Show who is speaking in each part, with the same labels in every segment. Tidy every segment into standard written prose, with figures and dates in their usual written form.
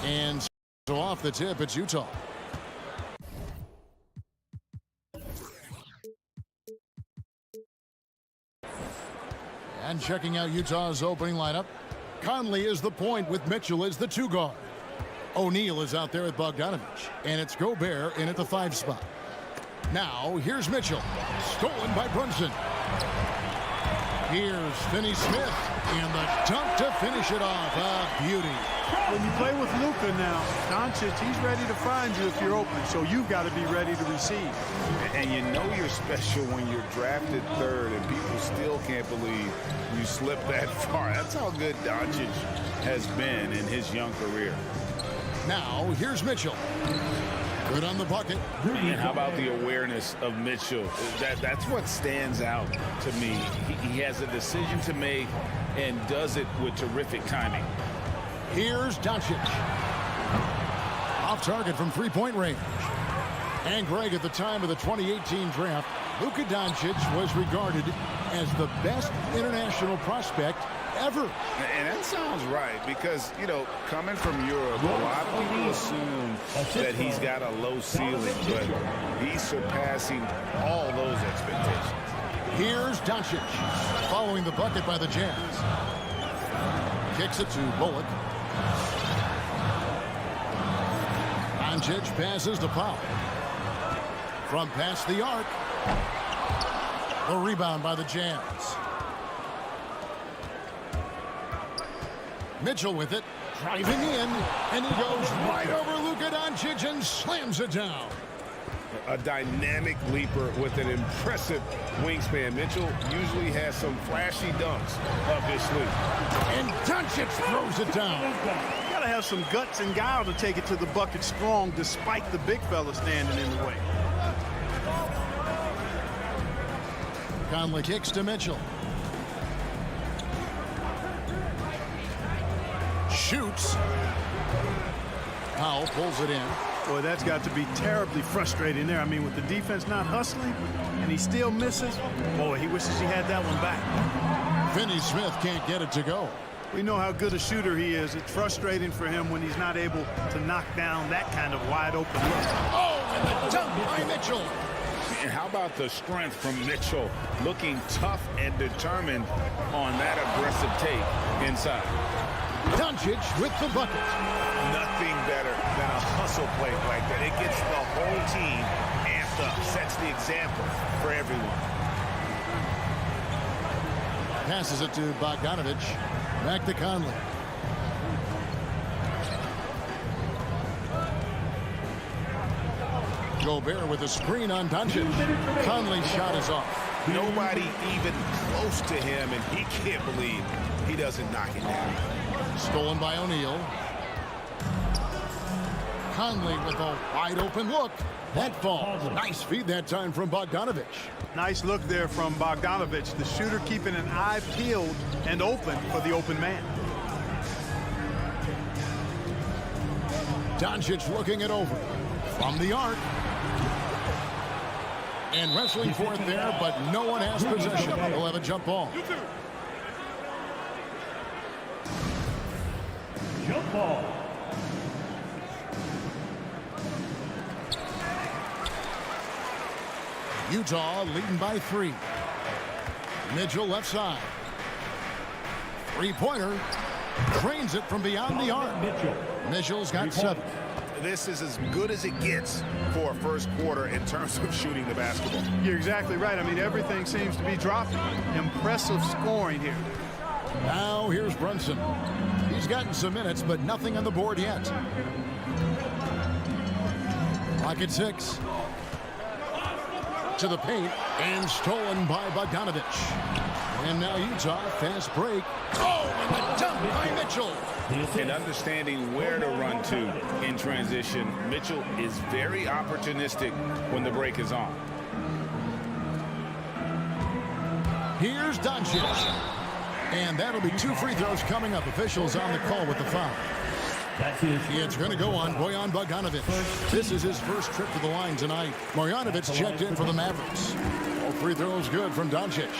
Speaker 1: And so off the tip, it's Utah. And checking out Utah's opening lineup, Conley is the point with Mitchell as the 2 guard. O'Neal is out there with Bogdanovich, and it's Gobert in at the 5 spot. Now, here's Mitchell, stolen by Brunson. Here's Finney-Smith, and the dunk to finish it off. A beauty.
Speaker 2: When you play with Luka now, Doncic, he's ready to find you if you're open, so you've got to be ready to receive.
Speaker 3: And you know you're special when you're drafted 3rd, and people still can't believe you slipped that far. That's how good Doncic has been in his young career.
Speaker 1: Now, here's Mitchell. Good on the bucket.
Speaker 3: And how about the awareness of Mitchell? That's what stands out to me. He has a decision to make and does it with terrific timing.
Speaker 1: Here's Doncic. Off target from 3-point range. And Greg, at the time of the 2018 draft, Luka Doncic was regarded as the best international prospect ever.
Speaker 3: And that sounds right because, you know, coming from Europe, a lot of people assume that he's got a low ceiling, but he's surpassing all those expectations.
Speaker 1: Here's Doncic, following the bucket by the Jazz. Kicks it to Bullock. Doncic passes to Powell. From past the arc. The rebound by the Jazz. Mitchell with it, driving in, and he goes right over Luka Doncic and slams it down.
Speaker 3: A dynamic leaper with an impressive wingspan. Mitchell usually has some flashy dunks up his sleeve.
Speaker 1: And Doncic throws it down.
Speaker 2: You got to have some guts and guile to take it to the bucket strong despite the big fella standing in the way.
Speaker 1: Conley kicks to Mitchell. Shoots. Powell pulls it in.
Speaker 2: Boy, that's got to be terribly frustrating there. I mean, with the defense not hustling and he still misses, boy, he wishes he had that one back.
Speaker 1: Finney-Smith can't get it to go.
Speaker 2: We know how good a shooter he is. It's frustrating for him when he's not able to knock down that kind of wide open look.
Speaker 1: Oh, and the dunk by Mitchell.
Speaker 3: And how about the strength from Mitchell, looking tough and determined on that aggressive take inside.
Speaker 1: Doncic with the bucket.
Speaker 3: Nothing better than a hustle play like that. It gets the whole team amped up, sets the example for everyone.
Speaker 1: Passes it to Bogdanovich. Back to Conley. Gobert with a screen on Doncic. Conley's shot is off.
Speaker 3: Nobody even close to him, and he can't believe he doesn't knock it down.
Speaker 1: Stolen by O'Neal. Conley with a wide open look. That falls. Nice feed that time from Bogdanovich.
Speaker 2: Nice look there from Bogdanovich. The shooter keeping an eye peeled and open for the open man.
Speaker 1: Doncic looking it over. From the arc. And wrestling for it there, but no one has possession. He'll have a jump ball.
Speaker 4: Jump ball.
Speaker 1: Utah leading by 3. Mitchell left side. Three-pointer. Drains it from beyond the arc. Mitchell's got 7.
Speaker 3: this is as good as it gets for a first quarter in terms of shooting the basketball.
Speaker 2: You're exactly right. I mean, everything seems to be dropping. Impressive scoring here.
Speaker 1: Now here's Brunson. He's gotten some minutes, but nothing on the board yet. Clock at 6. To the paint, and stolen by Bogdanovich. And now Utah, fast break. Oh, and the dunk by Mitchell.
Speaker 3: And understanding where to run to in transition, Mitchell is very opportunistic when the break is on.
Speaker 1: Here's Doncic. And that'll be 2 free throws coming up. Officials on the call with the foul. It's going to go on Bojan Bogdanovich. This is his first trip to the line tonight. Marjanovic checked in for the Mavericks. All free throws good from Doncic.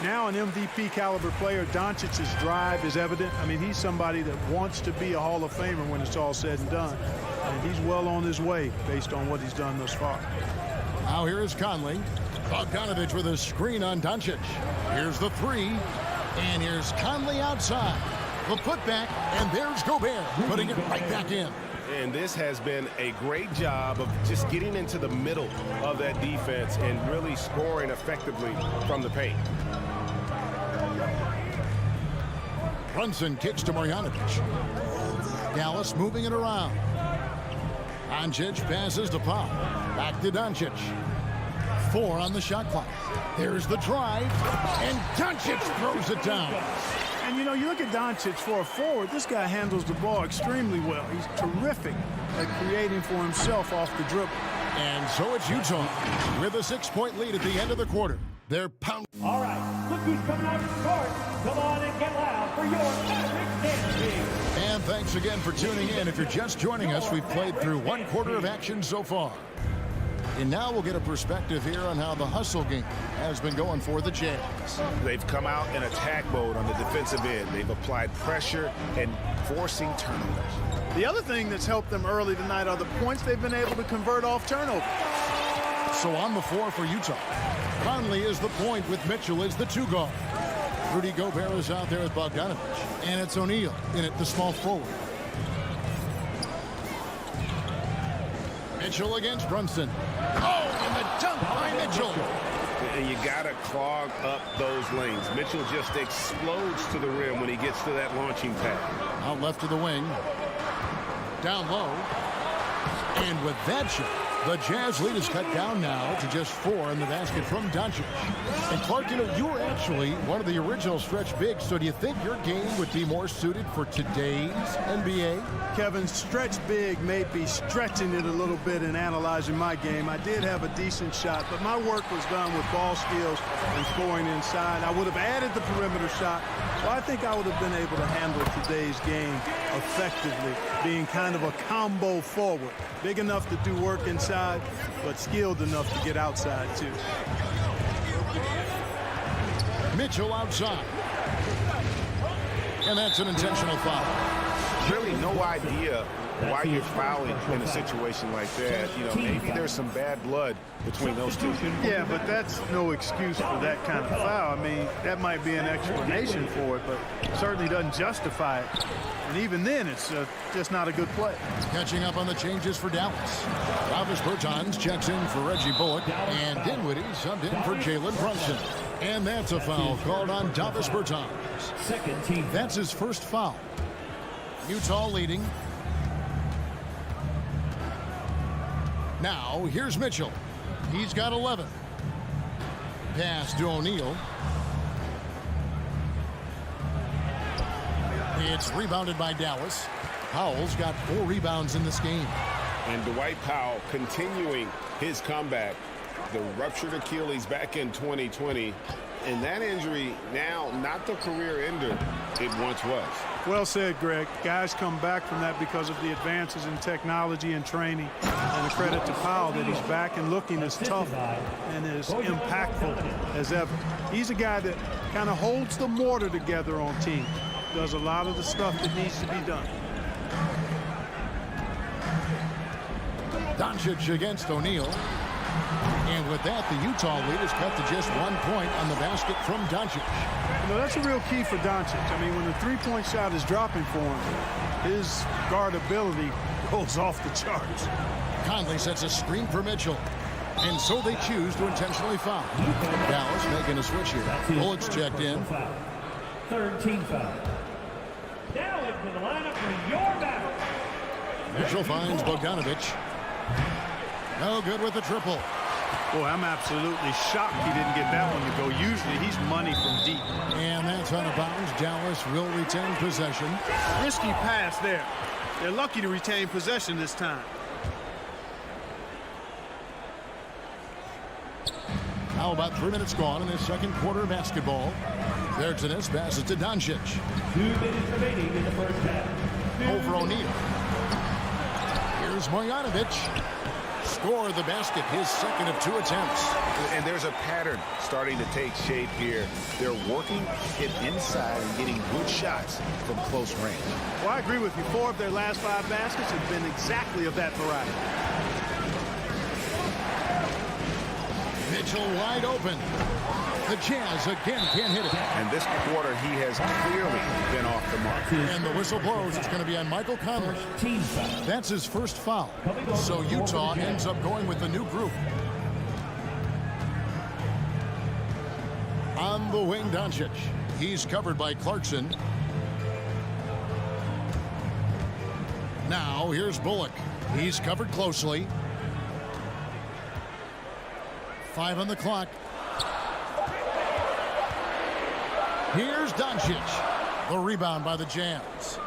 Speaker 2: Now an MVP caliber player, Doncic's drive is evident. I mean, he's somebody that wants to be a Hall of Famer when it's all said and done. And he's well on his way based on what he's done thus far.
Speaker 1: Now here is Conley. Bogdanovich with a screen on Doncic. Here's the 3. And here's Conley outside. The putback, and there's Gobert putting it right back in.
Speaker 4: And this has been a great job of just getting into the middle of that defense and really scoring effectively from the paint.
Speaker 1: Brunson kicks to Marjanovic. Dallas moving it around. Doncic passes to Pop. Back to Doncic. 4 on the shot clock. There's the drive, and Doncic throws it down.
Speaker 2: And, you know, you look at Doncic for a forward, this guy handles the ball extremely well. He's terrific at creating for himself off the dribble.
Speaker 1: And so it's Utah with a 6-point lead at the end of the quarter. They're pounding.
Speaker 5: All right, look who's coming out to the court. Come on and get loud for your Mavericks dance team.
Speaker 1: And thanks again for tuning in. If you're just joining us, we've played through 1 quarter of action so far. And now we'll get a perspective here on how the hustle game has been going for the Jazz.
Speaker 4: They've come out in attack mode on the defensive end. They've applied pressure and forcing turnovers.
Speaker 2: The other thing that's helped them early tonight are the points they've been able to convert off turnovers.
Speaker 1: So on the floor for Utah, Conley is the point with Mitchell as the 2 guard. Rudy Gobert is out there with Bogdanovich. And it's O'Neal in at the small forward. Mitchell against Brunson. Oh, and the dunk by Mitchell.
Speaker 4: And you got to clog up those lanes. Mitchell just explodes to the rim when he gets to that launching pad.
Speaker 1: Out left to the wing. Down low. And with that shot, the Jazz lead is cut down now to just 4 in the basket from Doncic. And Clark, you know, you were actually one of the original stretch bigs, so do you think your game would be more suited for today's NBA?
Speaker 2: Kevin, stretch big may be stretching it a little bit in analyzing my game. I did have a decent shot, but my work was done with ball skills and scoring inside. I would have added the perimeter shot, so I think I would have been able to handle today's game effectively, being kind of a combo forward. Big enough to do work inside, but skilled enough to get outside, too.
Speaker 1: Mitchell outside. And that's an intentional foul.
Speaker 4: Really no idea why you're fouling in a situation like that. You know, maybe there's some bad blood between those two.
Speaker 2: Yeah, but that's no excuse for that kind of foul. I mean, that might be an explanation for it, but it certainly doesn't justify it. And even then, it's just not a good play.
Speaker 1: Catching up on the changes for Dallas. Davis Bertans checks in for Reggie Bullock, and Dinwiddie subbed in for Jalen Brunson. And that's a foul called on Davis Bertans.
Speaker 5: Second team.
Speaker 1: That's his first foul. Utah leading. Now, here's Mitchell. He's got 11. Pass to O'Neal. It's rebounded by Dallas. Powell's got 4 rebounds in this game.
Speaker 4: And Dwight Powell continuing his comeback. The ruptured Achilles back in 2020. And that injury now not the career ender it once was.
Speaker 2: Well said, Greg. Guys come back from that because of the advances in technology and training. And a credit to Powell that he's back and looking as tough and as impactful as ever. He's a guy that kind of holds the mortar together on team. Does a lot of the stuff that needs to be done.
Speaker 1: Doncic against O'Neal. And with that, the Utah lead is cut to just 1 point on the basket from Doncic.
Speaker 2: You know, that's a real key for Doncic. I mean, when the 3-point shot is dropping for him, his guardability goes off the charts.
Speaker 1: Conley sets a screen for Mitchell. And so they choose to intentionally foul. Dallas making a switch here. Bullock's checked in.
Speaker 5: Third team foul. Now into the lineup for your Mavericks.
Speaker 1: Mitchell finds Bogdanovich. No good with the triple.
Speaker 2: Boy, I'm absolutely shocked he didn't get that one to go. Usually he's money from deep.
Speaker 1: And that's out of bounds. Dallas will retain possession.
Speaker 2: Risky pass there. They're lucky to retain possession this time.
Speaker 1: Now about 3 minutes gone in this second quarter of basketball. Bertans passes to Doncic.
Speaker 5: 2 minutes remaining in the first half.
Speaker 1: Over O'Neal. Here's Marjanovic. Score the basket, his second of 2 attempts.
Speaker 3: And there's a pattern starting to take shape here. They're working it inside and getting good shots from close range.
Speaker 2: Well, I agree with you. 4 of their last 5 baskets have been exactly of that variety.
Speaker 1: Mitchell wide open. The Jazz again can't hit it.
Speaker 3: And this quarter, he has clearly been off the mark.
Speaker 1: And the whistle blows. It's going to be on Michael Conley.
Speaker 5: Team foul.
Speaker 1: That's his first foul. So Utah ends up going with the new group. On the wing, Doncic. He's covered by Clarkson. Now, here's Bullock. He's covered closely. 5 on the clock. Here's Doncic. The rebound by the Jazz.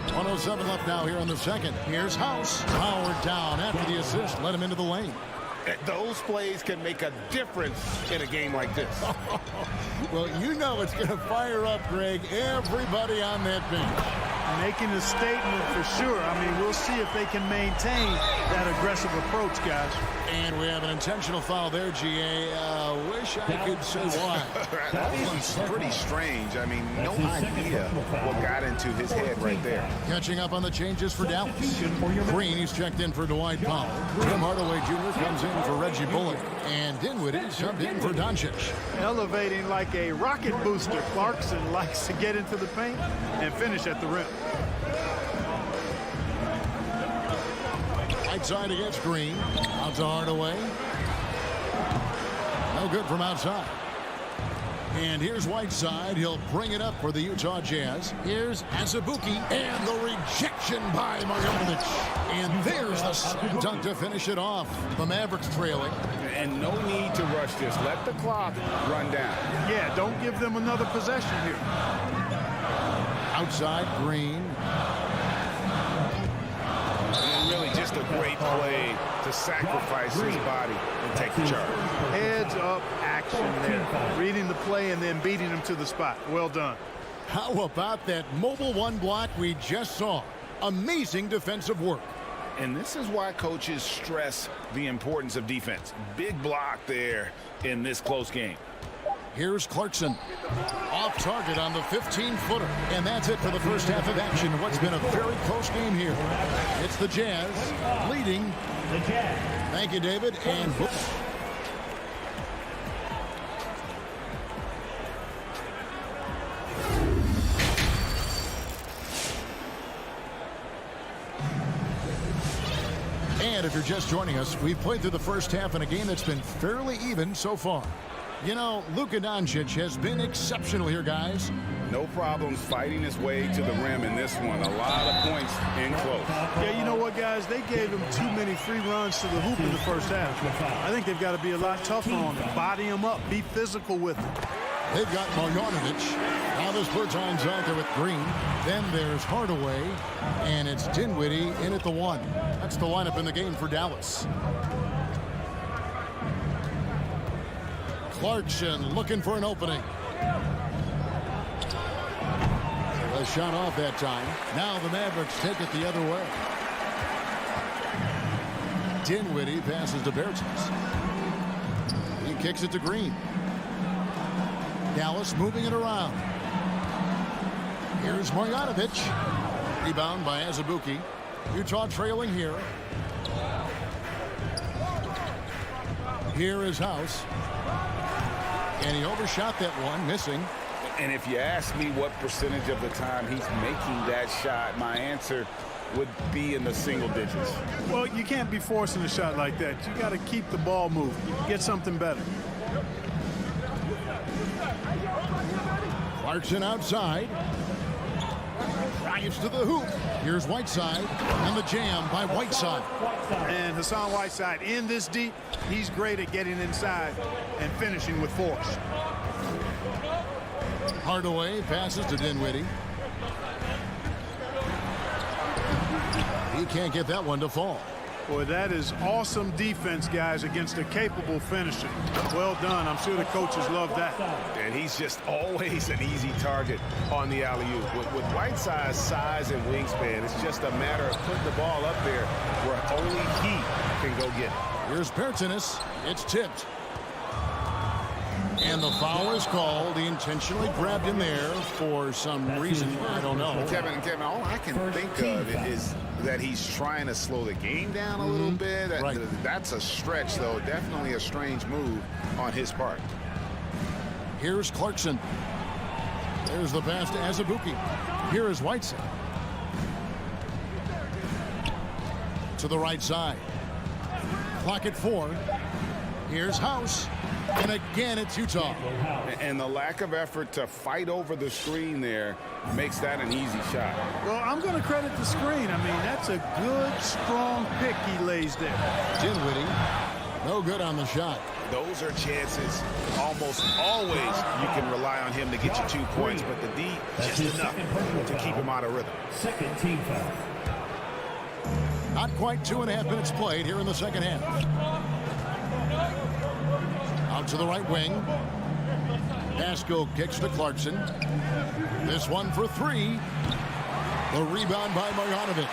Speaker 1: 1:07 left now here on the second. Here's House. Powered down after the assist. Let him into the lane.
Speaker 3: Those plays can make a difference in a game like this.
Speaker 1: Well, you know it's going to fire up, Greg, everybody on that bench.
Speaker 2: Making a statement for sure. I mean, we'll see if they can maintain that aggressive approach, guys.
Speaker 1: And we have an intentional foul there, GA. Wish I could say why.
Speaker 3: That one's pretty strange. I mean, no idea what got into his head right there.
Speaker 1: Catching up on the changes for Dallas. Green, he's checked in for Dwight Powell. Tim Hardaway Jr. comes in for Reggie Bullock. And Dinwiddie subbed in for Doncic.
Speaker 2: Elevating like a rocket booster. Clarkson likes to get into the paint and finish at the rim.
Speaker 1: Right side against Green. Out to Hardaway. No good from outside. And here's Whiteside. He'll bring it up for the Utah Jazz. Here's Azubuike. And the rejection by Marjanovic. And there's the slam dunk to finish it off. The Mavericks trailing.
Speaker 3: And no need to rush this. Let the clock run down.
Speaker 2: Yeah, don't give them another possession here.
Speaker 1: Outside, Green.
Speaker 3: And really just a great play to sacrifice his body and take the charge.
Speaker 2: Heads up action there. Reading the play and then beating him to the spot. Well done.
Speaker 1: How about that mobile one block we just saw? Amazing defensive work.
Speaker 3: And this is why coaches stress the importance of defense. Big block there in this close game.
Speaker 1: Here's Clarkson. Off target on the 15-footer. And that's it for the first half of action. What's been a very close game here. It's the Jazz leading.
Speaker 5: The Jazz.
Speaker 1: Thank you, David. And And if you're just joining us, we've played through the first half in a game that's been fairly even so far. You know, Luka Doncic has been exceptional here, guys.
Speaker 3: No problems fighting his way to the rim in this one. A lot of points in close.
Speaker 2: Yeah, you know what, guys? They gave him too many free runs to the hoop in the first half. I think they've got to be a lot tougher on him. Body him up. Be physical with him.
Speaker 1: They've got Marjanovic. Now this Bertans out there with Green. Then there's Hardaway. And it's Dinwiddie in at the 1. That's the lineup in the game for Dallas. Clarkson looking for an opening. A shot off that time. Now the Mavericks take it the other way. Dinwiddie passes to Bertans. He kicks it to Green. Dallas moving it around. Here's Marjanovic. Rebound by Azubuike. Utah trailing here. Here is House. And he overshot that one, missing.
Speaker 3: And if you ask me what percentage of the time he's making that shot, my answer would be in the single digits.
Speaker 2: Well, you can't be forcing a shot like that. You got to keep the ball moving. Get something better.
Speaker 1: Clarkson outside. Drives to the hoop. Here's Whiteside. And the jam by Whiteside.
Speaker 2: And Hassan Whiteside in this deep, he's great at getting inside and finishing with force.
Speaker 1: Hardaway passes to Dinwiddie. He can't get that one to fall.
Speaker 2: Boy, that is awesome defense, guys, against a capable finisher. Well done. I'm sure the coaches love that.
Speaker 3: And he's just always an easy target on the alley-oop. With Whiteside's size and wingspan, it's just a matter of putting the ball up there where only he can go get it.
Speaker 1: Here's Pertinis. It's tipped. And the foul is called. He intentionally grabbed him there for some reason. I don't know.
Speaker 3: Kevin, all I can think of is that he's trying to slow the game down a little bit.
Speaker 1: Right.
Speaker 3: That's a stretch, though. Definitely a strange move on his part.
Speaker 1: Here's Clarkson. There's the pass to Azubuike. Here is Whiteside. To the right side. Clock at 4. Here's House. And again, it's Utah.
Speaker 3: And the lack of effort to fight over the screen there makes that an easy shot.
Speaker 2: Well, I'm going to credit the screen. I mean, that's a good, strong pick he lays there.
Speaker 1: Dinwiddie, no good on the shot.
Speaker 3: Those are chances. Almost always you can rely on him to get you 2 points, but the D just enough to keep him out of rhythm.
Speaker 5: Second team foul.
Speaker 1: Not quite 2.5 minutes played here in the second half. Out to the right wing. Pascal kicks to Clarkson. This one for 3. The rebound by Marjanovic.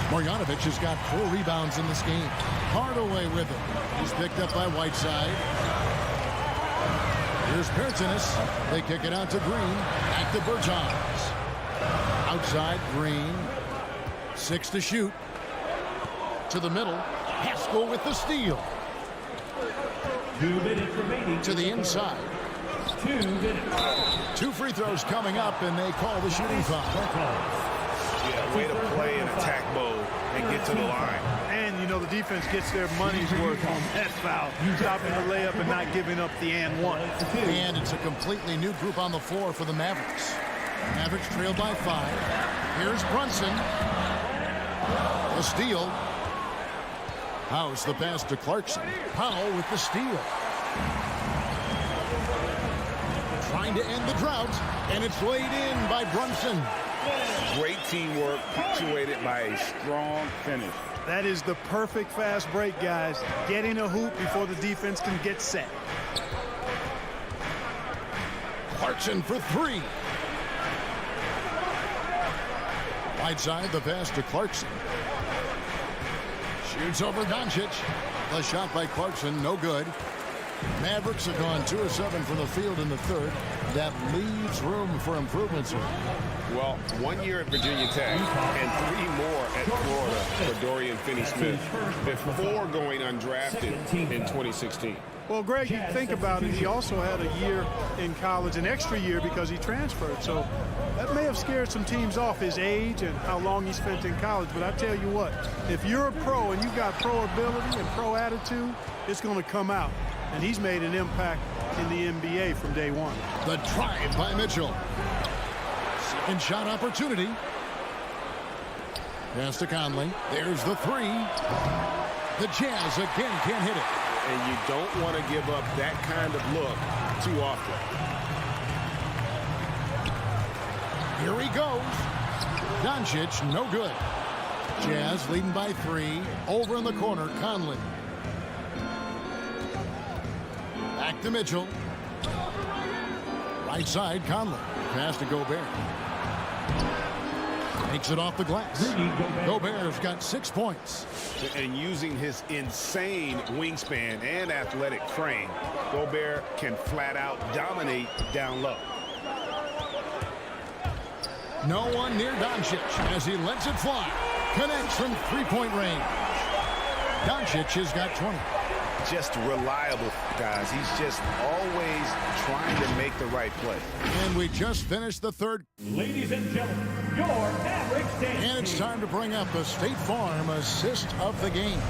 Speaker 1: Marjanovic has got 4 rebounds in this game. Hardaway with him. He's picked up by Whiteside. Here's Pertinis. They kick it out to Green. Back to Bertans. Outside Green. 6 to shoot. To the middle. Pascal with the steal.
Speaker 5: 2 minutes remaining.
Speaker 1: To the inside.
Speaker 5: 2 minutes.
Speaker 1: 2 free throws coming up, and they call the shooting foul.
Speaker 3: Yeah, way to play in attack mode and get to the line.
Speaker 2: And, you know, the defense gets their money's worth on that foul. Stopping the layup and not giving up the and one.
Speaker 1: And it's a completely new group on the floor for the Mavericks. Mavericks trailed by 5. Here's Brunson. The steal. House the pass to Clarkson. Powell with the steal. Trying to end the drought, and it's laid in by Brunson.
Speaker 3: Great teamwork punctuated by a strong finish.
Speaker 2: That is the perfect fast break, guys. Getting a hoop before the defense can get set.
Speaker 1: Clarkson for 3. Whiteside the pass to Clarkson. Shoots over Doncic. The shot by Clarkson, no good. Mavericks have gone 2 of 7 from the field in the third. That leaves room for improvements.
Speaker 3: Well, 1 year at Virginia Tech and 3 more at Florida for Dorian Finney-Smith before going undrafted in 2016.
Speaker 2: Well, Greg, you think about it, he also had a year in college, an extra year because he transferred. So that may have scared some teams off, his age and how long he spent in college. But I tell you what, if you're a pro and you've got pro ability and pro attitude, it's going to come out. And he's made an impact in the NBA from day one.
Speaker 1: The drive by Mitchell. Second shot opportunity. Pass to Conley. There's the 3. The Jazz again can't hit it.
Speaker 3: And you don't want to give up that kind of look too often.
Speaker 1: Here he goes. Doncic, no good. Jazz leading by 3. Over in the corner, Conley. Back to Mitchell. Right side, Conley. Pass to Gobert. Takes it off the glass. Gobert's got 6 points.
Speaker 3: And using his insane wingspan and athletic frame, Gobert can flat out dominate down low.
Speaker 1: No one near Doncic as he lets it fly. Connects from 3-point range. Doncic has got 20.
Speaker 3: Just reliable, guys. He's just always trying to make the right play.
Speaker 1: And we just finished the third.
Speaker 5: Ladies and gentlemen, your Mavericks dance
Speaker 1: And it's
Speaker 5: team.
Speaker 1: time to bring up the State Farm assist of the game.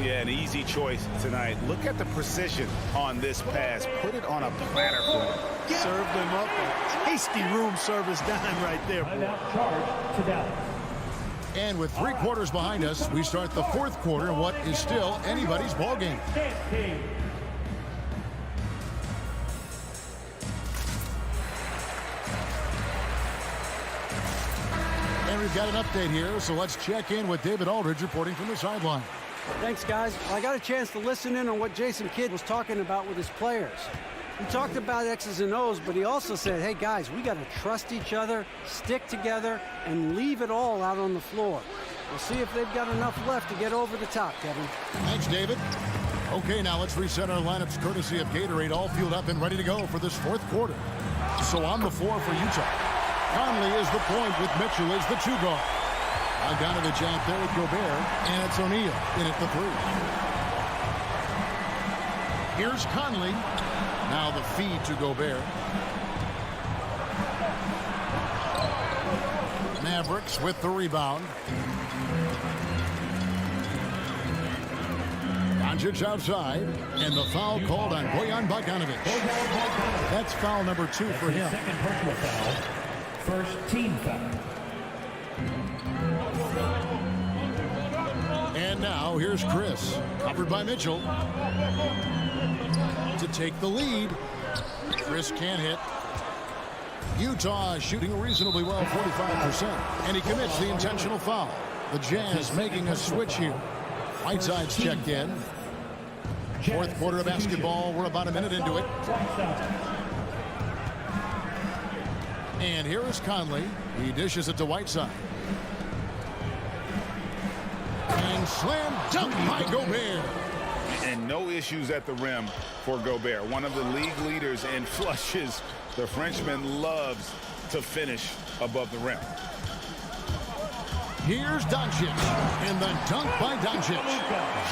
Speaker 3: Yeah, an easy choice tonight. Look at the precision on this pass. Put it on a platter for him.
Speaker 2: Served him up a tasty room service dime right there, boy.
Speaker 5: Timeout charge to Dallas.
Speaker 1: And with 3 quarters behind us, we start the 4th quarter in what is still anybody's ball game.
Speaker 5: Dance team.
Speaker 1: And we've got an update here, so let's check in with David Aldridge reporting from the sideline.
Speaker 6: Thanks, guys. Well, I got a chance to listen in on what Jason Kidd was talking about with his players. He talked about X's and O's, but he also said, hey, guys, we got to trust each other, stick together, and leave it all out on the floor. We'll see if they've got enough left to get over the top, Kevin.
Speaker 1: Thanks, David. Okay, now let's reset our lineups courtesy of Gatorade, all fueled up and ready to go for this 4th quarter. So on the floor for Utah, Conley is the point with Mitchell as the 2 guard. Bogdanovich out there with Gobert, and it's O'Neal in at the 3. Here's Conley. Now the feed to Gobert. Mavericks with the rebound. Doncic outside, and the foul called on Bojan Bogdanovich. That's foul number 2 for him.
Speaker 5: Second personal foul. First team foul.
Speaker 1: And now here's Chris, covered by Mitchell, to take the lead. Chris can't hit. Utah shooting reasonably well, 45%, and he commits the intentional foul. The Jazz making a switch here. Whiteside's checked in. 4th quarter of basketball. We're about a minute into it. And here is Conley. He dishes it to Whiteside. And slam dunk by Gobert.
Speaker 3: And no issues at the rim for Gobert. One of the league leaders in flushes. The Frenchman loves to finish above the rim.
Speaker 1: Here's Doncic, and the dunk by Doncic.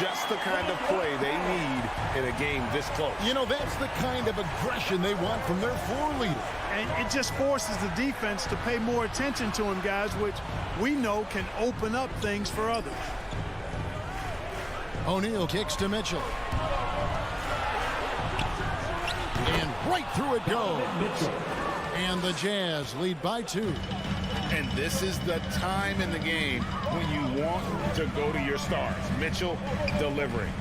Speaker 3: Just the kind of play they need in a game this close.
Speaker 1: You know, that's the kind of aggression they want from their floor leader.
Speaker 2: And it just forces the defense to pay more attention to him, guys, which we know can open up things for others.
Speaker 1: O'Neal kicks to Mitchell. And right through it goes. And the Jazz lead by 2.
Speaker 3: And this is the time in the game when you want to go to your stars. Mitchell delivering.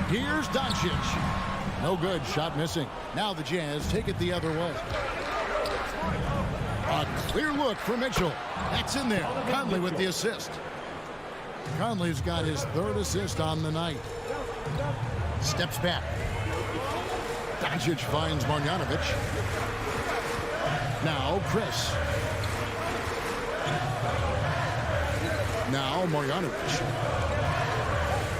Speaker 1: Here's Doncic. No good. Shot missing. Now the Jazz take it the other way. A clear look for Mitchell. That's in there. Conley with the assist. Conley's got his 3rd assist on the night. Steps back. Doncic finds Marjanovic. Now Chris. Now Marjanovic.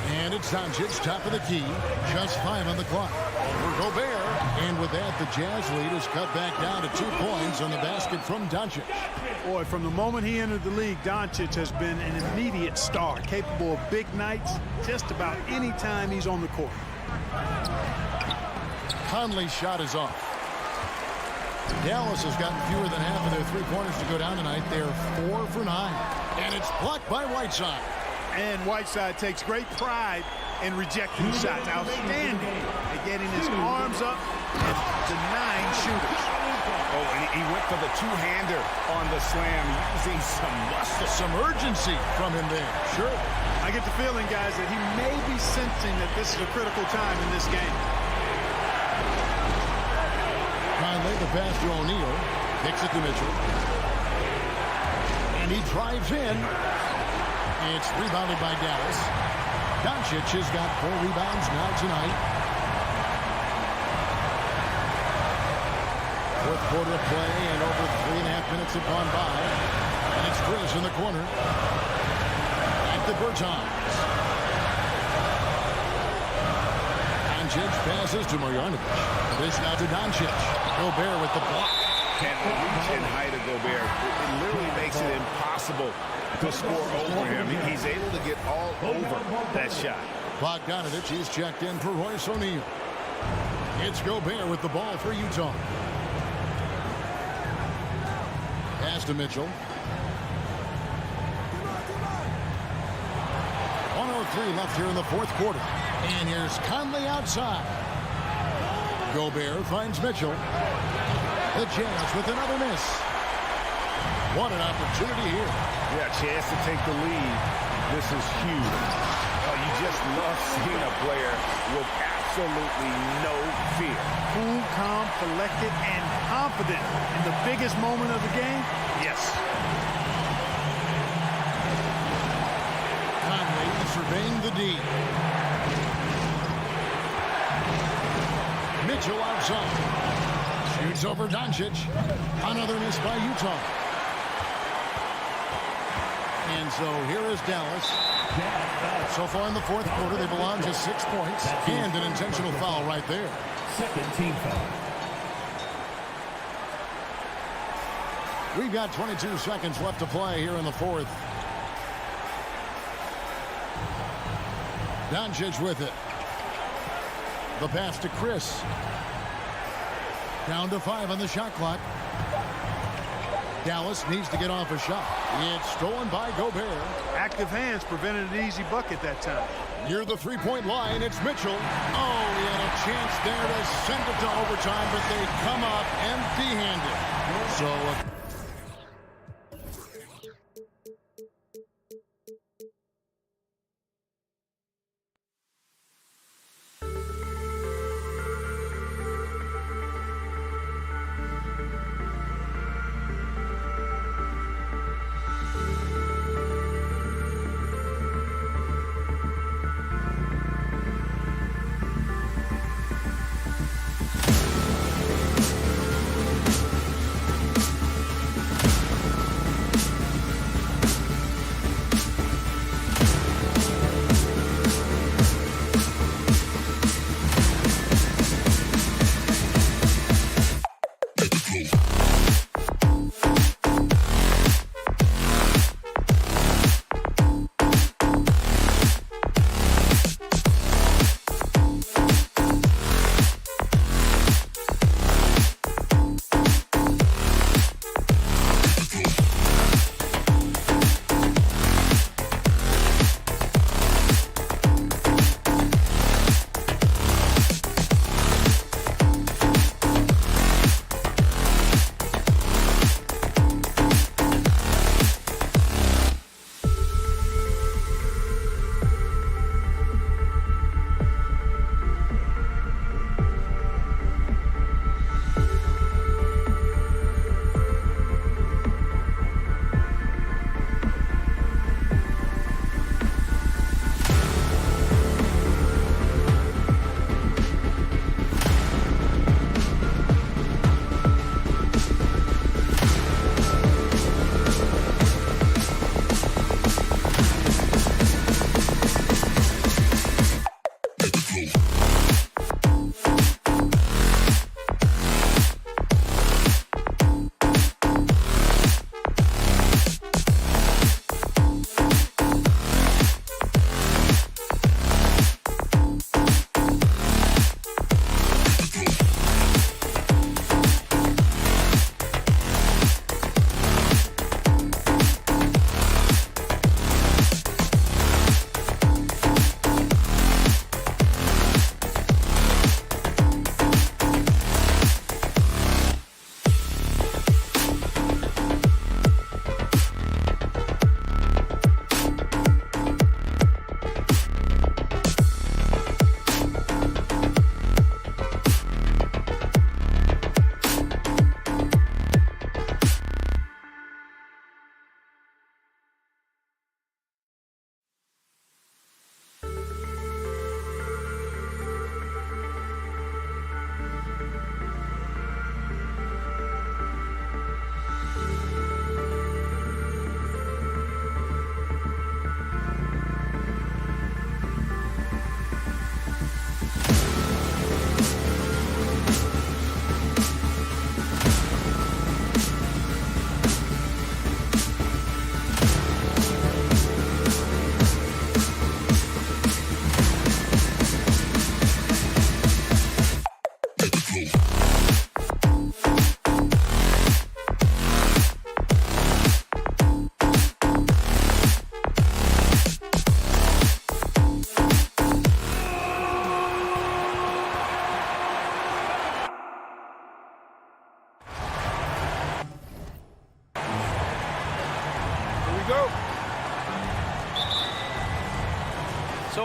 Speaker 1: And it's Doncic, top of the key. Just 5 on the clock. Over Gobert. And with that, the Jazz lead is cut back down to 2 points on the basket from Doncic.
Speaker 2: Boy, from the moment he entered the league, Doncic has been an immediate star, capable of big nights just about any time he's on the court.
Speaker 1: Conley's shot is off. Dallas has gotten fewer than half of their 3-pointers to go down tonight. They're 4 for 9. And it's blocked by Whiteside.
Speaker 2: And Whiteside takes great pride in rejecting shots. Outstanding at getting his arms up and denying shooters.
Speaker 3: Oh, and he went for the 2-hander on the slam, using some muscle.
Speaker 1: Some urgency from him there. Sure.
Speaker 2: I get the feeling, guys, that he may be sensing that this is a critical time in this game.
Speaker 1: Conley, the pass to O'Neal. Kicks it to Mitchell. And he drives in. It's rebounded by Dallas. Doncic has got 4 rebounds now tonight. 4th quarter of play, and over 3.5 minutes have gone by. And it's Chris in the corner. Back to Bertans. Doncic passes to Marjanovic. This now to Doncic. Gobert with the block.
Speaker 3: And the reach and height of Gobert, it literally makes it impossible to score over him. He's able to get all over that shot.
Speaker 1: Bogdanovich is checked in for Royce O'Neal. It's Gobert with the ball for Utah. pass to Mitchell. 1:03 left here in the fourth quarter. And here's Conley outside. Gobert finds Mitchell. The Jazz with another miss. What an opportunity here.
Speaker 3: Yeah, chance to take the lead. This is huge. Oh, you just love seeing a player with absolutely no fear.
Speaker 2: Cool, calm, collected, and confident in the biggest moment of the game. Yes.
Speaker 1: Conley surveying the D. Mitchell outside. Shoots over Doncic. Another miss by Utah. And so here is Dallas. So far in the fourth quarter, they belong to 6 points and an intentional foul right there.
Speaker 5: Second team foul.
Speaker 1: We've got 22 seconds left to play here in the fourth. Doncic with it. The pass to Chris. Down to 5 on the shot clock. Dallas needs to get off a shot. It's stolen by Gobert.
Speaker 2: Active hands prevented an easy bucket that time.
Speaker 1: Near the three-point line, it's Mitchell. Oh, he had a chance there to send it to overtime, but they come up empty-handed. So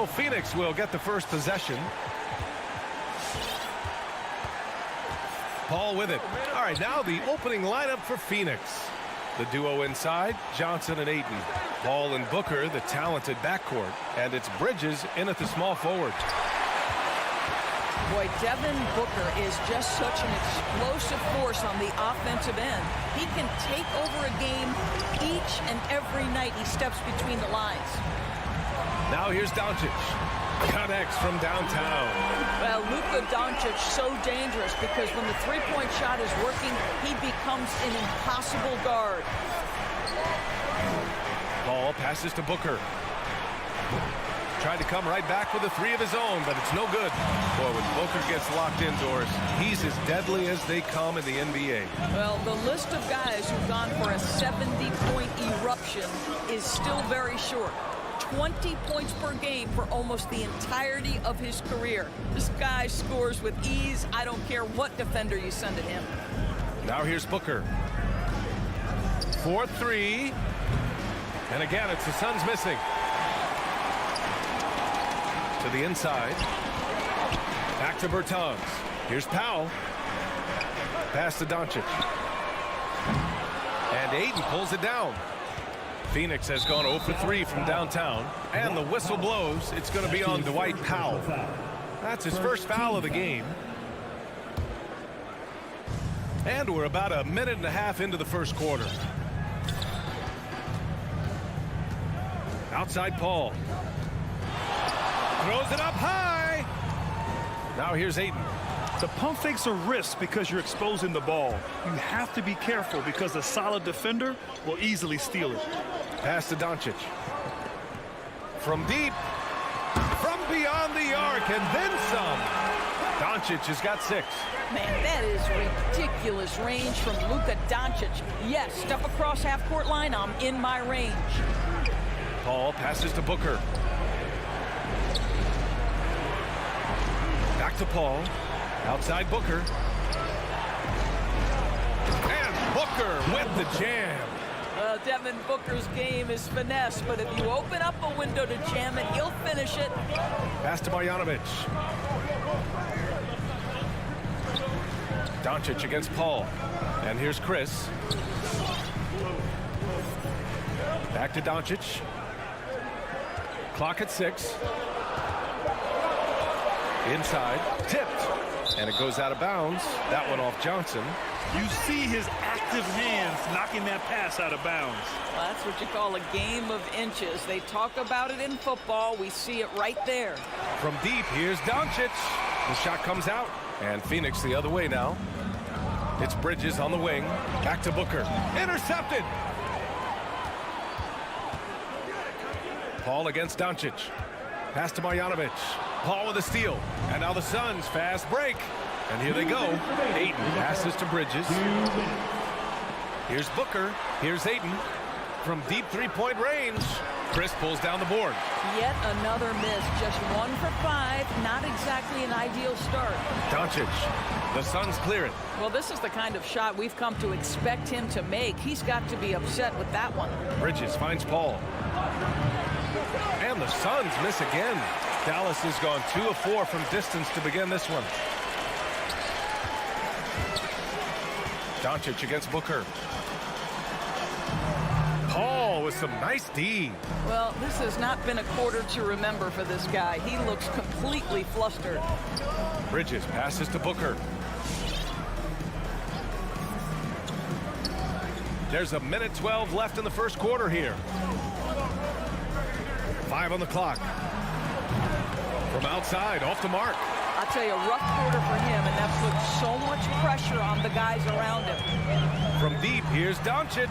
Speaker 7: So Phoenix will get the first possession. Paul with it. All right, now the opening lineup for Phoenix. The duo inside, Johnson and Ayton. Paul and Booker, the talented backcourt. And it's Bridges in at the small forward.
Speaker 8: Boy, Devin Booker is just such an explosive force on the offensive end. He can take over a game each and every night he steps between the lines.
Speaker 7: Now here's Doncic. Connects from downtown.
Speaker 8: Well, Luka Doncic so dangerous because when the three-point shot is working, he becomes an impossible guard.
Speaker 7: Paul passes to Booker. Tried to come right back with a three of his own, but it's no good. Boy, when Booker gets locked indoors, he's as deadly as they come in the NBA.
Speaker 8: Well, the list of guys who've gone for a 70-point eruption is still very short. 20 points per game for almost the entirety of his career. This guy scores with ease. I don't care what defender you send at him.
Speaker 7: Now here's Booker. 4-3. And again, it's the Suns missing. To the inside. Back to Bertans. Here's Powell. Pass to Doncic. And Ayton pulls it down. Phoenix has gone 0 for 3 from downtown. And the whistle blows. It's going to be on Dwight Powell. That's his first foul of the game. And we're about a minute and a half into the first quarter. Outside Paul. Throws it up high. Now here's Ayton.
Speaker 9: The pump fake's a risk because you're exposing the ball. You have to be careful because a solid defender will easily steal it.
Speaker 7: Pass to Doncic. From deep. From beyond the arc and then some. Doncic has got 6.
Speaker 8: Man, that is ridiculous range from Luka Doncic. Yes, step across half-court line, I'm in my range.
Speaker 7: Paul passes to Booker. Back to Paul. Outside Booker. And Booker with the jam.
Speaker 8: Devin Booker's game is finesse, but if you open up a window to jam it, he'll finish it.
Speaker 7: Pass to Marjanovic. Doncic against Paul. And here's Chris. Back to Doncic. Clock at 6. Inside. Tipped. And it goes out of bounds. That one off Johnson.
Speaker 9: You see his active hands knocking that pass out of bounds.
Speaker 8: Well, that's what you call a game of inches. They talk about it in football. We see it right there.
Speaker 7: From deep, here's Doncic. The shot comes out. And Phoenix the other way now. It's Bridges on the wing. Back to Booker. Intercepted. Paul against Doncic. Pass to Marjanovic. Paul with a steal. And now the Suns fast break. And here they go. Ayton passes to Bridges. Here's Booker. Here's Ayton. From deep three-point range. Chris pulls down the board.
Speaker 8: Yet another miss. Just 1 for 5. Not exactly an ideal start.
Speaker 7: Doncic. The Suns clear it.
Speaker 8: Well, this is the kind of shot we've come to expect him to make. He's got to be upset with that one.
Speaker 7: Bridges finds Paul. And the Suns miss again. Dallas has gone 2 of 4 from distance to begin this one. Doncic against Booker. Paul with some nice D.
Speaker 8: Well, this has not been a quarter to remember for this guy. He looks completely flustered.
Speaker 7: Bridges passes to Booker. There's a minute 12 left in the first quarter here. 5 on the clock. From outside, off the mark.
Speaker 8: I'll tell you, a rough quarter for him, and that puts so much pressure on the guys around him.
Speaker 7: From deep, here's Doncic.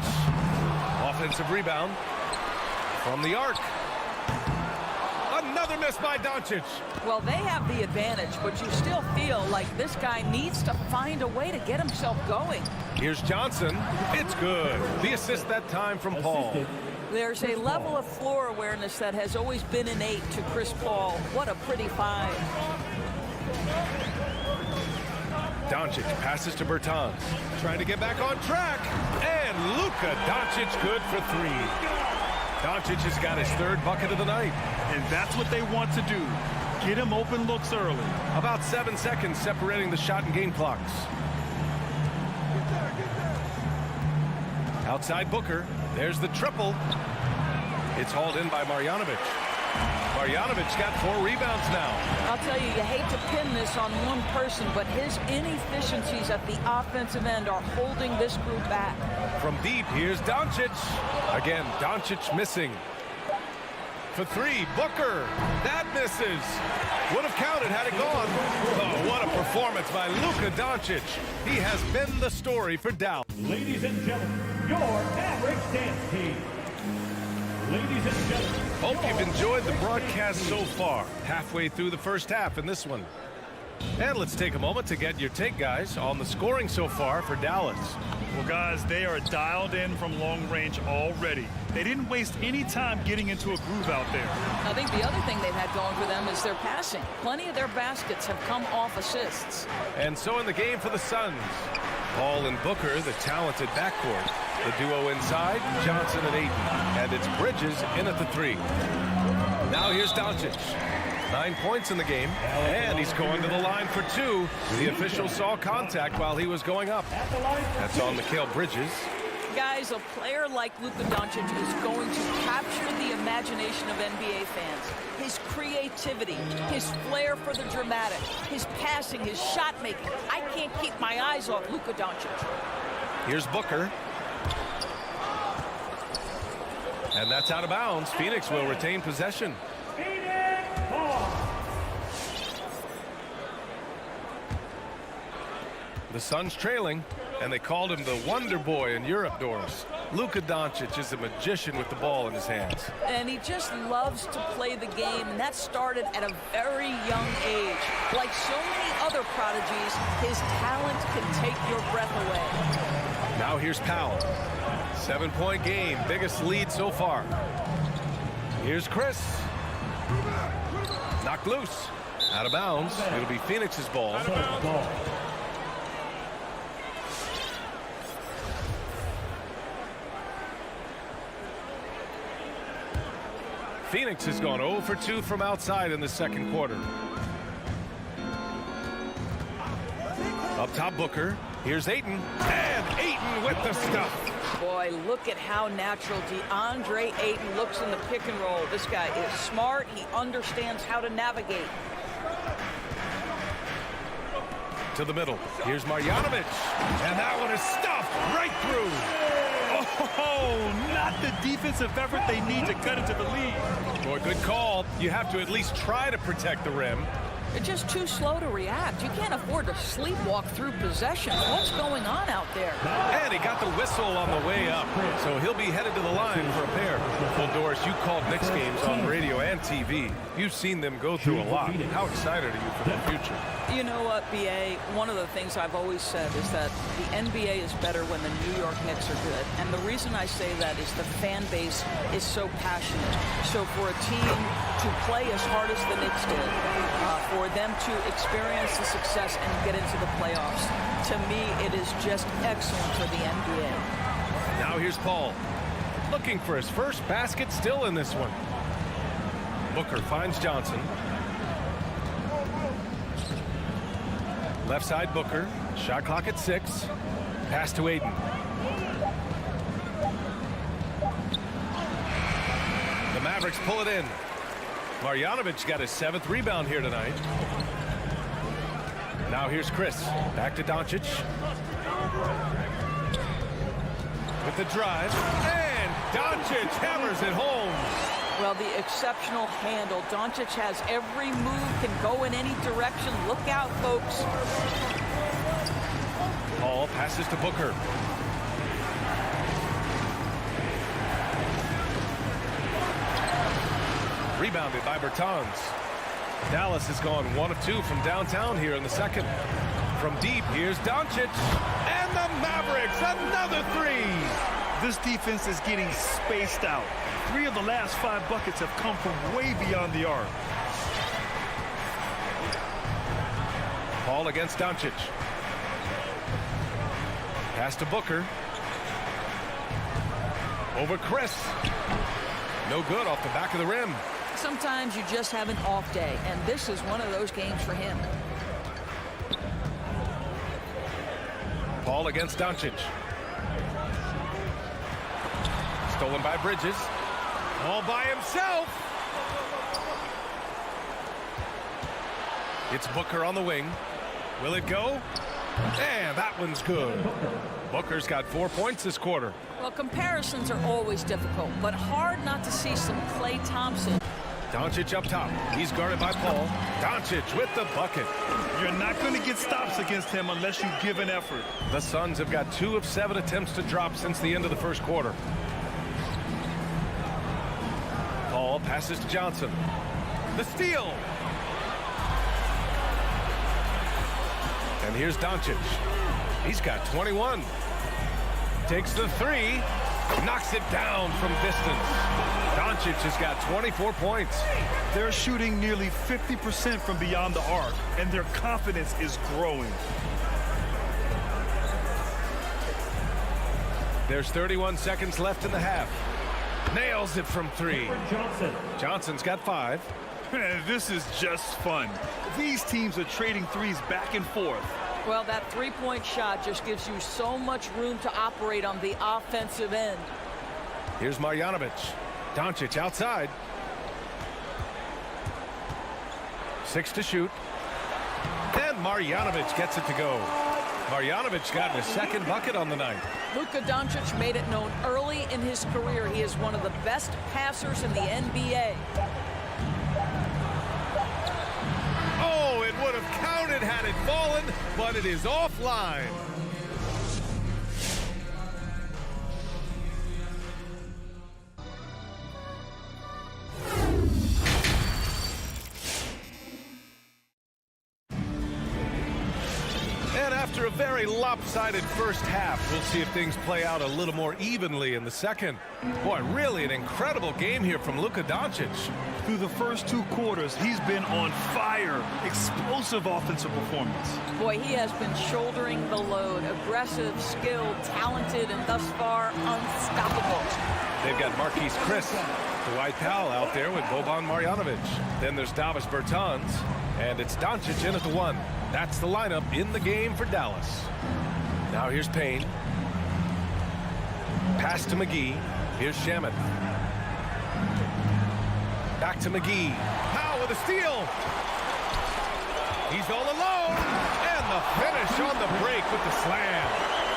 Speaker 7: Offensive rebound from the arc. Another miss by Doncic.
Speaker 8: Well, they have the advantage, but you still feel like this guy needs to find a way to get himself going.
Speaker 7: Here's Johnson. It's good. The assist that time from Paul.
Speaker 8: There's a level of floor awareness that has always been innate to Chris Paul. What a pretty find.
Speaker 7: Doncic passes to Bertans. Trying to get back on track. And Luka Doncic good for 3. Doncic has got his third bucket of the night.
Speaker 9: And that's what they want to do. Get him open looks early.
Speaker 7: About 7 seconds separating the shot and game clocks. Outside Booker. There's the triple. It's hauled in by Marjanovic. Marjanovic got 4 rebounds now.
Speaker 8: I'll tell you, you hate to pin this on one person, but his inefficiencies at the offensive end are holding this group back.
Speaker 7: From deep, here's Doncic. Again, Doncic missing. For 3, Booker. That misses. Would have counted had it gone. Oh, what a performance by Luka Doncic. He has been the story for Dallas.
Speaker 5: Ladies and gentlemen, your Mavericks dance team. Ladies and gentlemen.
Speaker 7: Hope you've enjoyed the broadcast so far. Halfway through the first half in this one. And let's take a moment to get your take, guys, on the scoring so far for Dallas.
Speaker 9: Well, guys, they are dialed in from long range already. They didn't waste any time getting into a groove out there.
Speaker 8: I think the other thing they've had going for them is their passing. Plenty of their baskets have come off assists.
Speaker 7: And so in the game for the Suns, Paul and Booker, the talented backcourt. The duo inside, Johnson and Ayton. And it's Bridges in at the 3. Now here's Doncic. 9 points in the game, and he's going to the line for 2. The official saw contact while he was going up. That's on Mikal Bridges.
Speaker 8: Guys, a player like Luka Doncic is going to capture the imagination of NBA fans. His creativity, his flair for the dramatic, his passing, his shot making. I can't keep my eyes off Luka Doncic.
Speaker 7: Here's Booker. And that's out of bounds. Phoenix will retain possession. The Suns trailing, and they called him the Wonder Boy in Europe, Doris. Luka Doncic is a magician with the ball in his hands.
Speaker 8: And he just loves to play the game, and that started at a very young age. Like so many other prodigies, his talent can take your breath away.
Speaker 7: Now here's Powell. 7-point game, biggest lead so far. Here's Chris. Knocked loose. Out of bounds. It'll be Phoenix's ball. Phoenix has gone 0 for 2 from outside in the second quarter. Up top, Booker. Here's Ayton. And Ayton with the stuff.
Speaker 8: Boy, look at how natural DeAndre Ayton looks in the pick and roll. This guy is smart. He understands how to navigate.
Speaker 7: To the middle. Here's Marjanovic. And that one is stuffed right through.
Speaker 9: Oh, not the defensive effort they need to cut into the lead.
Speaker 7: Boy, good call. You have to at least try to protect the rim.
Speaker 8: They're just too slow to react. You can't afford to sleepwalk through possession. What's going on out there?
Speaker 7: And he got the whistle on the way up, so he'll be headed to the line for a pair. Well, Doris, you called Knicks games on radio and TV. You've seen them go through a lot. How excited are you for their future?
Speaker 8: You know what, B.A., one of the things I've always said is that the NBA is better when the New York Knicks are good. And the reason I say that is the fan base is so passionate. So for a team to play as hard as the Knicks did, for them to experience the success and get into the playoffs, to me, it is just excellent for the NBA.
Speaker 7: Now here's Paul. Looking for his first basket still in this one. Booker finds Johnson. Left side Booker. Shot clock at 6. Pass to Ayton. The Mavericks pull it in. Marjanovic got his 7th rebound here tonight. Now here's Chris. Back to Doncic. With the drive. And Doncic hammers it home.
Speaker 8: Well, the exceptional handle. Doncic has every move, can go in any direction. Look out, folks.
Speaker 7: Paul passes to Booker. Rebounded by Bertans. Dallas has gone 1 of 2 from downtown here in the second. From deep, here's Doncic. And the Mavericks, another 3.
Speaker 9: This defense is getting spaced out. 3 of the last 5 buckets have come from way beyond the arc.
Speaker 7: Paul against Doncic. Pass to Booker. Over Chris. No good off the back of the rim.
Speaker 8: Sometimes you just have an off day, and this is one of those games for him.
Speaker 7: Paul against Doncic. Stolen by Bridges. All by himself. It's Booker on the wing. Will it go? And that one's good. Booker's got 4 points this quarter.
Speaker 8: Well, comparisons are always difficult, but hard not to see some Klay Thompson.
Speaker 7: Doncic up top. He's guarded by Paul. Doncic with the bucket.
Speaker 9: You're not going to get stops against him unless you give an effort.
Speaker 7: The Suns have got 2 of 7 attempts to drop since the end of the first quarter. Paul passes to Johnson. The steal. And here's Doncic. He's got 21. Takes the 3. Knocks it down from distance. Doncic has got 24 points.
Speaker 9: They're shooting nearly 50% from beyond the arc, and their confidence is growing.
Speaker 7: There's 31 seconds left in the half. Nails it from 3. Johnson's got 5.
Speaker 9: This is just fun. These teams are trading threes back and forth.
Speaker 8: Well, that three-point shot just gives you so much room to operate on the offensive end.
Speaker 7: Here's Marjanovic. Doncic outside. 6 to shoot. And Marjanovic gets it to go. Marjanovic got his second bucket on the night.
Speaker 8: Luka Doncic made it known early in his career he is one of the best passers in the NBA.
Speaker 7: Oh, it would have counted had it fallen, but it is offline. And after a very lopsided first half, we'll see if things play out a little more evenly in the second. Boy, really an incredible game here from Luka Doncic.
Speaker 9: Through the first 2 quarters, he's been on fire. Explosive offensive performance.
Speaker 8: Boy, he has been shouldering the load. Aggressive, skilled, talented, and thus far unstoppable.
Speaker 7: They've got Marquise Chris, Dwight Powell out there with Boban Marjanovic. Then there's Davis Bertans, and it's Doncic in at the 1. That's the lineup in the game for Dallas. Now here's Payne. Pass to McGee. Here's Shamet. Back to McGee. Powell with a steal. He's all alone. And the finish on the break with the slam.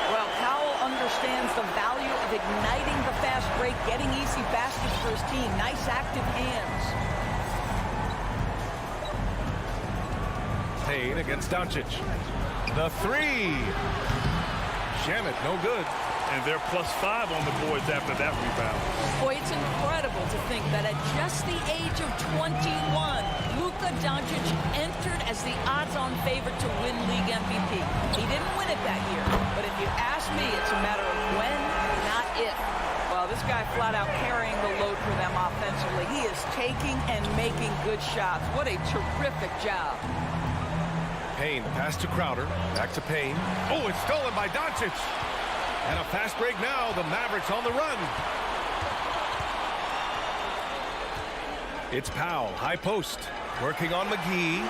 Speaker 8: Well, Powell understands the value of igniting the fast break, getting easy baskets for his team. Nice active hands.
Speaker 7: Payne against Doncic. The 3. Shamet, no good.
Speaker 9: And they're +5 on the boards after that rebound.
Speaker 8: Boy, it's incredible to think that at just the age of 21, Luka Doncic entered as the odds-on favorite to win league MVP. He didn't win it that year, but if you ask me, it's a matter of when, not if. Well, this guy flat out carrying the load for them offensively. He is taking and making good shots. What a terrific job.
Speaker 7: Payne, pass to Crowder. Back to Payne. Oh, it's stolen by Doncic. And a fast break now. The Mavericks on the run. It's Powell, high post. Working on McGee.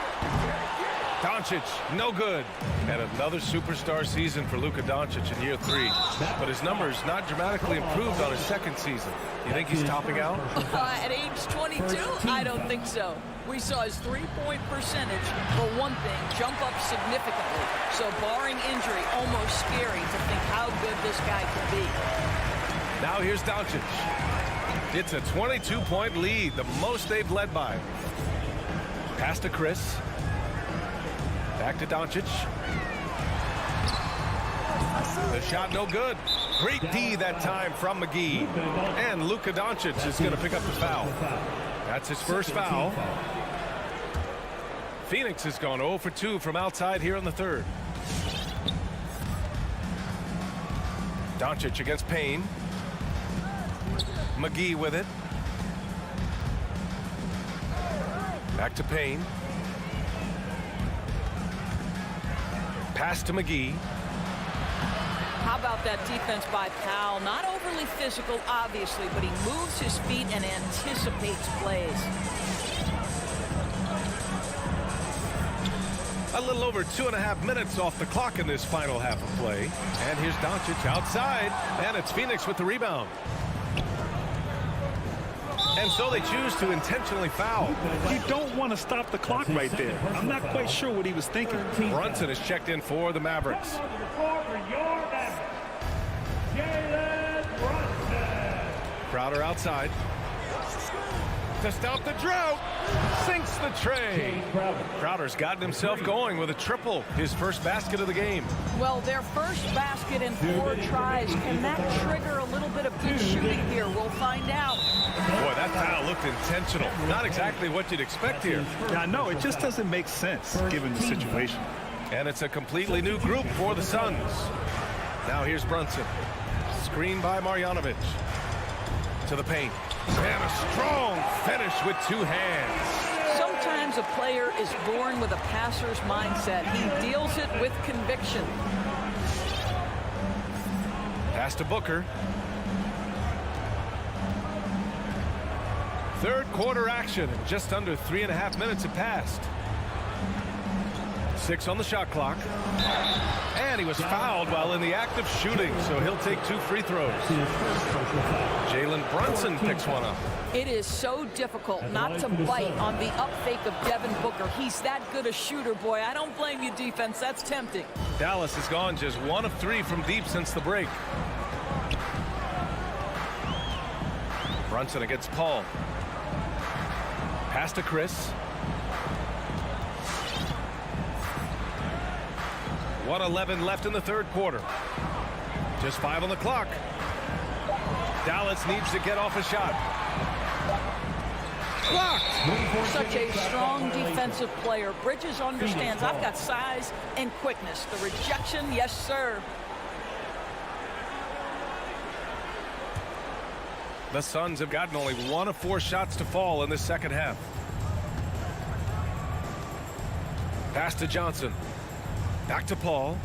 Speaker 7: Doncic, no good. And another superstar season for Luka Doncic in year 3. But his numbers not dramatically improved on his second season. You think he's topping out?
Speaker 8: At age 22? I don't think so. We saw his three-point percentage, for one thing, jump up significantly. So barring injury, almost scary to think how good this guy can be.
Speaker 7: Now here's Doncic. It's a 22-point lead, the most they've led by. Pass to Chris. Back to Doncic. The shot no good. Great D that time from McGee. And Luka Doncic is going to pick up the foul. That's his first foul. Phoenix has gone 0 for 2 from outside here in the third. Doncic against Payne. McGee with it. Back to Payne. Pass to McGee.
Speaker 8: How about that defense by Powell? Not overly physical, obviously, but he moves his feet and anticipates plays.
Speaker 7: A little over 2.5 minutes off the clock in this final half of play. And here's Doncic outside, and it's Phoenix with the rebound. And so they choose to intentionally foul.
Speaker 9: You don't want to stop the clock right there. I'm not quite sure what he was thinking.
Speaker 7: Brunson is checked in for the Mavericks. Crowder outside. To stop the drought, sinks the tray. Crowder's gotten himself going with a triple, his first basket of the game.
Speaker 8: Well, their first basket in 4 tries. Can that trigger a little bit of good shooting here? We'll find out.
Speaker 7: Boy, that foul looked intentional. Not exactly what you'd expect here.
Speaker 9: Yeah, I know. It just doesn't make sense given the situation.
Speaker 7: And it's a completely new group for the Suns. Now here's Brunson. Screen by Marjanovic. To the paint. And a strong finish with 2 hands.
Speaker 8: Sometimes a player is born with a passer's mindset. He deals it with conviction.
Speaker 7: Pass to Booker. Third quarter action. Just under 3.5 minutes have passed. 6 on the shot clock. And he was fouled while in the act of shooting, so he'll take 2 free throws. Jalen Brunson picks one up.
Speaker 8: It is so difficult not to bite on the up fake of Devin Booker. He's that good a shooter, boy. I don't blame you, defense. That's tempting.
Speaker 7: Dallas has gone just 1 of 3 from deep since the break. Brunson against Paul. Pass to Chris. 1:11 left in the third quarter. Just 5 on the clock. Dallas needs to get off a shot. Blocked.
Speaker 8: Such a strong defensive player. Bridges understands I've got size and quickness. The rejection, yes, sir.
Speaker 7: The Suns have gotten only 1 of 4 shots to fall in this second half. Pass to Johnson. Back to Paul.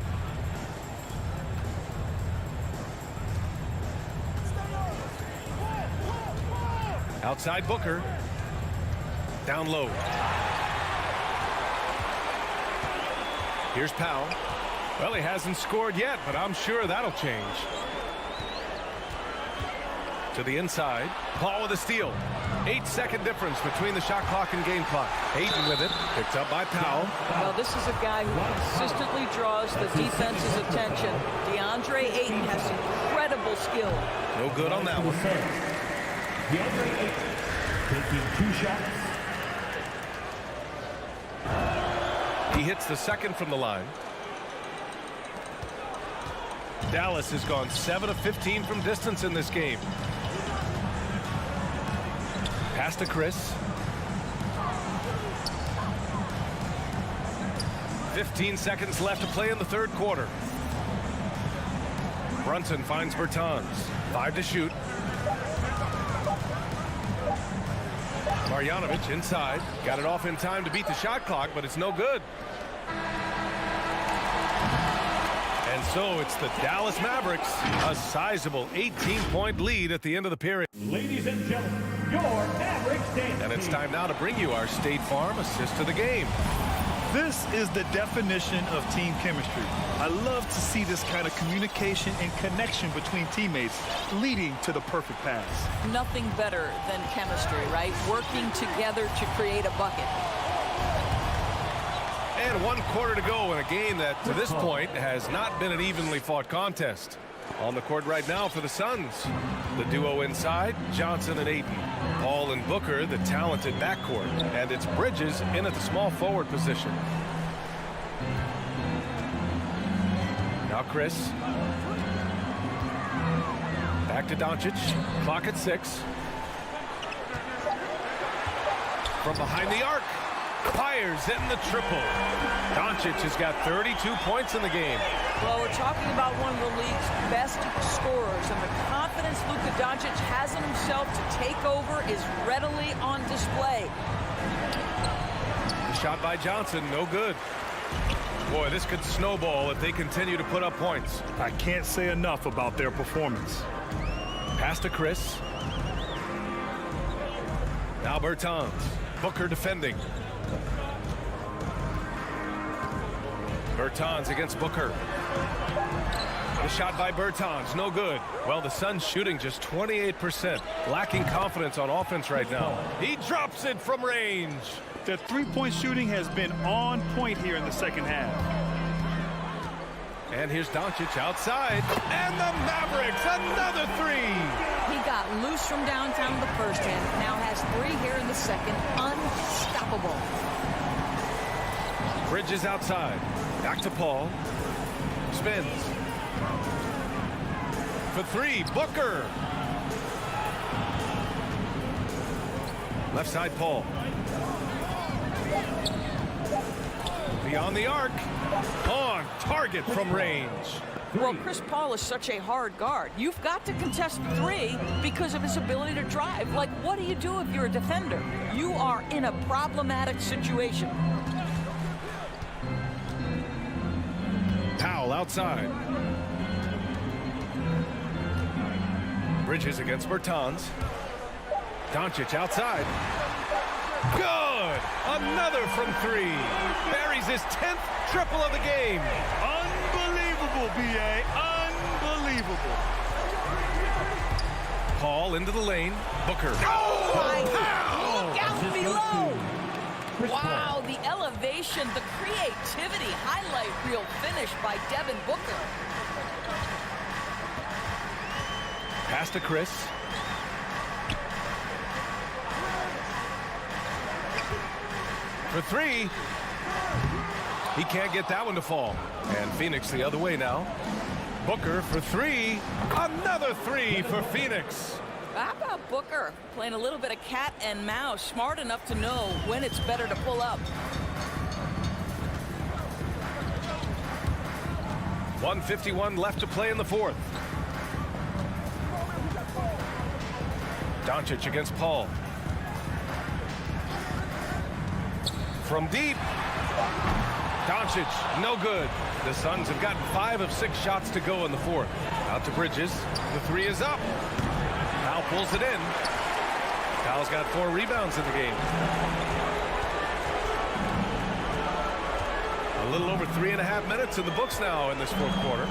Speaker 7: Outside Booker. Down low. Here's Powell. Well, he hasn't scored yet, but I'm sure that'll change. To the inside. Paul with a steal. 8-second difference between the shot clock and game clock. Ayton with it. Picked up by Powell.
Speaker 8: Well, this is a guy who consistently draws the defense's attention. DeAndre Ayton has incredible skill.
Speaker 7: No good on that one.
Speaker 5: DeAndre Ayton taking 2 shots.
Speaker 7: He hits the second from the line. Dallas has gone 7 of 15 from distance in this game. Pass to Chris. 15 seconds left to play in the third quarter. Brunson finds Bertans. 5 to shoot. Marjanovic inside. Got it off in time to beat the shot clock, but it's no good. And so it's the Dallas Mavericks, a sizable 18-point lead at the end of the period.
Speaker 5: Ladies and gentlemen, your Mavericks dance.
Speaker 7: And it's time now to bring you our State Farm assist to the game.
Speaker 9: This is the definition of team chemistry. I love to see this kind of communication and connection between teammates leading to the perfect pass.
Speaker 8: Nothing better than chemistry, right? Working together to create a bucket.
Speaker 7: And 1 quarter to go in a game that, to this point, has not been an evenly fought contest. On the court right now for the Suns. The duo inside, Johnson and Ayton. Paul and Booker, the talented backcourt. And it's Bridges in at the small forward position. Now Chris. Back to Doncic. Clock at 6. From behind the arc. Fires in the triple. Doncic has got 32 points in the game.
Speaker 8: Well, we're talking about one of the league's best scorers, and the confidence Luka Doncic has in himself to take over is readily on display.
Speaker 7: The shot by Johnson, no good. Boy, this could snowball if they continue to put up points.
Speaker 9: I can't say enough about their performance.
Speaker 7: Pass to Chris. Now Bertans. Booker defending. Bertans against Booker. The shot by Bertans, no good. Well, the Suns shooting just 28%. Lacking confidence on offense right now. He drops it from range.
Speaker 9: The three-point shooting has been on point here in the second half.
Speaker 7: And here's Doncic outside. And the Mavericks, another three.
Speaker 8: He got loose from downtown in the first half. Now has 3 here in the second. Unstoppable.
Speaker 7: Bridges outside. Back to Paul. Spins. For 3, Booker. Left side, Paul. Beyond the arc. On target from range.
Speaker 8: Well, Chris Paul is such a hard guard. You've got to contest 3 because of his ability to drive. Like, what do you do if you're a defender? You are in a problematic situation.
Speaker 7: Powell outside. Bridges against Bertans. Doncic outside. Good! Another from 3. Buries his 10th triple of the game.
Speaker 9: Unbelievable, B.A. Unbelievable.
Speaker 7: Paul into the lane. Booker.
Speaker 8: Oh, my God. Look out below. Wow, the elevation, the creativity, highlight reel finish by Devin Booker.
Speaker 7: Pass to Chris. For 3. He can't get that one to fall. And Phoenix the other way now. Booker for 3. Another 3 for Phoenix.
Speaker 8: How about Booker playing a little bit of cat and mouse, smart enough to know when it's better to pull up.
Speaker 7: 1:51 left to play in the 4th. Doncic against Paul. From deep. Doncic, no good. The Suns have gotten 5 of 6 shots to go in the 4th. Out to Bridges. The 3 is up. Powell pulls it in. Powell's got 4 rebounds in the game. A little over 3.5 minutes in the books now in this 4th quarter.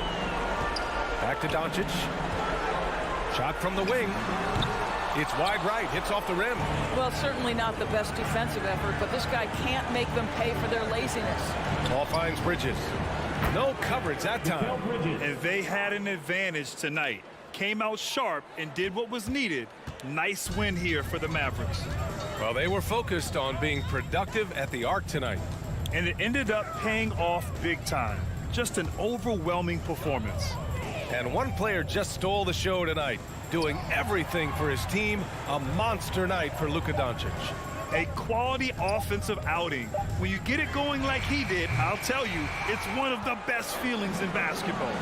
Speaker 7: Back to Doncic. Shot from the wing. It's wide right, hits off the rim.
Speaker 8: Well, certainly not the best defensive effort, but this guy can't make them pay for their laziness.
Speaker 7: Ball finds Bridges. No coverage that time.
Speaker 9: And they had an advantage tonight. Came out sharp and did what was needed. Nice win here for the Mavericks.
Speaker 7: Well, they were focused on being productive at the arc tonight.
Speaker 9: And it ended up paying off big time. Just an overwhelming performance.
Speaker 7: And one player just stole the show tonight, doing everything for his team. A monster night for Luka Doncic.
Speaker 9: A quality offensive outing. When you get it going like he did, I'll tell you, it's one of the best feelings in basketball.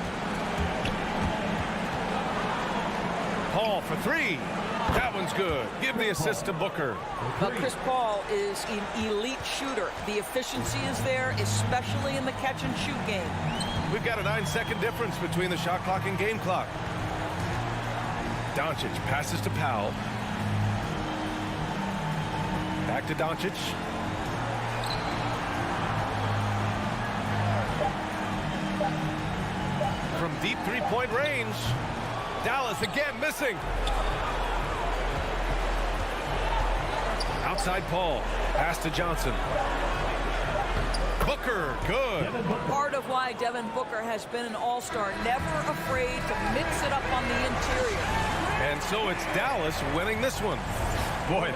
Speaker 7: Paul for 3. That one's good. Give the assist to Booker.
Speaker 8: But Chris Paul is an elite shooter. The efficiency is there, especially in the catch-and-shoot game.
Speaker 7: We've got a 9-second difference between the shot clock and game clock. Doncic passes to Powell. Back to Doncic. From deep three-point range. Dallas again missing. Outside Paul. Pass to Johnson. Booker, good.
Speaker 8: Part of why Devin Booker has been an all-star, never afraid to mix it up on the interior.
Speaker 7: And so it's Dallas winning this one. Boy.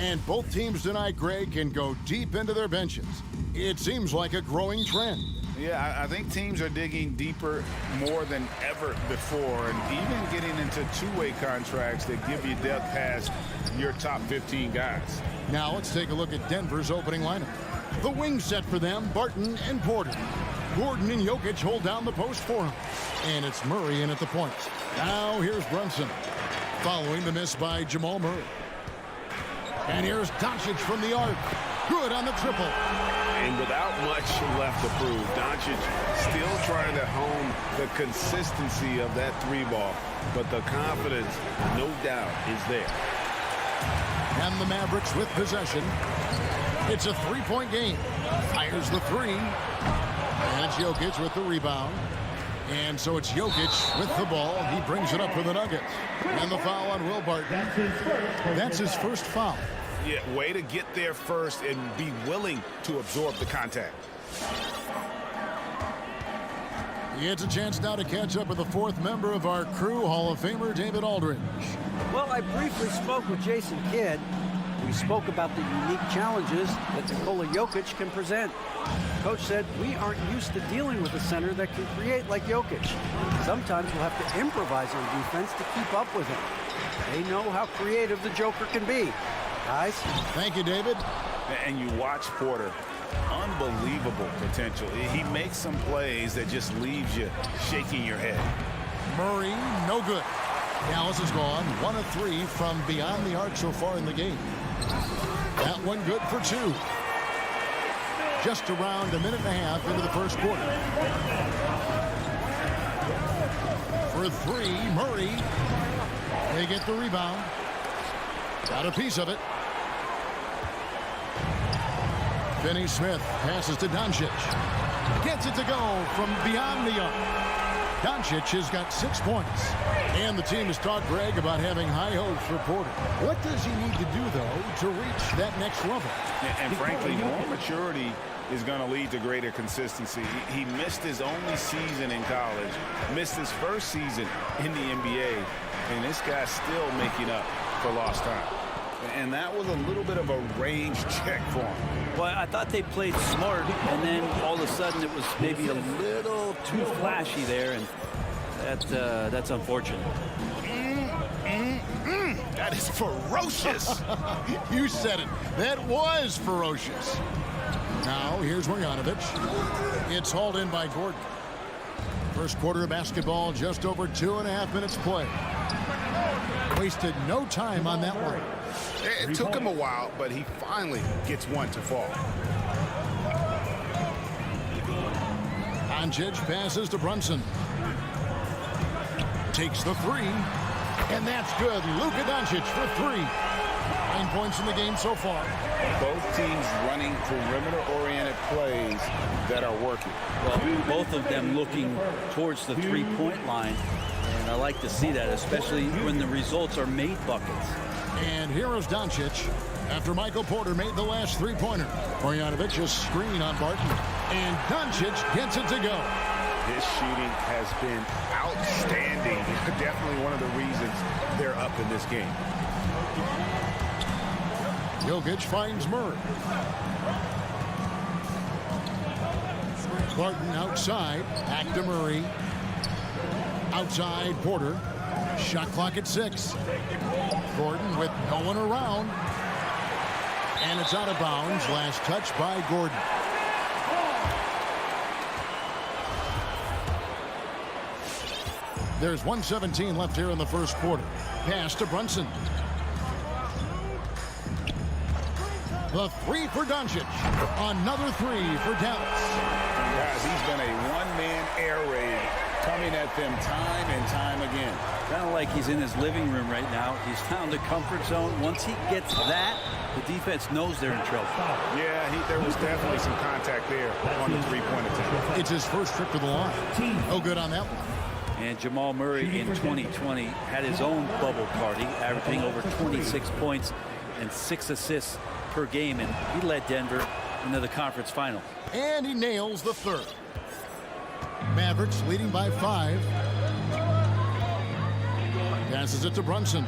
Speaker 1: And both teams tonight, Greg, can go deep into their benches. It seems like a growing trend.
Speaker 3: Yeah, I think teams are digging deeper more than ever before, and even getting into two-way contracts that give you depth past your top 15 guys.
Speaker 1: Now let's take a look at Denver's opening lineup. The wing set for them, Barton and Porter. Gordon and Jokic hold down the post for him. And it's Murray in at the point. Now here's Brunson, following the miss by Jamal Murray. And here's Doncic from the arc. Good on the triple.
Speaker 4: And without much left to prove, Doncic still trying to hone the consistency of that three ball. But the confidence, no doubt, is there.
Speaker 1: And the Mavericks with possession. It's a three-point game. Fires the three. And it's Jokic with the rebound. And so it's Jokic with the ball. He brings it up for the Nuggets. And the foul on Will Barton. That's his first foul.
Speaker 3: Yeah, way to get there first and be willing to absorb the contact.
Speaker 1: It's a chance now to catch up with the fourth member of our crew, Hall of Famer David Aldridge.
Speaker 6: Well, I briefly spoke with Jason Kidd. We spoke about the unique challenges that Nikola Jokic can present. Coach said, we aren't used to dealing with a center that can create like Jokic. Sometimes we'll have to improvise on defense to keep up with him. They know how creative the Joker can be. Guys.
Speaker 1: Thank you, David.
Speaker 3: And you watch Porter. Unbelievable potential. He makes some plays that just leaves you shaking your head.
Speaker 1: Murray, no good. Dallas has gone 1 of 3 from beyond the arc so far in the game. That one good for 2. Just around a minute and a half into the first quarter. For 3, Murray. They get the rebound. Got a piece of it. Finney Smith passes to Doncic. Gets it to go from beyond the arc. Doncic has got 6 points. And the team has talked, Greg, about having high hopes for Porter. What does he need to do, though, to reach that next level?
Speaker 3: And frankly, more maturity is going to lead to greater consistency. He missed his only season in college, missed his first season in the NBA, and this guy's still making up for lost time. And that was a little bit of a range check for him.
Speaker 10: Well, I thought they played smart, and then all of a sudden it was maybe a little too flashy there, and that's unfortunate.
Speaker 3: That is ferocious.
Speaker 1: You said it. That was ferocious. Now, here's Marjanovic. It's hauled in by Gordon. First quarter of basketball, just over 2.5 minutes play. Wasted no time on that one.
Speaker 3: It took him a while, but he finally gets one to fall.
Speaker 1: Doncic passes to Brunson. Takes the 3. And that's good. Luka Doncic for 3. 9 points in the game so far.
Speaker 3: Both teams running perimeter-oriented plays that are working.
Speaker 10: Well, both of them looking towards the three-point line. And I like to see that, especially when the results are made buckets.
Speaker 1: And here is Doncic after Michael Porter made the last three-pointer. Marjanovic a screen on Barton. And Doncic gets it to go.
Speaker 3: His shooting has been outstanding. Definitely one of the reasons they're up in this game.
Speaker 1: Jokic finds Murray. Barton outside. Back to Murray. Outside Porter. Shot clock at 6. Gordon with no one around. And it's out of bounds. Last touch by Gordon. There's 1:17 left here in the first quarter. Pass to Brunson. The 3 for Doncic. Another 3 for Dallas.
Speaker 3: Guys, he's been a one-man air raid coming at them time and time again.
Speaker 10: Kind of like he's in his living room right now. He's found a comfort zone. Once he gets that, the defense knows they're in trouble.
Speaker 3: Yeah, there was definitely some contact there on the three-point attempt.
Speaker 1: It's his first trip to the line. No good on that one.
Speaker 10: And Jamal Murray in 2020 had his own bubble party, averaging over 26 points and 6 assists per game, and he led Denver into the conference final.
Speaker 1: And he nails the 3rd. Mavericks leading by 5. Passes it to Brunson.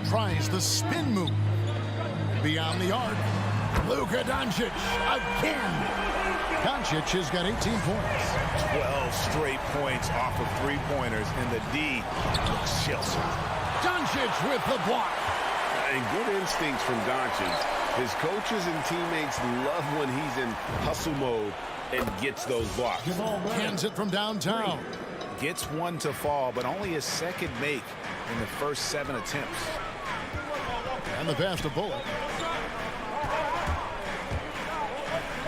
Speaker 1: Tries the spin move. beyond the arc. Luka Doncic again. Doncic has got 18 points.
Speaker 3: 12 straight points off of three-pointers, and the D looks sheltered.
Speaker 1: Doncic with the block.
Speaker 4: And good instincts from Doncic. His coaches and teammates love when he's in hustle mode and gets those blocks.
Speaker 1: Hands it from downtown.
Speaker 3: Gets one to fall, but only his second make in the first 7 attempts.
Speaker 1: And the pass to Bullock.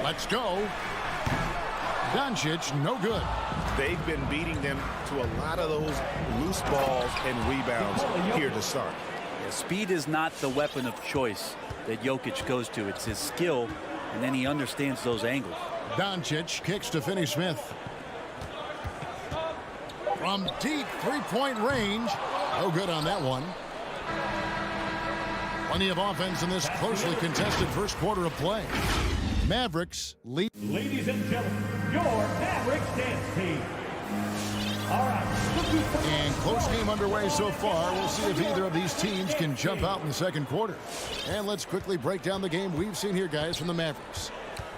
Speaker 1: Let's go. Doncic, no good.
Speaker 3: They've been beating them to a lot of those loose balls and rebounds here to start.
Speaker 10: Yeah, speed is not the weapon of choice that Jokic goes to. It's his skill, and then he understands those angles.
Speaker 1: Doncic kicks to Finney-Smith. From deep three-point range. No good on that one. Plenty of offense in this closely contested first quarter of play. Mavericks lead.
Speaker 5: Ladies and gentlemen, your Mavericks dance team. All right.
Speaker 1: And close game underway so far. We'll see if either of these teams can jump out in the second quarter. And let's quickly break down the game we've seen here, guys, from the Mavericks.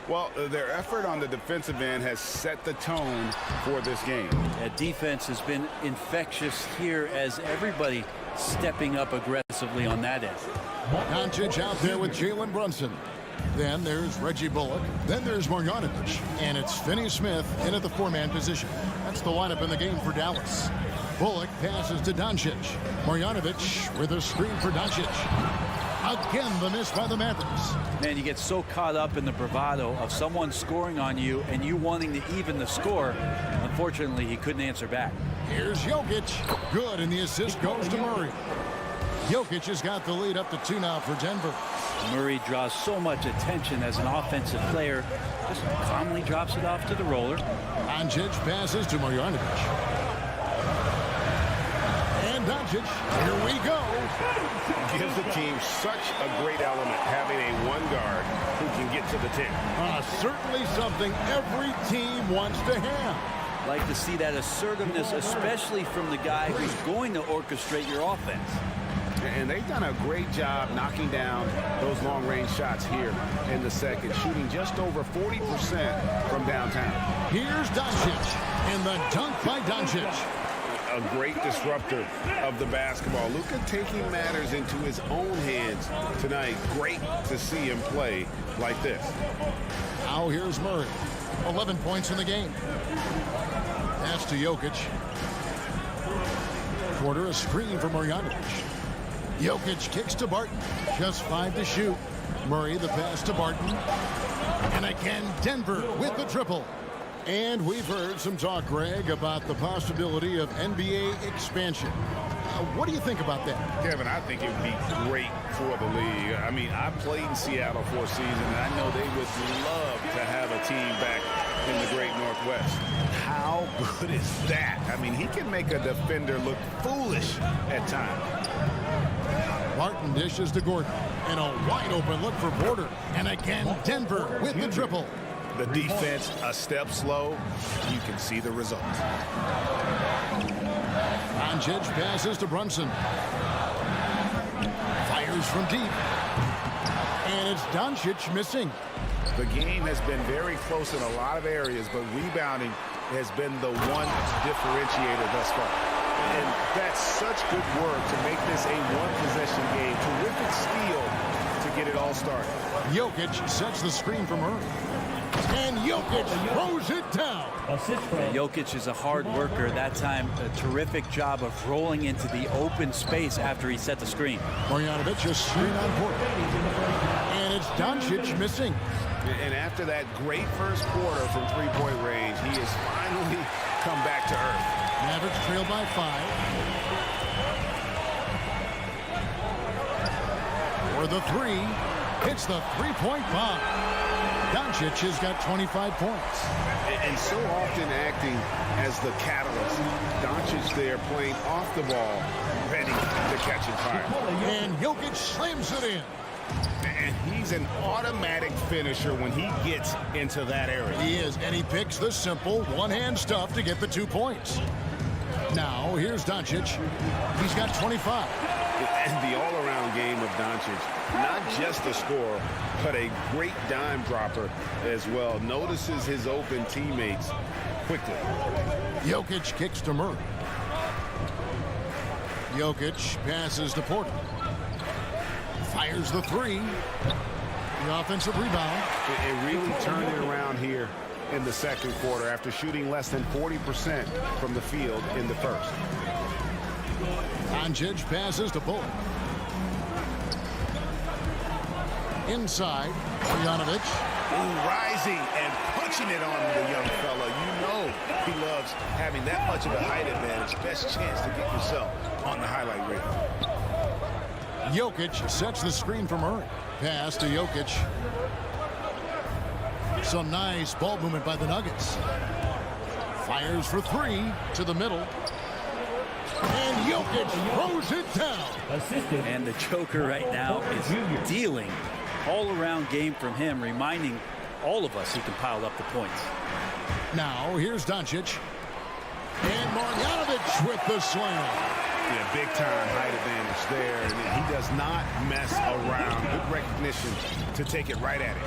Speaker 3: Well, their effort on the defensive end has set the tone for this game.
Speaker 10: That defense has been infectious here as everybody stepping up aggressively on that end.
Speaker 1: Doncic out there with Jalen Brunson. Then there's Reggie Bullock. Then there's Marjanovic. And it's Finney-Smith in at the four-man position. That's the lineup in the game for Dallas. Bullock passes to Doncic. Marjanovic with a screen for Doncic. Again, the miss by the Mavericks.
Speaker 10: Man, you get so caught up in the bravado of someone scoring on you and you wanting to even the score. Unfortunately, he couldn't answer back.
Speaker 1: Here's Jokic. Good, and the assist goes to Murray. Jokic has got the lead up to 2 now for Denver.
Speaker 10: Murray draws so much attention as an offensive player. Just calmly drops it off to the roller.
Speaker 1: Doncic passes to Marjanovic. And Doncic, here we go.
Speaker 4: Gives the team such a great element, having a one guard who can get to the 10.
Speaker 1: Certainly something every team wants to have.
Speaker 10: Like to see that assertiveness, especially from the guy who's going to orchestrate your offense.
Speaker 3: And they've done a great job knocking down those long-range shots here in the second, shooting just over 40% from downtown.
Speaker 1: Here's Doncic, and the dunk by Doncic.
Speaker 4: A great disruptor of the basketball. Luka taking matters into his own hands tonight. Great to see him play like this.
Speaker 1: Now here's Murray. 11 points in the game. Pass to Jokic. Quarter a screen for Marjanovic. Jokic kicks to Barton. Just 5 to shoot. Murray the pass to Barton. And again, Denver with the triple. And we've heard some talk, Greg, about the possibility of NBA expansion. What do you think about that?
Speaker 3: Kevin, I think it would be great for the league. I mean, I played in Seattle for a season, and I know they would love to have a team back in the great Northwest. How good is that? I mean, he can make a defender look foolish at times.
Speaker 1: Martin dishes to Gordon. And a wide open look for Porter. And again, Denver with the triple.
Speaker 3: The defense a step slow. You can see the results.
Speaker 1: Doncic passes to Brunson. Fires from deep. And it's Doncic missing.
Speaker 3: The game has been very close in a lot of areas, but rebounding has been the one differentiator thus far.
Speaker 4: And that's such good work to make this a one-possession game. Terrific steal to get it all started.
Speaker 1: Jokic sets the screen for Murray. And Jokic throws it down.
Speaker 10: Jokic is a hard worker. That time, a terrific job of rolling into the open space after he set the screen.
Speaker 1: Marjanovic a screen on Porter. And it's Doncic missing.
Speaker 4: And after that great first quarter from three-point range, he has finally come back to earth.
Speaker 1: Mavericks trail by 5. For the 3, hits the three-point bomb. Doncic has got 25 points.
Speaker 4: And so often acting as the catalyst. Doncic there playing off the ball, ready to catch and fire.
Speaker 1: And Jokic slams it in.
Speaker 3: And he's an automatic finisher when he gets into that area.
Speaker 1: He is, and he picks the simple one-hand stuff to get the 2 points. Now, here's Doncic. He's got 25.
Speaker 4: And the all-around game of Doncic, not just a scorer, but a great dime dropper as well. Notices his open teammates quickly.
Speaker 1: Jokic kicks to Murray. Jokic passes to Porter. Fires the three. The offensive rebound.
Speaker 4: It really turned it around here in the second quarter after shooting less than 40% from the field in the first.
Speaker 1: Doncic passes to Bullock. Inside, Bogdanovic.
Speaker 3: Rising and punching it on the young fella. You know he loves having that much of a height advantage. Best chance to get yourself on the highlight reel.
Speaker 1: Jokic sets the screen for Murray. Pass to Jokic. Some nice ball movement by the Nuggets. Fires for three to the middle. And Jokic throws it down.
Speaker 10: And the choker right now is dealing. All-around game from him, reminding all of us he can pile up the points.
Speaker 1: Now, here's Doncic. And Bogdanovic with the slam.
Speaker 4: Yeah, big-time height advantage there. And he does not mess around. Good recognition to take it right at it.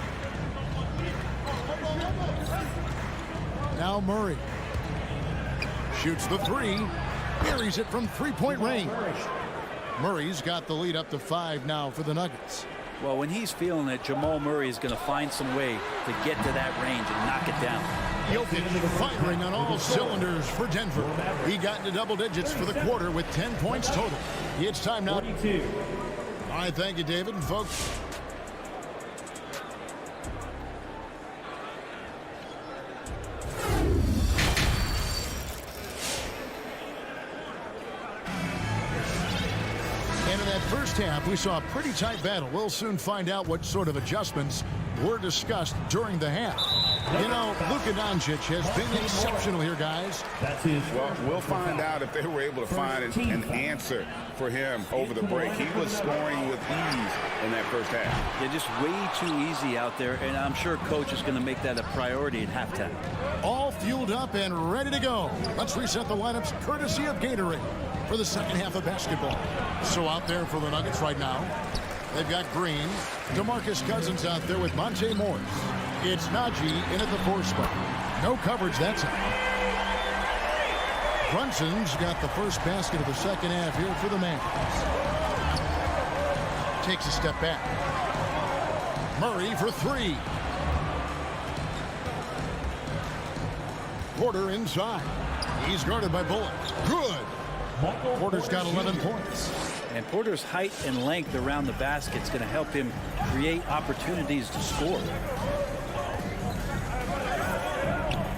Speaker 1: Now Murray. Shoots the three. Buries it from three-point range. Murray's got the lead up to 5 now for the Nuggets.
Speaker 10: Well, when he's feeling it, Jamal Murray is going to find some way to get to that range and knock it down.
Speaker 1: Jokic firing on all cylinders for Denver. He got into double digits for the quarter with 10 points total. It's time now.
Speaker 5: 42.
Speaker 1: All right, thank you, David. And folks, and in that first half, we saw a pretty tight battle. We'll soon find out what sort of adjustments were discussed during the half. You know, Luka Doncic has been exceptional here, guys.
Speaker 3: Well, we'll find out if they were able to find an answer for him over the break. He was scoring with ease in that first half.
Speaker 10: Yeah, just way too easy out there, and I'm sure coach is going to make that a priority at halftime.
Speaker 1: All fueled up and ready to go. Let's reset the lineups courtesy of Gatorade for the second half of basketball. So out there for the Nuggets right now, they've got Green, DeMarcus Cousins out there with Monte Morris. It's Najee in at the 4 spot. No coverage that time. Brunson's got the first basket of the second half here for the Mavericks. Takes a step back. Murray for 3. Porter inside. He's guarded by Bullock. Good. Porter's got 11 points.
Speaker 10: And Porter's height and length around the basket is going to help him create opportunities to score.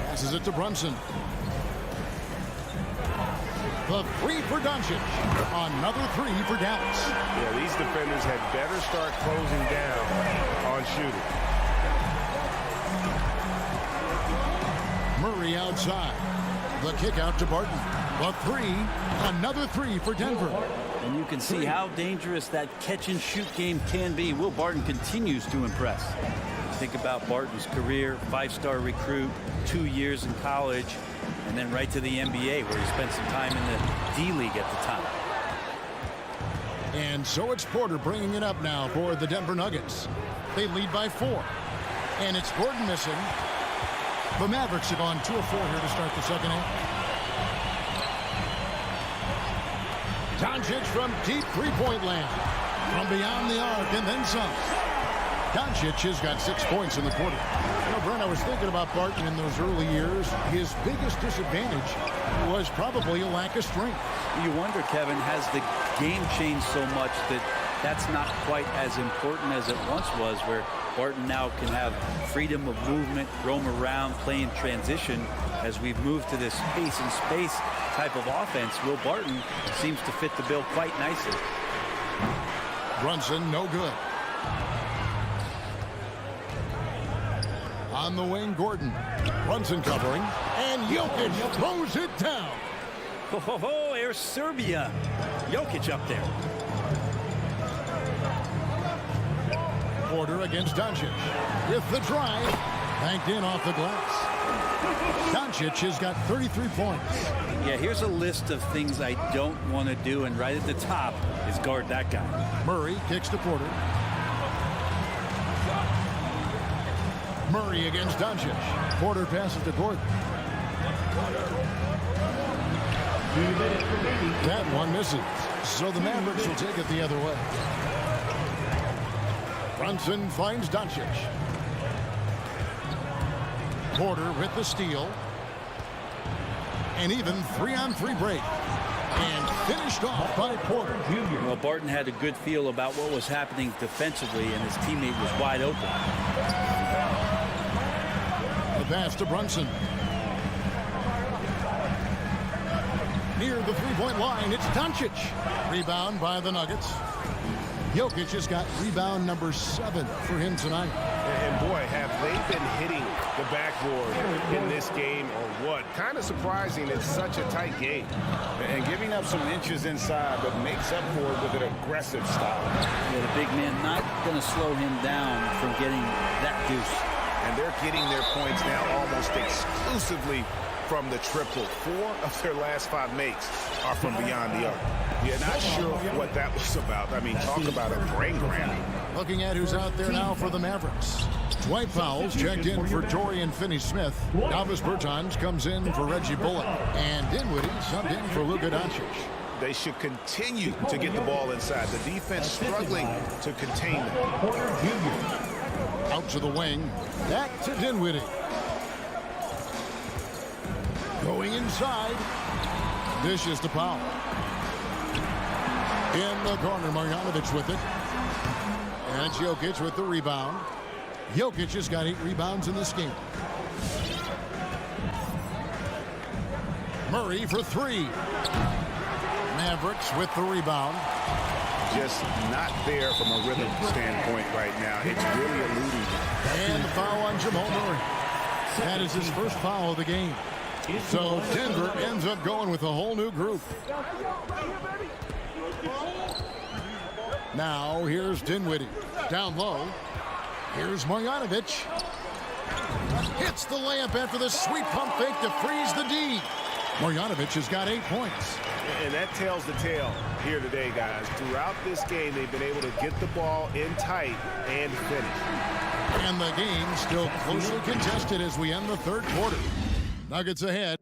Speaker 1: Passes it to Brunson. The 3 for Doncic. Another 3 for Dallas.
Speaker 4: Yeah, these defenders had better start closing down on shooting.
Speaker 1: Murray outside. The kick out to Barton. The 3. Another 3 for Denver.
Speaker 10: And you can see how dangerous that catch-and-shoot game can be. Will Barton continues to impress. Think about Barton's career, 5-star recruit, 2 years in college, and then right to the NBA where he spent some time in the D-League at the time.
Speaker 1: And so it's Porter bringing it up now for the Denver Nuggets. They lead by 4. And it's Gordon missing. The Mavericks have gone 2 of 4 here to start the second half. Doncic from deep three-point land. From beyond the arc and then some. Doncic has got 6 points in the quarter. You know, Brent, I was thinking about Barton in those early years. His biggest disadvantage was probably a lack of strength.
Speaker 10: You wonder, Kevin, has the game changed so much that that's not quite as important as it once was, where Barton now can have freedom of movement, roam around, play in transition. As we've moved to this space and space type of offense, Will Barton seems to fit the bill quite nicely.
Speaker 1: Brunson, no good. On the wing, Gordon. Brunson covering. And Jokic throws it down.
Speaker 10: Ho, ho, ho, Air Serbia. Jokic up there.
Speaker 1: Porter against Doncic. With the drive. Banked in off the glass. Doncic has got 33 points.
Speaker 10: Yeah, here's a list of things I don't want to do, and right at the top is Let's guard that guy.
Speaker 1: Murray kicks to Porter. Murray against Doncic. Porter passes to Gordon. That one misses. So the Mavericks will take it the other way. Brunson finds Doncic. Porter with the steal. An even 3-on-3 break. And finished off by Porter.
Speaker 10: Well, Barton had a good feel about what was happening defensively, and his teammate was wide open.
Speaker 1: The pass to Brunson. Near the three-point line, it's Doncic. Rebound by the Nuggets. Jokic has got rebound number 7 for him tonight.
Speaker 4: And boy, have they been hitting the backboard in this game or what? Kind of surprising. It's such a tight game.
Speaker 3: And giving up some inches inside, but makes up for it with an aggressive style.
Speaker 10: Yeah, the big man not going to slow him down from getting that deuce.
Speaker 3: And they're getting their points now almost exclusively from the triple. 4 of their last 5 makes are from beyond the arc.
Speaker 4: Yeah, not sure what that was about. I mean, talk about a brain cramp.
Speaker 1: Looking at who's out there now for the Mavericks. Dwight Powell's checked in for Dorian Finney-Smith. Davis Bertans comes in for Reggie Bullock. And Dinwiddie subbed in for Luka Doncic.
Speaker 3: They should continue to get the ball inside. The defense struggling to contain them.
Speaker 1: Out to the wing. Back to Dinwiddie. Going inside. Dishes to Powell. In the corner, Marjanovic with it. And it's Jokic with the rebound. Jokic has got 8 rebounds in this game. Murray for 3. Mavericks with the rebound.
Speaker 3: Just not there from a rhythm standpoint right now. It's really eluding.
Speaker 1: And the foul on Jamal Murray. That is his first foul of the game. So Denver ends up going with a whole new group. Now here's Dinwiddie. Down low. Here's Marjanovic. Hits the layup after the sweet pump fake to freeze the D. Marjanovic has got 8 points.
Speaker 4: And that tells the tale here today, guys. Throughout this game, they've been able to get the ball in tight and finish.
Speaker 1: And the game still closely contested as we end the third quarter. Nuggets ahead.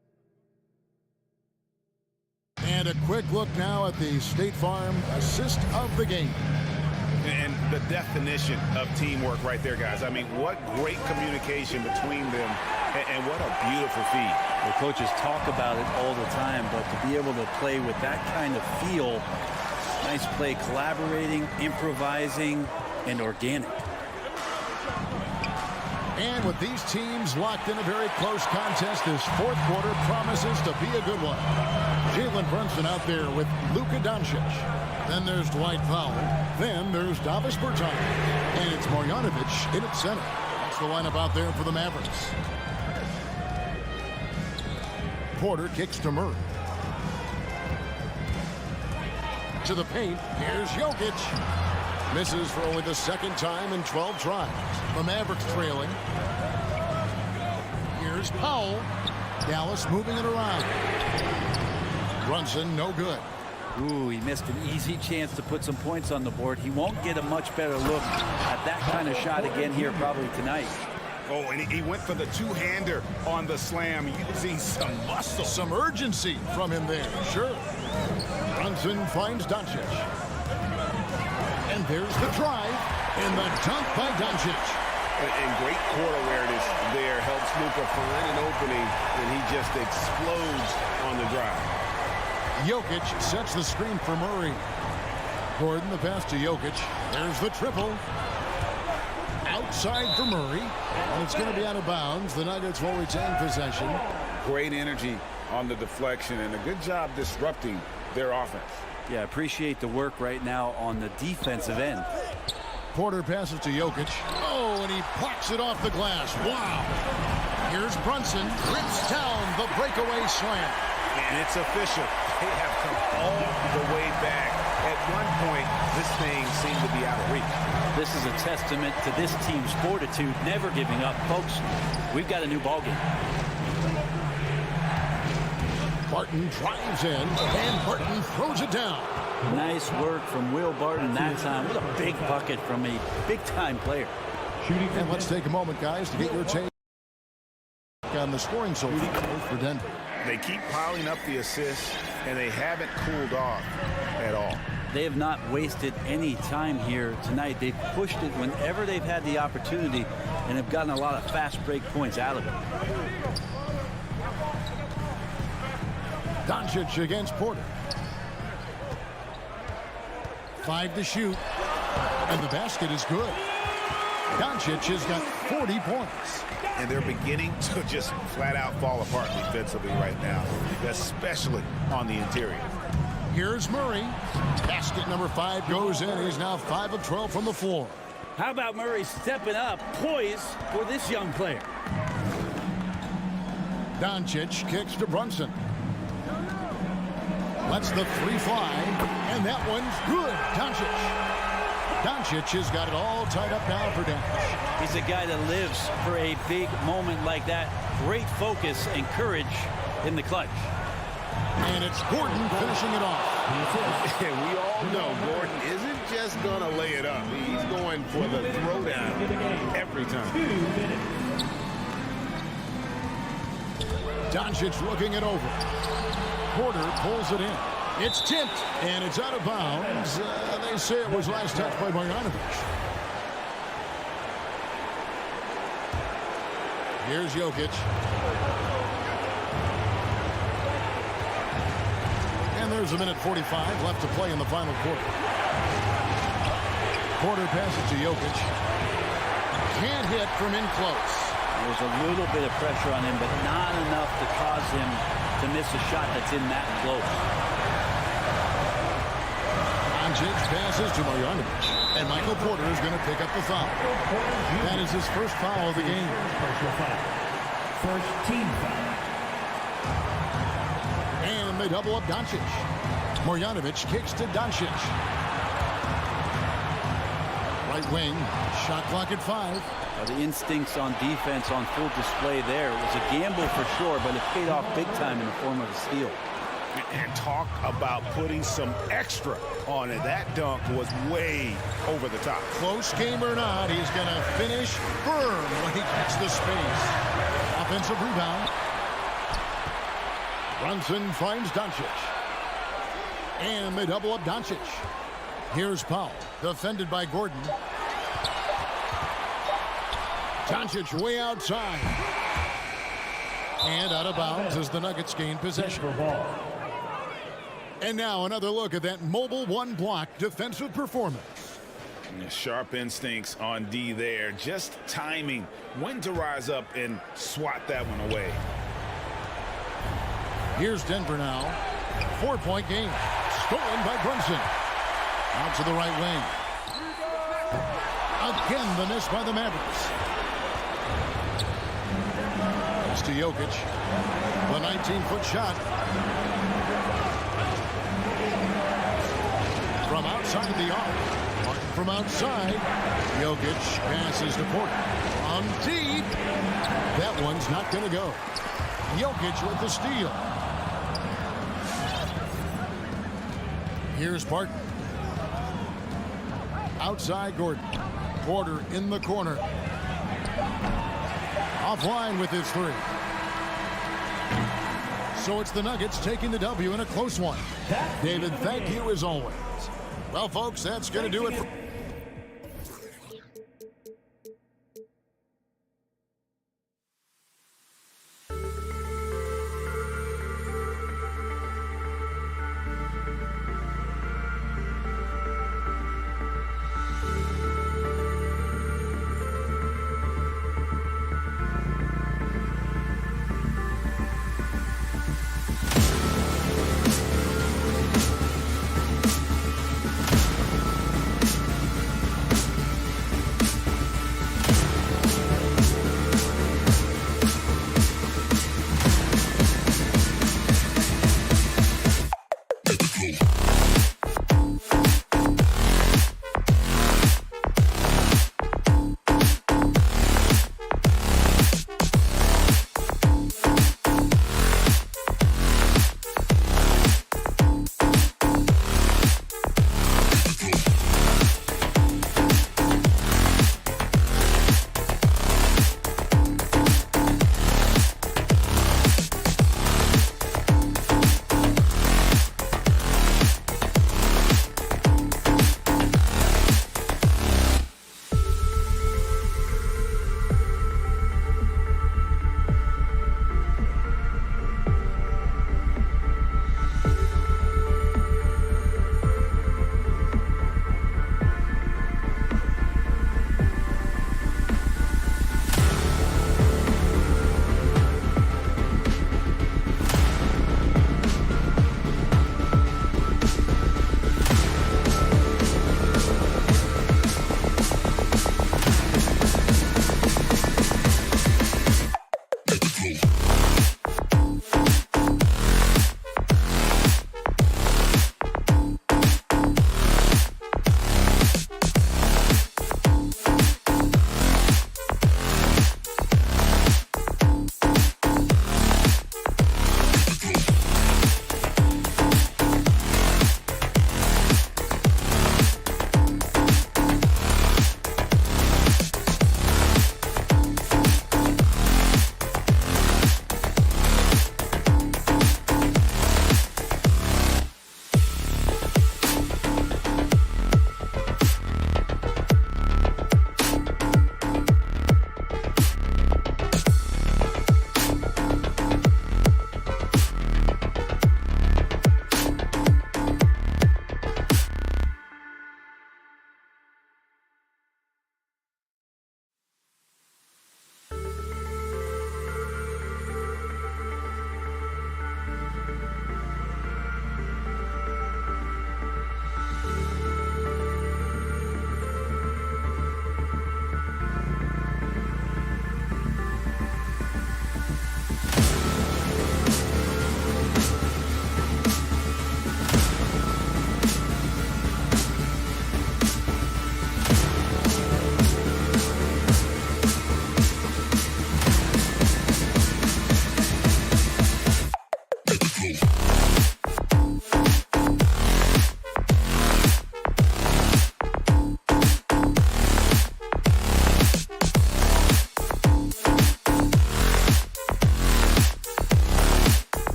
Speaker 1: And a quick look now at the State Farm assist of the game.
Speaker 3: And the definition of teamwork right there, guys. I mean, what great communication between them, and what a beautiful feed.
Speaker 10: The coaches talk about it all the time, but to be able to play with that kind of feel, nice play, collaborating, improvising, and organic.
Speaker 1: And with these teams locked in a very close contest, this fourth quarter promises to be a good one. Jalen Brunson out there with Luka Doncic. Then there's Dwight Powell. Then there's Davis Bertans. And it's Marjanovic in its center. That's the lineup out there for the Mavericks. Porter kicks to Murray. To the paint. Here's Jokic. Misses for only the second time in 12 tries. The Mavericks trailing. Here's Powell. Dallas moving it around. Brunson, no good.
Speaker 10: Ooh, he missed an easy chance to put some points on the board. He won't get a much better look at that kind of shot again here probably tonight.
Speaker 3: Oh, and he went for the two-hander on the slam, using some muscle.
Speaker 1: Some urgency from him there, sure. Brunson finds Doncic. And there's the drive, and the dunk by Doncic.
Speaker 4: And great court awareness there helps Luka find an opening, and he just explodes on the drive.
Speaker 1: Jokic sets the screen for Murray. Gordon, the pass to Jokic. There's the triple. Outside for Murray. And it's going to be out of bounds. The Nuggets will retain possession.
Speaker 3: Great energy on the deflection, and a good job disrupting their offense.
Speaker 10: Yeah, appreciate the work right now on the defensive end.
Speaker 1: Porter passes to Jokic. Oh, and he plucks it off the glass. Wow. Here's Brunson. Rips down the breakaway slam.
Speaker 3: And it's official. They have come all the way back. At one point, this thing seemed to be out of reach.
Speaker 10: This is a testament to this team's fortitude, never giving up. Folks, we've got a new ballgame.
Speaker 1: Barton drives in, and Barton throws it down.
Speaker 10: Nice work from Will Barton that time. What a big bucket from a big-time player.
Speaker 1: And let's take a moment, guys, to get your take on the scoring so far for Denver.
Speaker 3: They keep piling up the assists, and they haven't cooled off at all.
Speaker 10: They have not wasted any time here tonight. They've pushed it whenever they've had the opportunity and have gotten a lot of fast break points out of it.
Speaker 1: Doncic against Porter. 5 to shoot, and the basket is good. Doncic has got 40 points.
Speaker 3: And they're beginning to just flat out fall apart defensively right now, especially on the interior.
Speaker 1: Here's Murray. Basket number 5 goes in. He's now 5 of 12 from the floor.
Speaker 10: How about Murray stepping up, poised for this young player?
Speaker 1: Doncic kicks to Brunson. Lets the 3 fly, and that one's good. Doncic has got it all tied up now for Denver.
Speaker 10: He's a guy that lives for a big moment like that. Great focus and courage in the clutch.
Speaker 1: And it's Gordon finishing it off.
Speaker 4: And we all know Gordon isn't just going to lay it up. He's going for the throwdown every time.
Speaker 1: Doncic looking it over. Porter pulls it in. It's tipped, and it's out of bounds. They say it was last touched by Marjanovic. Here's Jokic. And there's a minute 45 left to play in the final quarter. Porter passes to Jokic. Can't hit from in close.
Speaker 10: There's a little bit of pressure on him, but not enough to cause him to miss a shot that's in that close.
Speaker 1: Doncic passes to Marjanovic, and Michael Porter is going to pick up the foul. That is his first foul of the game.
Speaker 5: First team foul.
Speaker 1: And they double up Doncic. Marjanovic kicks to Doncic. Right wing, shot clock at 5.
Speaker 10: The instincts on defense on full display there. It was a gamble for sure, but it paid off big time in the form of a steal.
Speaker 3: And talk about putting some extra on it. That dunk was way over the top.
Speaker 1: Close game or not, he's going to finish firm when he gets the space. Offensive rebound. Brunson finds Doncic. And they double up Doncic. Here's Powell, defended by Gordon. Doncic way outside. And out of bounds as the Nuggets gain possession. And now another look at that mobile one-block defensive performance.
Speaker 3: Sharp instincts on D there. Just timing when to rise up and swat that one away.
Speaker 1: Here's Denver now. 4-point game. Stolen by Brunson. Out to the right wing. Again, the miss by the Mavericks. It's to Jokic. The 19-foot shot. From outside of the arc. Martin from outside. Jokic passes to Porter. On deep. That one's not going to go. Jokic with the steal. Here's Barton. Outside Gordon. Porter in the corner. Offline with his 3. So it's the Nuggets taking the W in a close one. David, thank you as always. Well, folks, that's going to do it for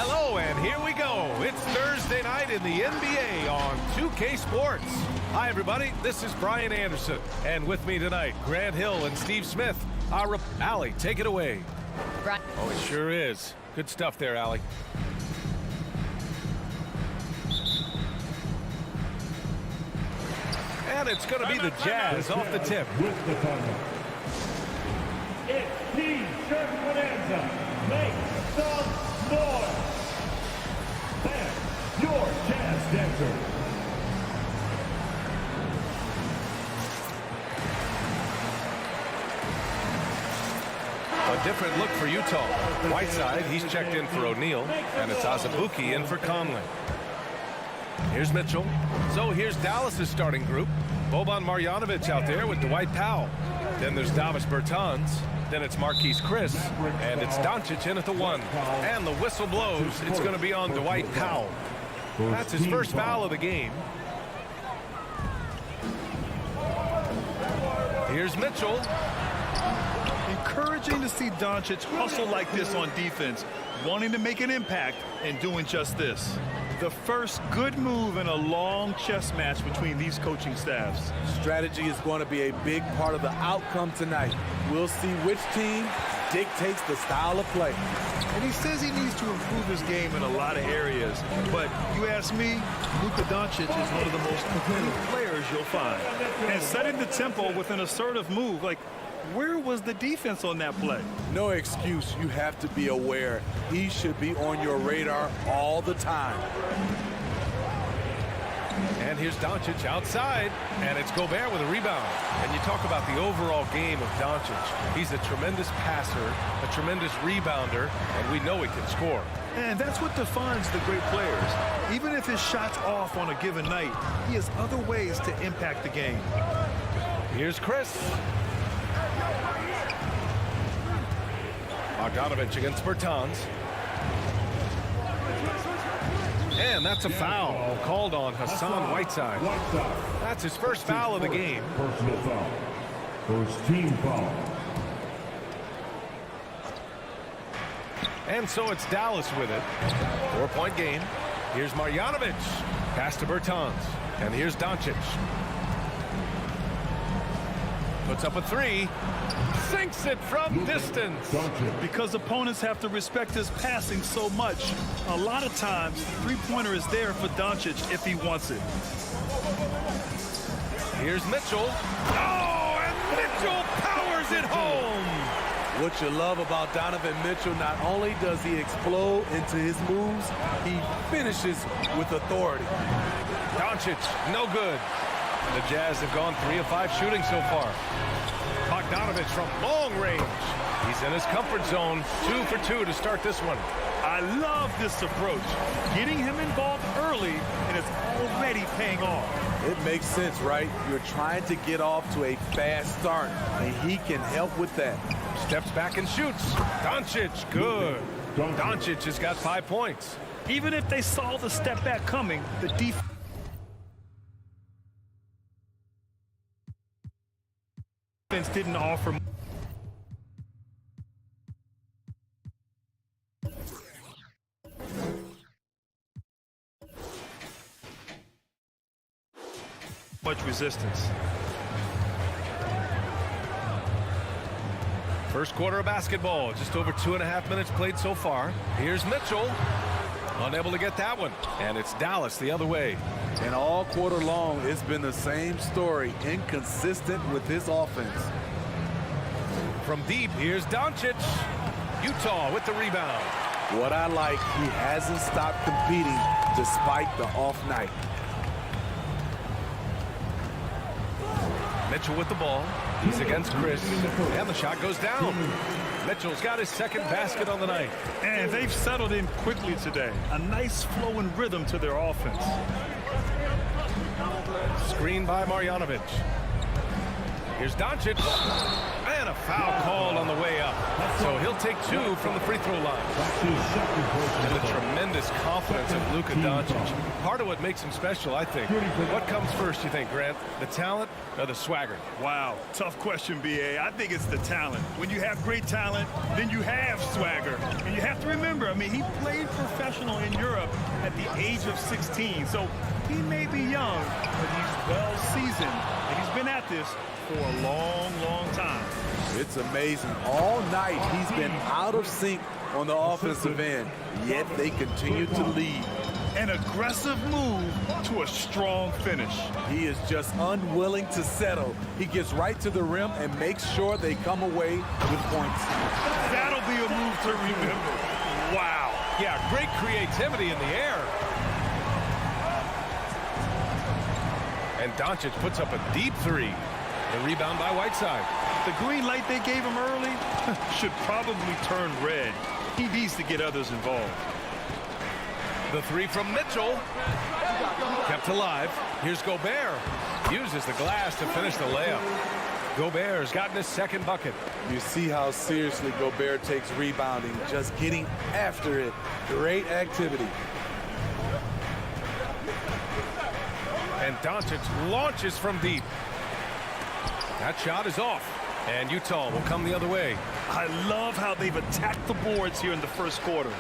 Speaker 7: Hello, and here we go. It's Thursday night in the NBA on 2K Sports. Hi, everybody. This is Brian Anderson. And with me tonight, Grant Hill and Steve Smith. Allie, take it away.
Speaker 8: Right.
Speaker 7: Oh, it sure is. Good stuff there, Allie. And it's going to be the Jazz off the tip.
Speaker 5: With the thunder. It's Team Bonanza. Make some noise. And your Jazz dancer.
Speaker 7: A different look for Utah. Whiteside, he's checked in for O'Neal, and it's Azubuike in for Conley. Here's Mitchell. So here's Dallas's starting group. Boban Marjanovic out there with Dwight Powell. Then there's Davis Bertans. Then it's Marquise Chris. And it's Doncic in at the 1. And the whistle blows. It's going to be on Dwight Powell. That's his first foul of the game. Here's Mitchell.
Speaker 9: Encouraging to see Doncic hustle like this on defense, wanting to make an impact and doing just this. The first good move in a long chess match between these coaching staffs.
Speaker 11: Strategy is going to be a big part of the outcome tonight. We'll see which team dictates the style of play.
Speaker 9: And he says he needs to improve his game in a lot of areas. But you ask me, Luka Doncic is one of the most complete players you'll find. And setting the tempo with an assertive move, like, where was the defense on that play?
Speaker 11: No excuse. You have to be aware. He should be on your radar all the time.
Speaker 7: And here's Doncic outside, and it's Gobert with a rebound. And you talk about the overall game of Doncic. He's a tremendous passer, a tremendous rebounder, and we know he can score.
Speaker 9: And that's what defines the great players. Even if his shot's off on a given night, he has other ways to impact the game.
Speaker 7: Here's Chris. Bogdanovich against Bertans. And that's a foul called on Hassan Whiteside. That's his first foul of the game.
Speaker 5: Personal foul. First team foul.
Speaker 7: And so it's Dallas with it. 4-point game. Here's Marjanovic. Pass to Bertans. And here's Doncic. Puts up a 3. Sinks it from distance.
Speaker 9: Because opponents have to respect his passing so much, a lot of times, three-pointer is there for Doncic if he wants it.
Speaker 7: Here's Mitchell. Oh, and Mitchell powers it home.
Speaker 11: What you love about Donovan Mitchell, not only does he explode into his moves, he finishes with authority.
Speaker 7: Doncic, no good. The Jazz have gone 3 of 5 shooting so far. Bogdanovich from long range. He's in his comfort zone. 2 for 2 to start this one.
Speaker 9: I love this approach. Getting him involved early, and it's already paying off.
Speaker 11: It makes sense, right? You're trying to get off to a fast start, and he can help with that.
Speaker 7: Steps back and shoots. Doncic, good. Doncic has got 5 points.
Speaker 9: Even if they saw the step back coming, the defense didn't offer much resistance.
Speaker 7: First quarter of basketball, just over 2.5 minutes played so far. Here's Mitchell, unable to get that one, and it's Dallas the other way.
Speaker 11: And all quarter long, it's been the same story, inconsistent with his offense.
Speaker 7: From deep, here's Doncic. Utah with the rebound.
Speaker 11: What I like, he hasn't stopped competing despite the off night.
Speaker 7: Mitchell with the ball. He's against Chris, and the shot goes down. Mitchell's got his second basket on the night.
Speaker 9: And they've settled in quickly today. A nice flowing rhythm to their offense. Screen
Speaker 7: by Marjanovic. Here's Doncic. And a a foul called on the way up. So he'll take 2 from the free throw line. And the tremendous confidence of Luka Doncic. Part of what makes him special, I think. What comes first, you think, Grant? The talent or the swagger?
Speaker 9: Wow, tough question, B.A. I think it's the talent. When you have great talent, then you have swagger. And you have to remember, I mean, he played professional in Europe at the age of 16. So he may be young, but he's well seasoned. And he's been at this for a long, long time.
Speaker 11: It's amazing. All night he's been out of sync on the offensive end, yet they continue to lead.
Speaker 9: An aggressive move to a strong finish.
Speaker 11: He is just unwilling to settle. He gets right to the rim and makes sure they come away with points.
Speaker 9: That'll be a move to remember. Wow.
Speaker 7: Yeah, great creativity in the air. And Doncic puts up a deep 3. The rebound by Whiteside.
Speaker 9: The green light they gave him early should probably turn red. He needs to get others involved.
Speaker 7: The 3 from Mitchell. Kept alive. Here's Gobert. Uses the glass to finish the layup. Gobert's gotten his second bucket.
Speaker 11: You see how seriously Gobert takes rebounding, just getting after it. Great activity.
Speaker 7: And Doncic launches from deep. That shot is off. And Utah will come the other way.
Speaker 9: I love how they've attacked the boards here in the first quarter.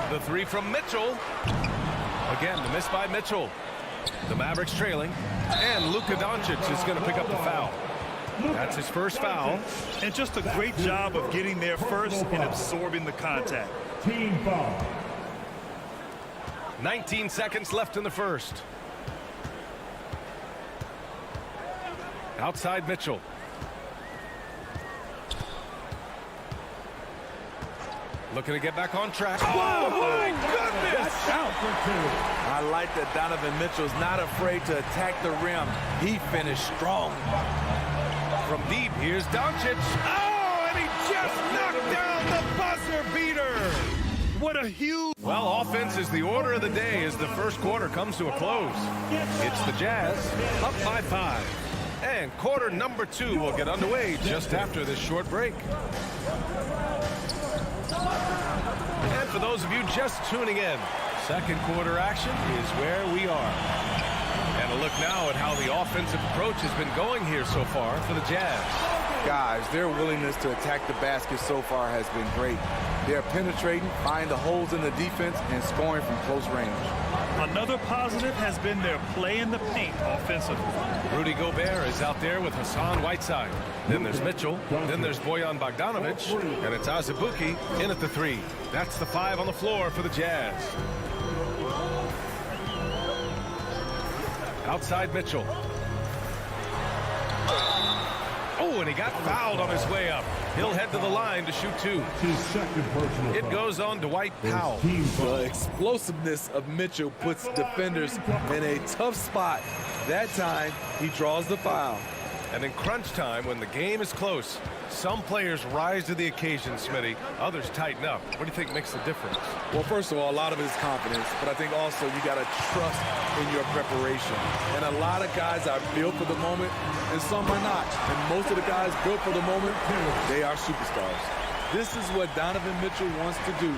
Speaker 7: The 3 from Mitchell. Again, the miss by Mitchell. The Mavericks trailing. And Luka Doncic is going to pick up the foul. That's his first foul.
Speaker 9: And just a great job of getting there first and absorbing the contact.
Speaker 5: Team foul.
Speaker 7: 19 seconds left in the first. Outside Mitchell. Looking to get back on track. Oh, my goodness!
Speaker 11: I like that Donovan Mitchell's not afraid to attack the rim. He finished strong.
Speaker 7: From deep, here's Doncic. Oh, and he just knocked down the buzzer beater.
Speaker 9: What a huge...
Speaker 7: Well, offense is the order of the day as the first quarter comes to a close. It's the Jazz up by 5. And quarter number 2 will get underway just after this short break. And for those of you just tuning in, second quarter action is where we are. And a look now at how the offensive approach has been going here so far for the Jazz.
Speaker 11: Guys, their willingness to attack the basket so far has been great. They're penetrating, finding the holes in the defense, and scoring from close range.
Speaker 9: Another positive has been their play in the paint offensively.
Speaker 7: Rudy Gobert is out there with Hassan Whiteside. Then there's Mitchell. Then there's Bojan Bogdanovic. And it's Azubuike in at the 3. That's the 5 on the floor for the Jazz. Outside Mitchell. Oh, and he got fouled on his way up. He'll head to the line to shoot 2. It goes on Dwight Powell.
Speaker 11: The explosiveness of Mitchell puts defenders in a tough spot. That time, he draws the foul.
Speaker 7: And in crunch time, when the game is close, some players rise to the occasion, Smitty. Others tighten up. What do you think makes the difference?
Speaker 11: Well, first of all, a lot of it is confidence, but I think also you got to trust in your preparation. And a lot of guys are built for the moment, and some are not. And most of the guys built for the moment, they are superstars. This is what Donovan Mitchell wants to do.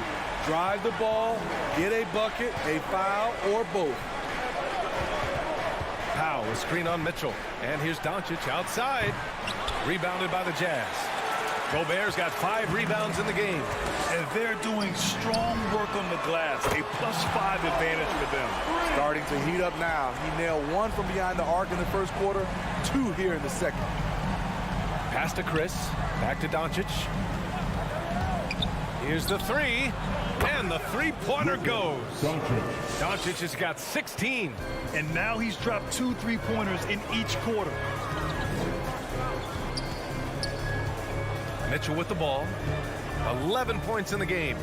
Speaker 11: Drive the ball, get a bucket, a foul, or both.
Speaker 7: Powell, a screen on Mitchell. And here's Doncic outside. Rebounded by the Jazz. Gobert's got 5 rebounds in the game.
Speaker 9: And they're doing strong work on the glass. A +5 advantage for them.
Speaker 11: Starting to heat up now. He nailed 1 from behind the arc in the first quarter, 2 here in the second.
Speaker 7: Pass to Chris. Back to Doncic. Here's the 3. And the 3-pointer goes. Doncic has got 16.
Speaker 9: And now he's dropped 2 3-pointers in each quarter.
Speaker 7: Mitchell with the ball. 11 points in the game.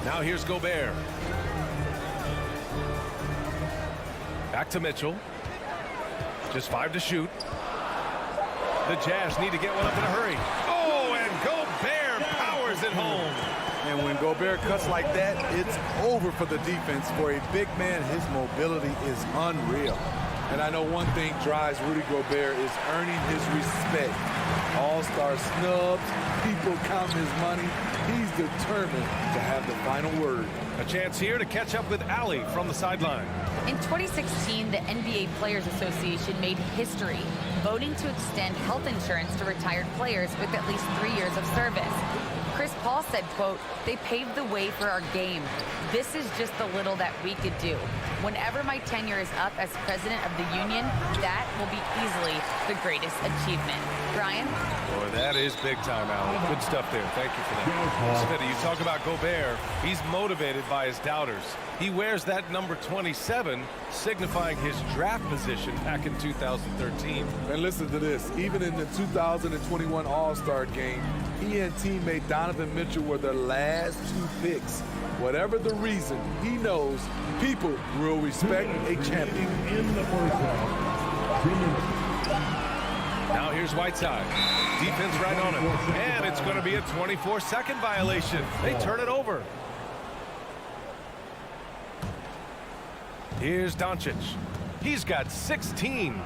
Speaker 7: Now here's Gobert. Back to Mitchell. Just 5 to shoot. The Jazz need to get one up in a hurry. Oh, and Gobert powers it home.
Speaker 11: And when Gobert cuts like that, it's over for the defense. For a big man, his mobility is unreal. And I know one thing drives Rudy Gobert is earning his respect. All-star snubs, people counting his money. He's determined to have the final word.
Speaker 7: A chance here to catch up with Allie from the sideline.
Speaker 12: In 2016, the NBA Players Association made history, voting to extend health insurance to retired players with at least 3 years of service. Chris Paul said, quote, "They paved the way for our game. This is just the little that we could do. Whenever my tenure is up as president of the union, that will be easily the greatest achievement." Brian?
Speaker 7: Boy, that is big time, Allie. Good stuff there. Thank you for that. Smitty, you talk about Gobert. He's motivated by his doubters. He wears that number 27, signifying his draft position back in 2013.
Speaker 11: And listen to this. Even in the 2021 All-Star game, he and teammate Donovan Mitchell were the last 2 picks. Whatever the reason, he knows people will respect a champion.
Speaker 7: Now here's Whiteside. Defense right on him. And it's going to be a 24-second violation. They turn it over. Here's Doncic. He's got 16.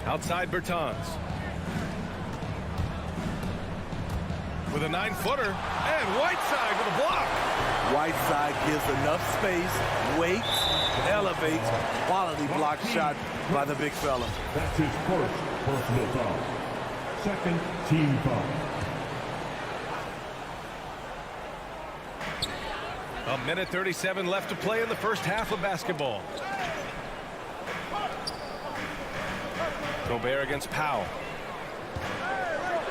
Speaker 7: Outside Bertans. With a 9-footer. And Whiteside with a block.
Speaker 11: Whiteside gives enough space, waits, elevates. Quality block shot by the big fella.
Speaker 5: That's his first personal foul. Second team foul.
Speaker 7: A minute 37 left to play in the first half of basketball. Gobert against Powell.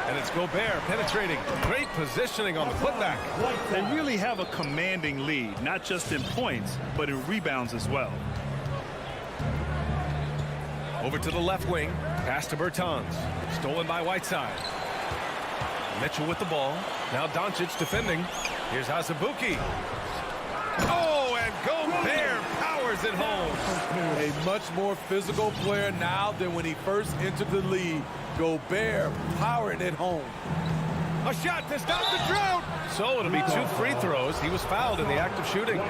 Speaker 7: And it's Gobert penetrating. Great positioning on the putback.
Speaker 9: They really have a commanding lead, not just in points, but in rebounds as well.
Speaker 7: Over to the left wing. Pass to Bertans. Stolen by Whiteside. Mitchell with the ball. Now Doncic defending. Here's Azubuike. Oh, and Gobert powers it home.
Speaker 11: A much more physical player now than when he first entered the league. Gobert powering it home.
Speaker 7: A shot to stop the drought. So it'll be 2 free throws. He was fouled in the act of shooting.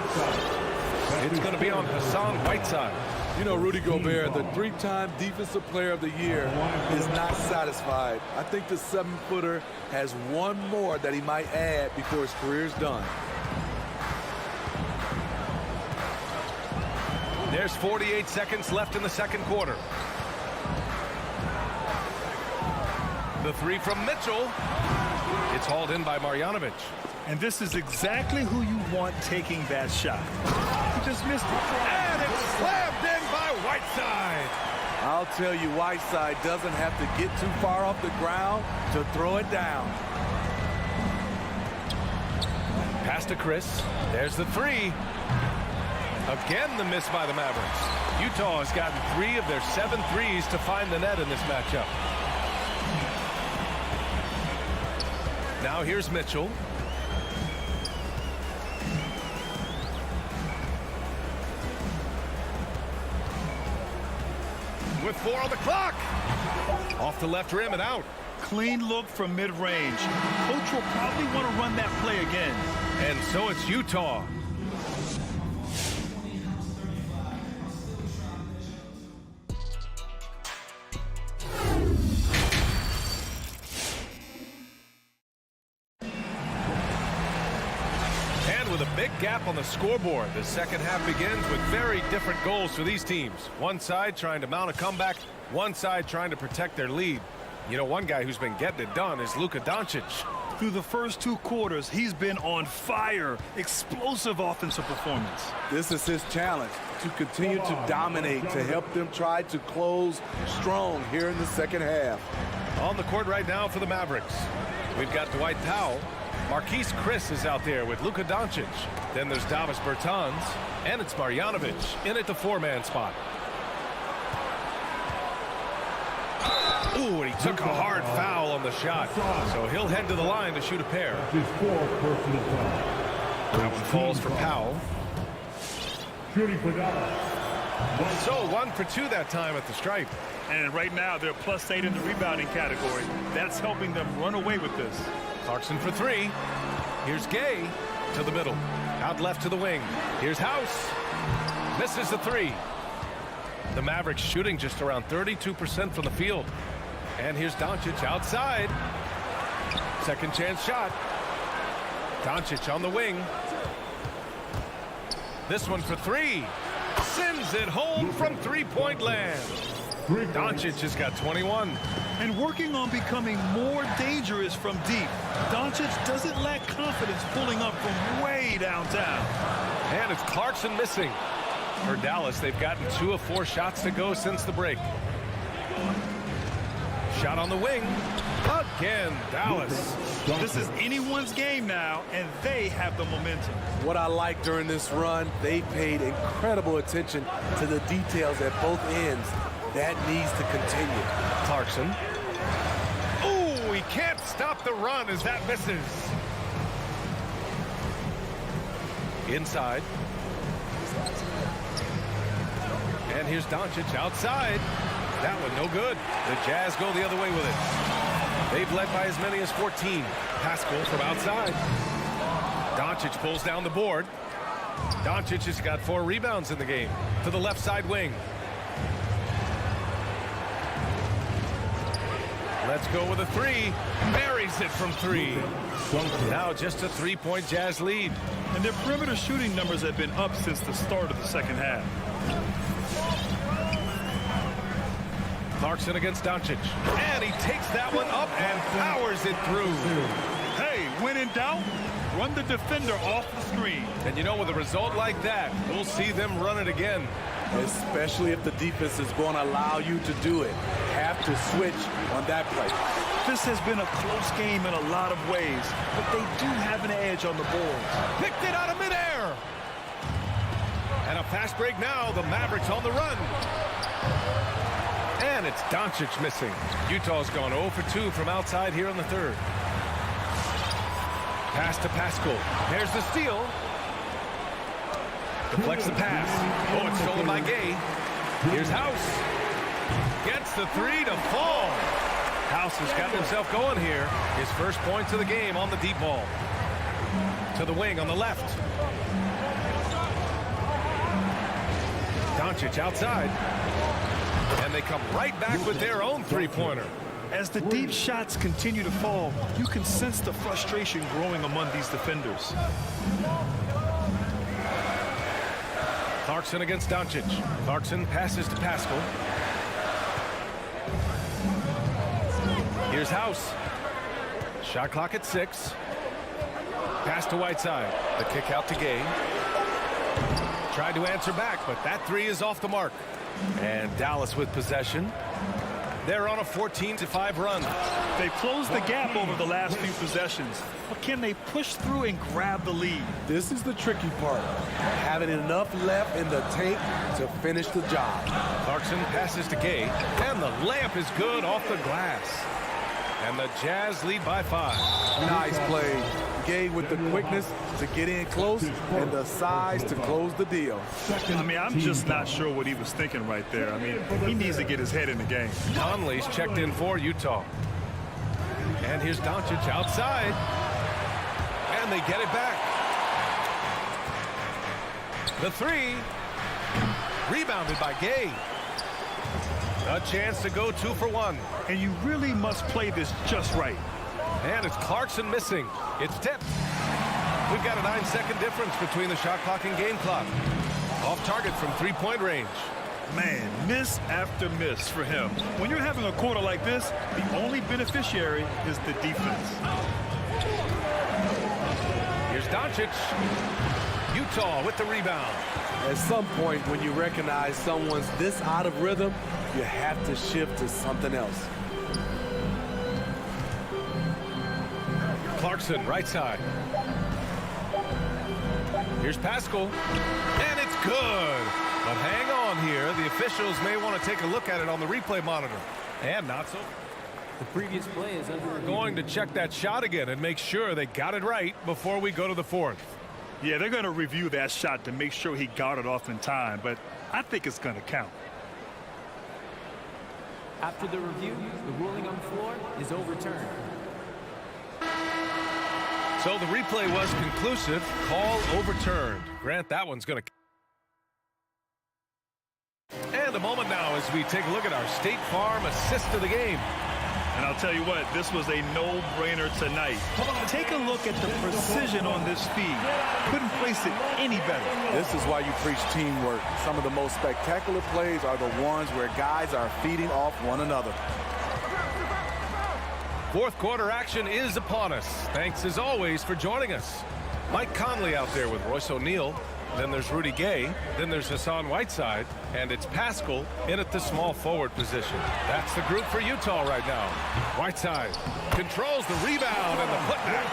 Speaker 7: It's going to be on Hassan Whiteside.
Speaker 11: You know, Rudy Gobert, the 3-time Defensive Player of the Year, is not satisfied. I think the 7-footer has one more that he might add before his career's done.
Speaker 7: There's 48 seconds left in the second quarter. The 3 from Mitchell. It's hauled in by Marjanovic.
Speaker 9: And this is exactly who you want taking that shot. He just missed it.
Speaker 7: And it's slammed in by Whiteside.
Speaker 11: I'll tell you, Whiteside doesn't have to get too far off the ground to throw it down.
Speaker 7: Pass to Chris. There's the 3. Again, the miss by the Mavericks. Utah has gotten 3 of their 7 threes to find the net in this matchup. Now here's Mitchell. With 4 on the clock. Off the left rim and out.
Speaker 9: Clean look from mid-range. Coach will probably want to run that play again.
Speaker 7: And so it's Utah. Big gap on the scoreboard. The second half begins with very different goals for these teams. One side trying to mount a comeback, one side trying to protect their lead. You know, one guy who's been getting it done is Luka Doncic.
Speaker 9: Through the first 2 quarters, he's been on fire. Explosive offensive performance.
Speaker 11: This is his challenge, to continue to dominate, to help them try to close strong here in the second half.
Speaker 7: On the court right now for the Mavericks, we've got Dwight Powell. Marquise Chris is out there with Luka Doncic. Then there's Davis Bertans, and it's Marjanovic in at the 4-man spot. Ooh, and he took a hard foul on the shot. So he'll head to the line to shoot a pair. That one falls for Powell.
Speaker 5: shooting for Dallas.
Speaker 7: So 1 for 2 that time at the stripe.
Speaker 9: And right now they're +8 in the rebounding category. That's helping them run away with this.
Speaker 7: Clarkson for 3. Here's Gay to the middle. Out left to the wing. Here's House. Misses the 3. The Mavericks shooting just around 32% from the field. And here's Doncic outside. Second chance shot. Doncic on the wing. This one for 3. Sends it home from three-point land. Doncic has got 21.
Speaker 9: And working on becoming more dangerous from deep. Doncic doesn't lack confidence pulling up from way downtown.
Speaker 7: And it's Clarkson missing. For Dallas, they've gotten 2 of 4 shots to go since the break. Shot on the wing. Again, Dallas.
Speaker 9: This is anyone's game now, and they have the momentum.
Speaker 11: What I like during this run, they paid incredible attention to the details at both ends. That needs to continue.
Speaker 7: Clarkson. Ooh, he can't stop the run as that misses. Inside. And here's Doncic outside. That one no good. The Jazz go the other way with it. They've led by as many as 14. Pascal from outside. Doncic pulls down the board. Doncic has got 4 rebounds in the game. To the left side wing. Let's go with a 3. Buries it from 3. Now just a 3-point Jazz lead.
Speaker 9: And their perimeter shooting numbers have been up since the start of the second half.
Speaker 7: Clarkson against Doncic. And he takes that one up and powers it through.
Speaker 9: Hey, when in doubt, run the defender off the screen.
Speaker 7: And you know, with a result like that, we'll see them run it again.
Speaker 11: Especially if the defense is going to allow you to do it. Have to switch on that play.
Speaker 9: This has been a close game in a lot of ways, but they do have an edge on the boards.
Speaker 7: Picked it out of midair. And a fast break now. The Mavericks on the run. And it's Doncic missing. Utah's gone 0 for 2 from outside here in the third. Pass to Pascal. There's the steal. Deflects the pass. Oh, it's stolen by Gay. Here's House. Gets the 3 to fall. House has got himself going here. His first points of the game on the deep ball. To the wing on the left. Doncic outside. And they come right back with their own 3-pointer.
Speaker 9: As the deep shots continue to fall, you can sense the frustration growing among these defenders.
Speaker 7: Clarkson against Doncic. Clarkson passes to Pascal. Here's House. Shot clock at 6. Pass to Whiteside. The kick out to Gay. Tried to answer back, but that 3 is off the mark. And Dallas with possession. They're on a 14-5 run.
Speaker 9: They've closed the gap over the last few possessions. But can they push through and grab the lead?
Speaker 11: This is the tricky part. Having enough left in the tank to finish the job.
Speaker 7: Clarkson passes to Gay. And the layup is good off the glass. And the Jazz lead by 5.
Speaker 11: Nice play. Gay with the quickness to get in close and the size to close the deal.
Speaker 9: I mean, I'm just not sure what he was thinking right there. I mean, he needs to get his head in the game.
Speaker 7: Conley's checked in for Utah. And here's Doncic outside. And they get it back. The 3. Rebounded by Gay. A chance to go 2 for 1.
Speaker 9: And you really must play this just right.
Speaker 7: And it's Clarkson missing. It's tipped. We've got a 9-second difference between the shot clock and game clock. Off target from 3-point range.
Speaker 9: Man, miss after miss for him. When you're having a quarter like this, the only beneficiary is the defense.
Speaker 7: Here's Doncic. Utah with the rebound.
Speaker 11: At some point, when you recognize someone's this out of rhythm, you have to shift to something else.
Speaker 7: Clarkson, right side. Here's Pascal. And it's good. But hang on here. The officials may want to take a look at it on the replay monitor. And not so.
Speaker 13: The previous play is under.
Speaker 7: We're going to check that shot again and make sure they got it right before we go to the fourth.
Speaker 9: Yeah, they're going to review that shot to make sure he got it off in time, but I think it's going to count.
Speaker 13: After the review, the ruling on the floor is overturned.
Speaker 7: So the replay was conclusive. Call overturned. Grant, that one's going to... And a moment now as we take a look at our State Farm assist of the game.
Speaker 9: And I'll tell you what, this was a no-brainer tonight. Take a look at the precision on this feed. Couldn't place it any better.
Speaker 11: This is why you preach teamwork. Some of the most spectacular plays are the ones where guys are feeding off one another.
Speaker 7: Fourth quarter action is upon us. Thanks as always for joining us. Mike Conley out there with Royce O'Neal. Then there's Rudy Gay. Then there's Hassan Whiteside. And it's Pascal in at the small forward position. That's the group for Utah right now. Whiteside controls the rebound and the putback.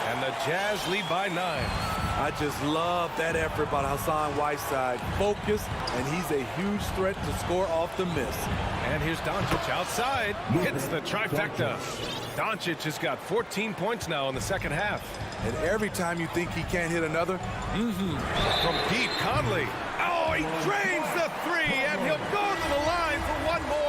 Speaker 7: And the Jazz lead by 9.
Speaker 11: I just love that effort by Hassan Whiteside. Focused, and he's a huge threat to score off the miss.
Speaker 7: And here's Doncic outside. Hits the trifecta. Doncic has got 14 points now in the second half.
Speaker 11: And every time you think he can't hit another,
Speaker 7: From Pete Conley. Oh, he drains the three, and he'll go to the line for one more.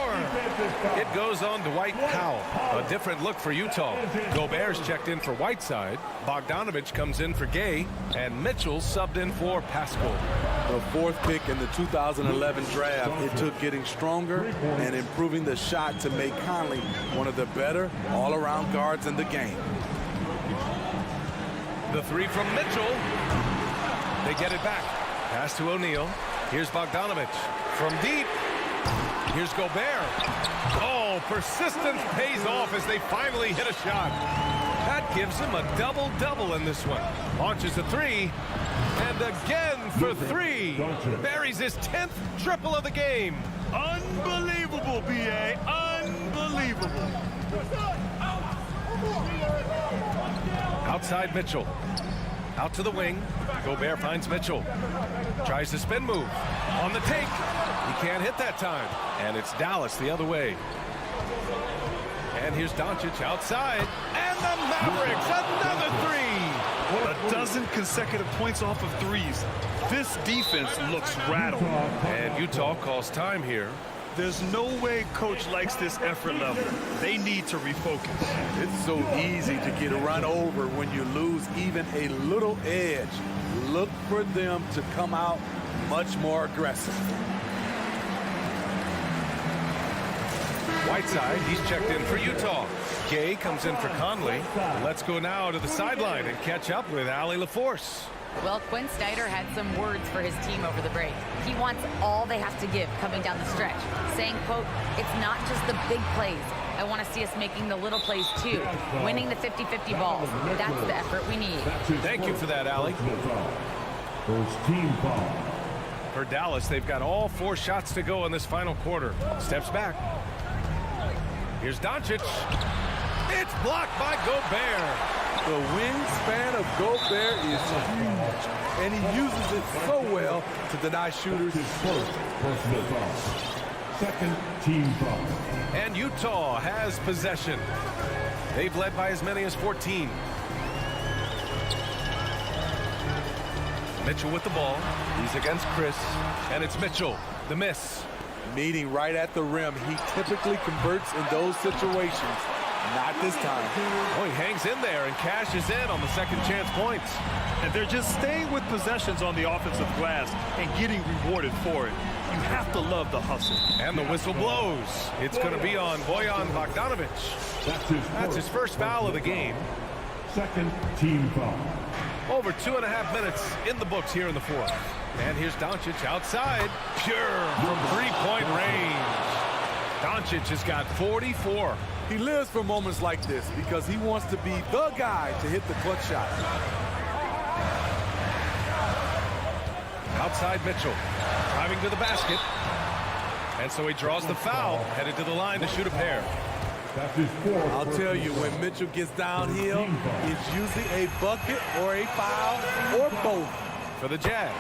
Speaker 7: It goes on to Dwight Powell. A different look for Utah. Gobert's checked in for Whiteside. Bogdanovich comes in for Gay, and Mitchell subbed in for Pascal.
Speaker 11: the fourth pick in the 2011 draft. It took getting stronger and improving the shot to make Conley one of the better all-around guards in the game.
Speaker 7: The three from Mitchell. They get it back. Pass to O'Neal. Here's Bogdanovich. From deep. Here's Gobert. Oh, persistence pays off as they finally hit a shot. That gives him a double-double in this one. Launches a three. And again for three. Buries his 10th triple of the game.
Speaker 9: Unbelievable, B.A. Unbelievable.
Speaker 7: Outside Mitchell. Out to the wing. Gobert finds Mitchell. Tries the spin move. On the take. He can't hit that time. And it's Dallas the other way. And here's Doncic outside. And the Mavericks, another three.
Speaker 9: A dozen consecutive points off of threes. This defense looks rattled.
Speaker 7: And Utah calls time here.
Speaker 9: There's no way coach likes this effort level. They need to refocus.
Speaker 11: It's so easy to get run over when you lose even a little edge. Look for them to come out much more aggressive.
Speaker 7: Whiteside, he's checked in for Utah. Gay comes in for Conley. Let's go now to the sideline and catch up with Allie LaForce.
Speaker 12: Well, Quinn Snyder had some words for his team over the break. He wants all they have to give coming down the stretch, saying, quote, it's not just the big plays. I want to see us making the little plays too, winning the 50-50 balls. That's the effort we need.
Speaker 7: Thank you for that, Allie.
Speaker 5: First team foul.
Speaker 7: For Dallas, they've got all 4 shots to go in this final quarter. Steps back. Here's Doncic. It's blocked by Gobert.
Speaker 11: The wingspan of Gobert is huge, and he uses it so well to deny shooters.
Speaker 5: His first personal foul. Second team foul.
Speaker 7: And Utah has possession. They've led by as many as 14. Mitchell with the ball. He's against Chris, and it's Mitchell. The miss.
Speaker 11: Meeting right at the rim. He typically converts in those situations. Not this time.
Speaker 7: Oh, he hangs in there and cashes in on the second chance points.
Speaker 9: And they're just staying with possessions on the offensive glass and getting rewarded for it. You have to love the hustle.
Speaker 7: And the whistle blows. It's going to be on Bojan Bogdanovich. That's his first foul of the game.
Speaker 5: Second team foul.
Speaker 7: Over 2.5 minutes in the books here in the fourth. And here's Doncic outside. Pure from three-point range. Doncic has got 44.
Speaker 11: He lives for moments like this because he wants to be the guy to hit the clutch shot.
Speaker 7: Outside Mitchell, driving to the basket. And so he draws the foul, headed to the line to shoot a pair.
Speaker 11: I'll tell you, when Mitchell gets downhill, it's usually a bucket or a foul or both.
Speaker 7: For the Jazz,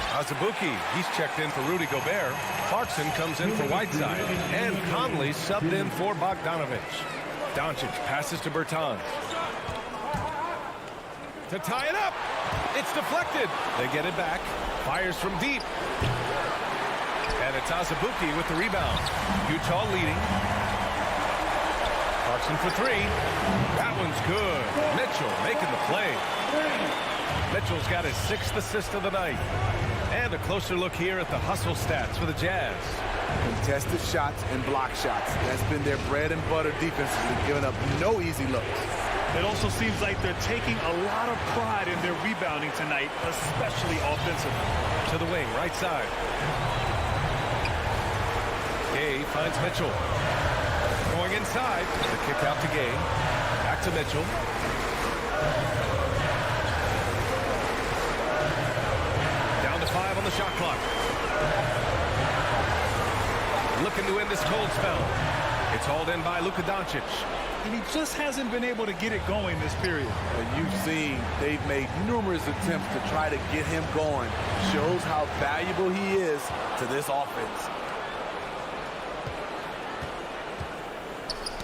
Speaker 7: Azubuike, he's checked in for Rudy Gobert. Clarkson comes in for Whiteside. And Conley subbed in for Bogdanovich. Doncic passes to Bertans. To tie it up. It's deflected. They get it back. Fires from deep. And it's Azubuike with the rebound. Utah leading. Clarkson for three. That one's good. Mitchell making the play. Mitchell's got his 6th assist of the night. And a closer look here at the hustle stats for the Jazz.
Speaker 11: Contested shots and block shots. That's been their bread and butter defensively, giving up no easy looks.
Speaker 9: It also seems like they're taking a lot of pride in their rebounding tonight, especially offensively.
Speaker 7: To the wing, right side. Gay finds Mitchell. Going inside. The kick out to Gay. Back to Mitchell. Down to 5 on the shot clock. Looking to end this cold spell. It's hauled in by Luka Doncic.
Speaker 9: And he just hasn't been able to get it going this period.
Speaker 11: And you've seen they've made numerous attempts to try to get him going. Shows how valuable he is to this offense.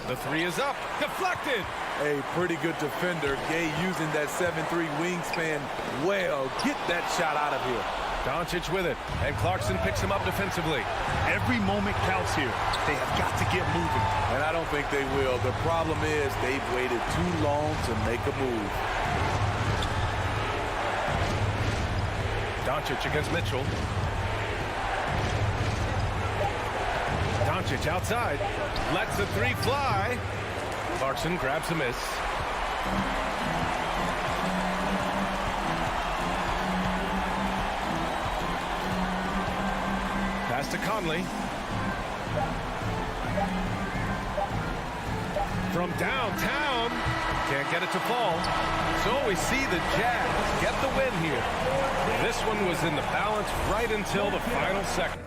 Speaker 7: The three is up. Deflected.
Speaker 11: A pretty good defender. Gay using that 7'3" wingspan well. Get that shot out of here.
Speaker 7: Doncic with it. And Clarkson picks him up defensively.
Speaker 9: Every moment counts here. They have got to get moving.
Speaker 11: And I don't think they will. The problem is they've waited too long to make a move.
Speaker 7: Doncic against Mitchell. Doncic outside. Lets the three fly. Clarkson grabs a miss. Pass to Conley. From downtown. Can't get it to fall. So we see the Jazz get the win here. This one was in the balance right until the final second.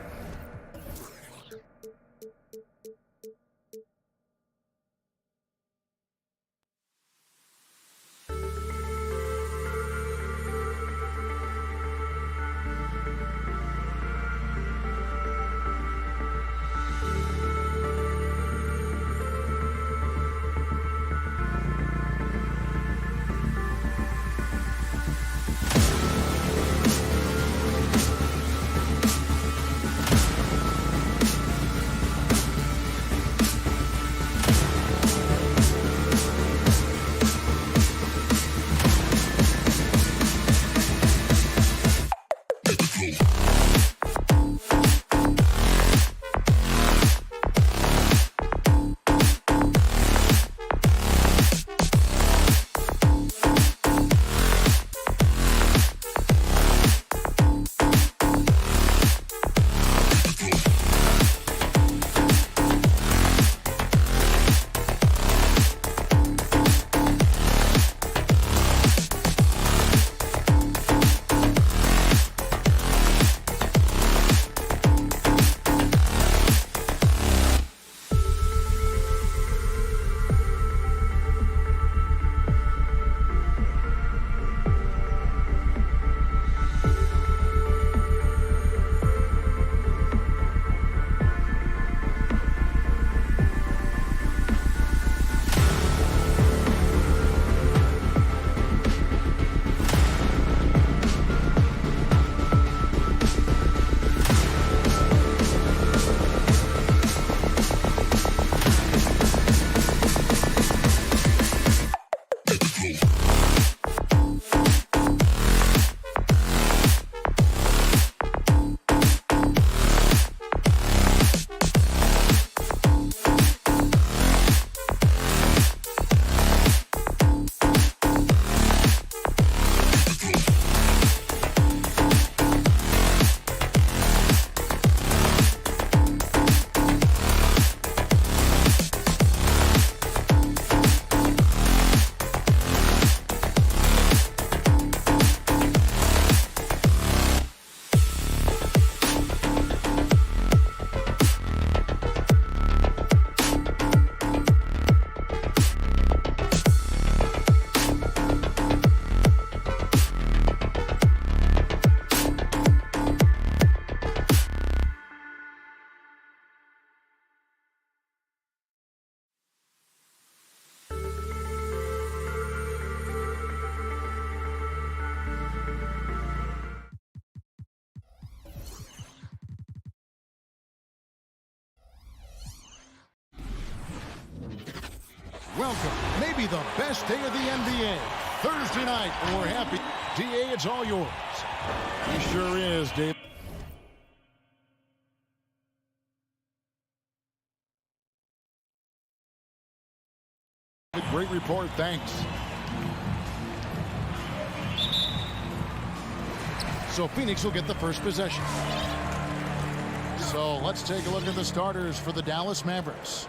Speaker 1: welcome maybe the best day of the NBA. Thursday night, and we're happy. DA, it's all yours. He sure is, Dave. Great report, thanks. So Phoenix will get the first possession. So let's take a look at the starters for the Dallas Mavericks.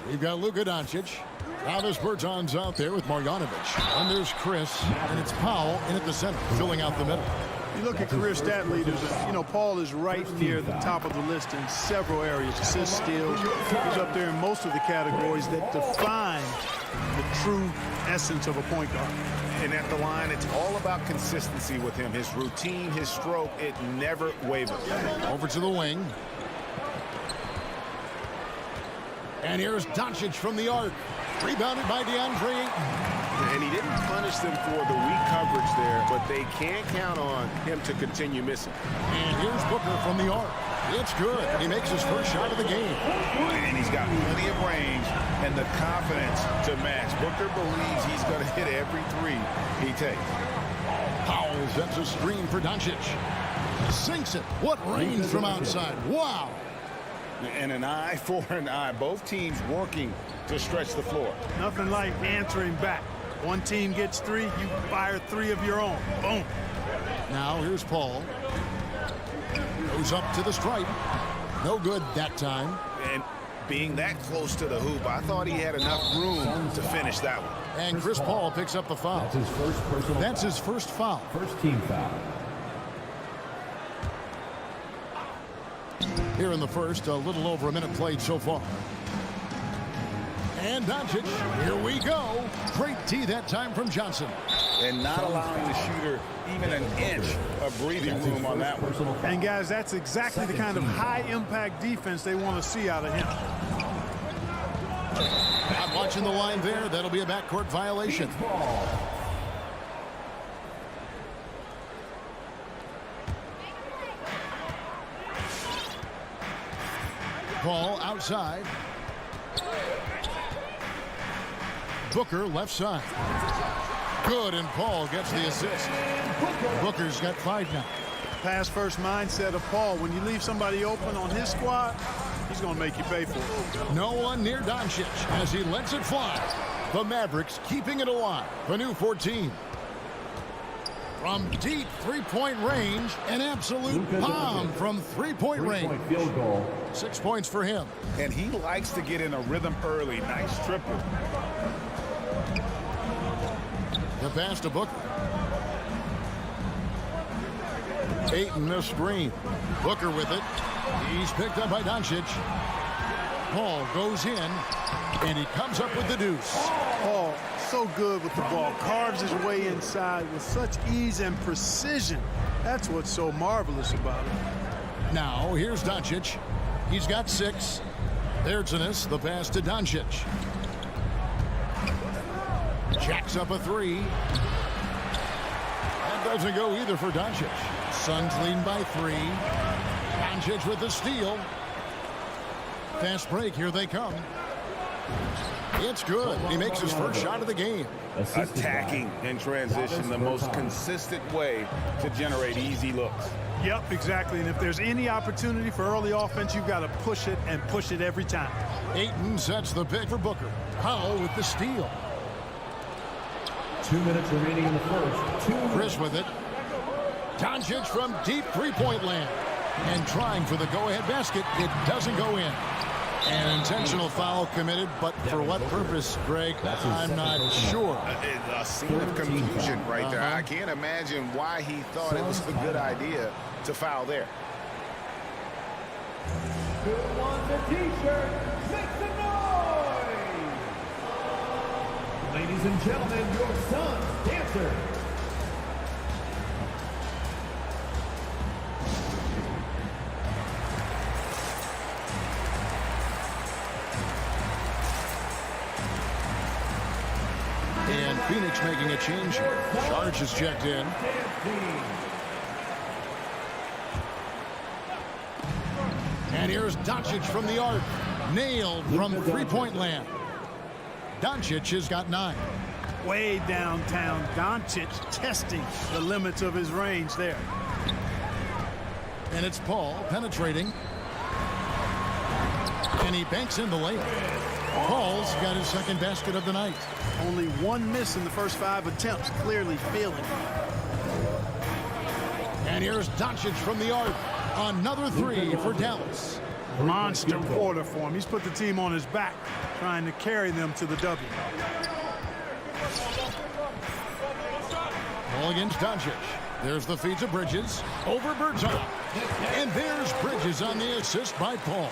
Speaker 1: We've got Luka Doncic. Travis Berton's out there with Marjanovic. And there's Chris, and it's Powell in at the center, filling out the middle.
Speaker 2: You look at career stat leaders, Paul is right near the top of the list in several areas. Assists, steals. He's up there in most of the categories that define the true essence of a point guard.
Speaker 3: And at the line, it's all about consistency with him. His routine, his stroke, it never wavers.
Speaker 1: Over to the wing. And here's Doncic from the arc. Rebounded by DeAndre Ayton.
Speaker 4: And he didn't punish them for the weak coverage there, but they can't count on him to continue missing.
Speaker 1: And here's Booker from the arc. It's good. He makes his first shot of the game.
Speaker 3: And he's got plenty of range and the confidence to match. Booker believes he's going to hit every three he takes.
Speaker 1: Powell sets a screen for Doncic. Sinks it. What range from outside. Wow.
Speaker 3: And an eye for an eye. Both teams working to stretch the floor.
Speaker 2: Nothing like answering back. One team gets three, you fire three of your own. Boom.
Speaker 1: Now here's Paul. Goes up to the stripe. No good that time.
Speaker 3: And being that close to the hoop, I thought he had enough room to finish that one.
Speaker 1: And Chris Paul picks up the foul. That's his first foul.
Speaker 5: First team foul.
Speaker 1: Here in the first, a little over a minute played so far. And Doncic, here we go. Great tee that time from Johnson.
Speaker 3: And not allowing the shooter even an inch of breathing room on that one.
Speaker 2: And guys, that's exactly the kind of high-impact defense they want to see out of him.
Speaker 1: Not watching the line there. That'll be a backcourt violation. Paul outside. Booker left side. Good, and Paul gets the assist. Booker's got 5 now.
Speaker 2: Pass first mindset of Paul. When you leave somebody open on his squad, he's going to make you pay for it.
Speaker 1: No one near Doncic as he lets it fly. The Mavericks keeping it alive. The new 14. From deep three-point range, an absolute bomb from three-point range.
Speaker 5: Field goal.
Speaker 1: 6 points for him.
Speaker 3: And he likes to get in a rhythm early. Nice triple.
Speaker 1: The pass to Booker. Ayton the screen. Booker with it. He's picked up by Doncic. Paul goes in, and he comes up with the deuce.
Speaker 2: Paul, so good with the ball. Carves his way inside with such ease and precision. That's what's so marvelous about it.
Speaker 1: Now, here's Doncic. He's got 6. There's the pass to Doncic. Jacks up a 3. That doesn't go either for Doncic. Suns lead by 3. Doncic with the steal. Fast break. Here they come. It's good. He makes his first shot of the game.
Speaker 3: Attacking in transition, the most consistent way to generate easy looks.
Speaker 2: Yep, exactly. And if there's any opportunity for early offense, you've got to push it and push it every time.
Speaker 1: Ayton sets the pick for Booker. Powell with the steal.
Speaker 5: 2 minutes remaining in the first.
Speaker 1: Chris with it. Doncic from deep three-point land. And trying for the go-ahead basket. It doesn't go in. An intentional foul committed, but for what purpose, Greg? I'm not sure.
Speaker 3: A scene of confusion right there. I can't imagine why he thought it was a good idea to foul there.
Speaker 5: Who wants a t-shirt? Make some noise! Ladies and gentlemen, your son's dancer.
Speaker 1: And Phoenix making a change here. Charge is checked in. And here's Doncic from the arc. Nailed from three-point land. Doncic has got 9.
Speaker 2: Way downtown, Doncic testing the limits of his range there.
Speaker 1: And it's Paul penetrating. And he banks in the layup. Paul's got his second basket of the night.
Speaker 2: Only one miss in the first 5 attempts, clearly feeling.
Speaker 1: And here's Doncic from the arc. Another 3 for Dallas.
Speaker 2: Monster quarter for him. He's put the team on his back, trying to carry them to the W.
Speaker 1: Ball against Doncic. There's the feed to Bridges. Over Bergeron. And there's Bridges on the assist by Paul.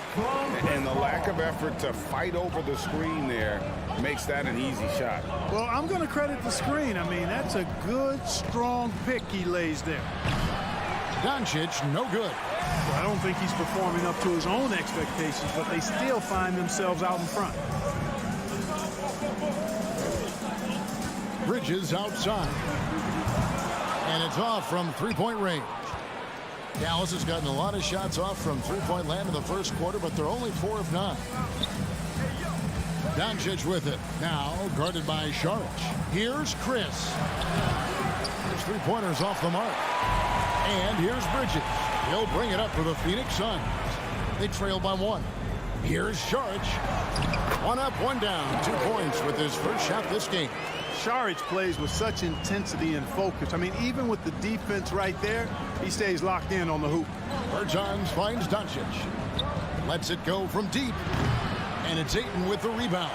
Speaker 3: And the lack of effort to fight over the screen there makes that an easy shot.
Speaker 2: Well, I'm going to credit the screen. I mean, that's a good, strong pick he lays there.
Speaker 1: Doncic, no good.
Speaker 2: Well, I don't think he's performing up to his own expectations, but they still find themselves out in front.
Speaker 1: Bridges outside. And it's off from three-point range. Dallas has gotten a lot of shots off from three-point land in the first quarter, but they're only 4 of 9. Doncic with it. Now guarded by Saric. Here's Chris. His three-pointers off the mark. And here's Bridges. He'll bring it up for the Phoenix Suns. They trail by 1. Here's Saric. 1 up, 1 down. 2 points with his first shot this game.
Speaker 2: Saric plays with such intensity and focus. I mean, even with the defense right there, he stays locked in on the hoop.
Speaker 1: Bertans finds Doncic. Lets it go from deep. And it's Ayton with the rebound.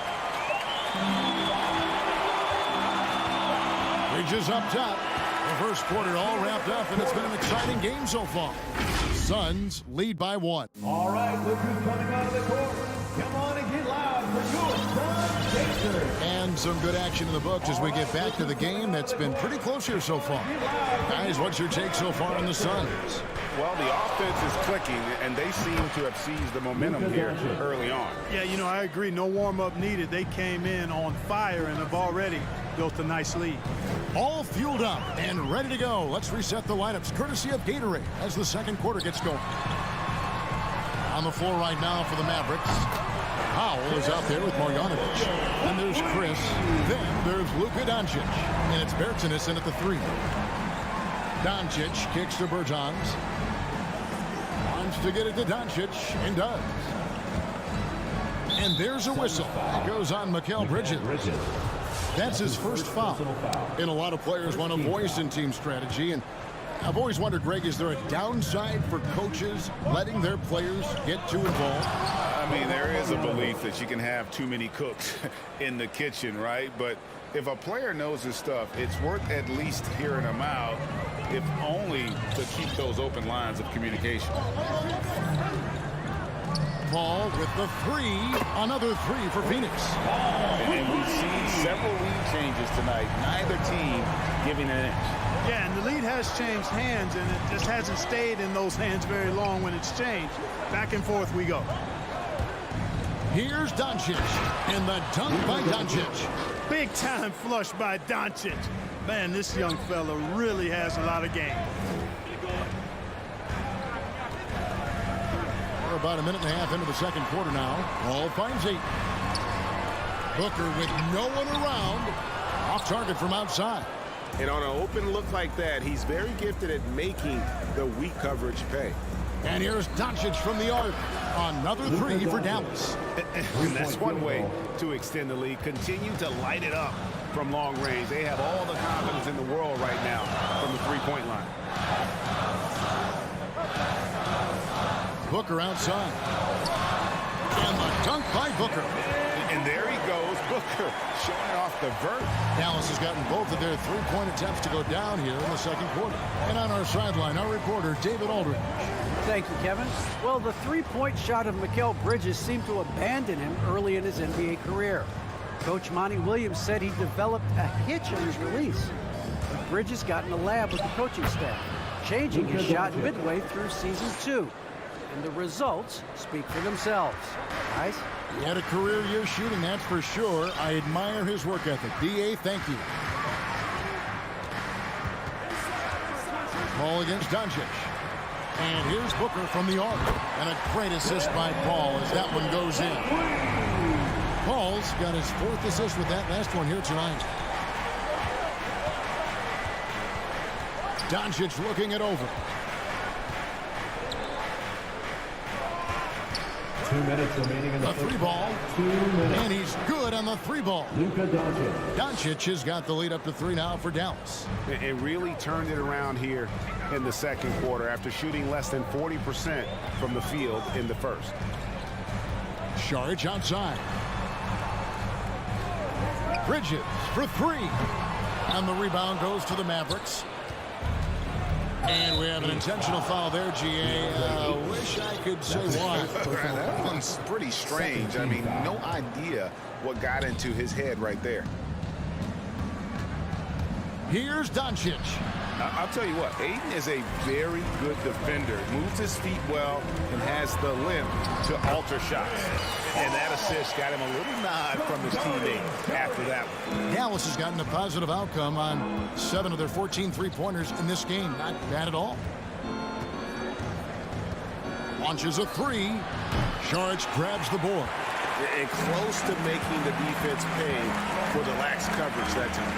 Speaker 1: Bridges up top. The first quarter all wrapped up, and it's been an exciting game so far. Suns lead by 1.
Speaker 5: All right, look who's coming out of the court. Come on and get loud for your Suns Chasers.
Speaker 1: And some good action in the books as we get back to the game that's been pretty close here so far. Guys, what's your take so far on the Suns?
Speaker 3: Well, the offense is clicking, and they seem to have seized the momentum here early on.
Speaker 2: Yeah, you know, I agree. No warm-up needed. They came in on fire and have already built a nice lead.
Speaker 1: All fueled up and ready to go. Let's reset the lineups courtesy of Gatorade as the second quarter gets going. On the floor right now for the Mavericks. Powell is out there with Marjanovic. Then there's Chris. Then there's Luka Doncic. And it's Bertans in at the 3. Doncic kicks to Bertans. Wants to get it to Doncic and does. And there's a whistle. It goes on Mikal Bridges. That's his first foul. And a lot of players want a voice in team strategy. And I've always wondered, Greg, is there a downside for coaches letting their players get too involved?
Speaker 3: I mean, there is a belief that you can have too many cooks in the kitchen, right? But if a player knows his stuff, it's worth at least hearing them out, if only to keep those open lines of communication.
Speaker 1: Paul with the 3. Another 3 for Phoenix.
Speaker 3: And we've seen several lead changes tonight. Neither team giving an inch.
Speaker 2: Yeah, and the lead has changed hands, and it just hasn't stayed in those hands very long when it's changed. Back and forth we go.
Speaker 1: Here's Doncic, and the dunk by Doncic.
Speaker 2: Big time flush by Doncic. Man, this young fella really has a lot of game.
Speaker 1: We're about a minute and a half into the second quarter now. Paul finds 8. Booker with no one around. Off target from outside.
Speaker 4: And on an open look like that, he's very gifted at making the weak coverage pay.
Speaker 1: And here's Doncic from the arc. Another 3 for Dallas.
Speaker 3: And that's one way to extend the lead. Continue to light it up from long range. They have all the confidence in the world right now from the three-point line.
Speaker 1: Booker outside. And the dunk by Booker.
Speaker 3: And there he goes, Booker showing off the vert.
Speaker 1: Dallas has gotten both of their three-point attempts to go down here in the second quarter. And on our sideline, our reporter, David Aldridge.
Speaker 6: Thank you, Kevin. Well, the three-point shot of Mikal Bridges seemed to abandon him early in his NBA career. Coach Monty Williams said he developed a hitch on his release. But Bridges got in the lab with the coaching staff, changing his shot midway through season 2. And the results speak for themselves. Guys?
Speaker 1: He had a career year shooting, that's for sure. I admire his work ethic. D.A., thank you. Ball against Doncic. And here's Booker from the arc. And a great assist by Paul as that one goes in. Paul's got his 4th assist with that last one here tonight. Doncic looking it over.
Speaker 5: 2 minutes remaining in the
Speaker 1: three ball.
Speaker 5: 2 minutes.
Speaker 1: And he's good on the 3 ball.
Speaker 5: Luka Doncic.
Speaker 1: Doncic has got the lead up to 3 now for Dallas.
Speaker 4: It really turned it around here in the second quarter after shooting less than 40% from the field in the first.
Speaker 1: Saric outside. Bridges for 3. And the rebound goes to the Mavericks. And we have an intentional foul there, GA. Wish I could say why.
Speaker 3: That one's pretty strange. I mean, no idea what got into his head right there.
Speaker 1: Here's Doncic.
Speaker 3: I'll tell you what, Ayton is a very good defender. Moves his feet well and has the length to alter shots. And that assist got him a little nod from his teammate after that one.
Speaker 1: Dallas has gotten a positive outcome on 7 of their 14 three-pointers in this game. Not bad at all. Launches a 3. Saric grabs the board.
Speaker 3: And close to making the defense pay for the lax coverage that time.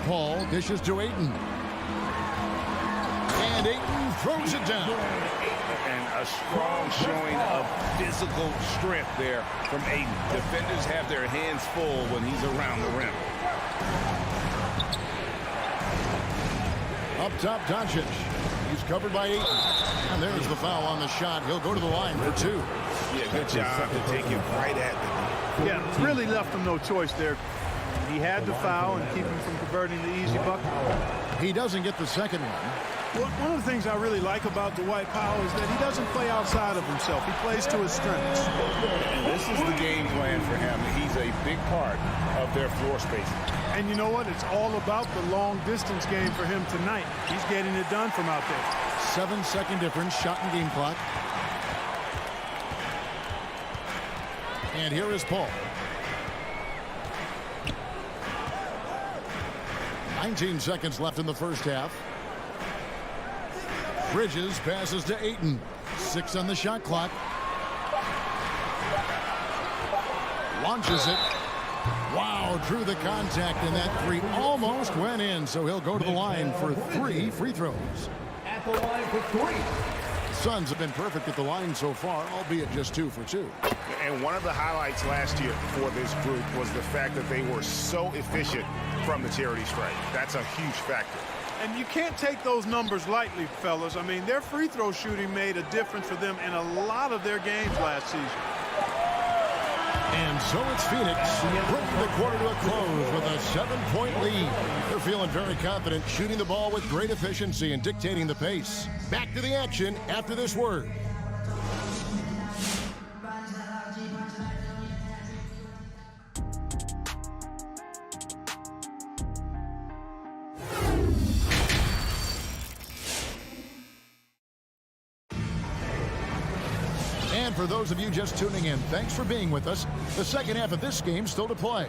Speaker 1: Paul dishes to Ayton. And Ayton throws it down.
Speaker 3: And a strong showing of physical strength there from Ayton. Defenders have their hands full when he's around the rim.
Speaker 1: Up top, Doncic. He's covered by Ayton. And there's the foul on the shot. He'll go to the line for 2.
Speaker 3: Yeah, good job to take it right at them.
Speaker 2: Yeah, really left him no choice there. He had to foul and keep him from converting the easy bucket.
Speaker 1: He doesn't get the second one.
Speaker 2: Well, one of the things I really like about Dwight Powell is that he doesn't play outside of himself. He plays to his strengths.
Speaker 3: And this is the game plan for him. He's a big part of their floor spacing.
Speaker 2: And you know what? It's all about the long distance game for him tonight. He's getting it done from out there.
Speaker 1: 7-second difference, shot and game clock. And here is Paul. 19 seconds left in the first half. Bridges passes to Ayton. 6 on the shot clock. Launches it. Wow, drew the contact, and that 3 almost went in, so he'll go to the line for 3 free throws.
Speaker 5: At the line for 3.
Speaker 1: Suns have been perfect at the line so far, albeit just 2 for 2.
Speaker 3: And one of the highlights last year for this group was the fact that they were so efficient from the charity stripe. That's a huge factor.
Speaker 2: And you can't take those numbers lightly, fellas. I mean, their free throw shooting made a difference for them in a lot of their games last season.
Speaker 1: And so it's Phoenix bringing the quarter to a close with a 7-point lead. They're feeling very confident, shooting the ball with great efficiency and dictating the pace. Back to the action after this word. And for those of you just tuning in, thanks for being with us. The second half of this game still to play.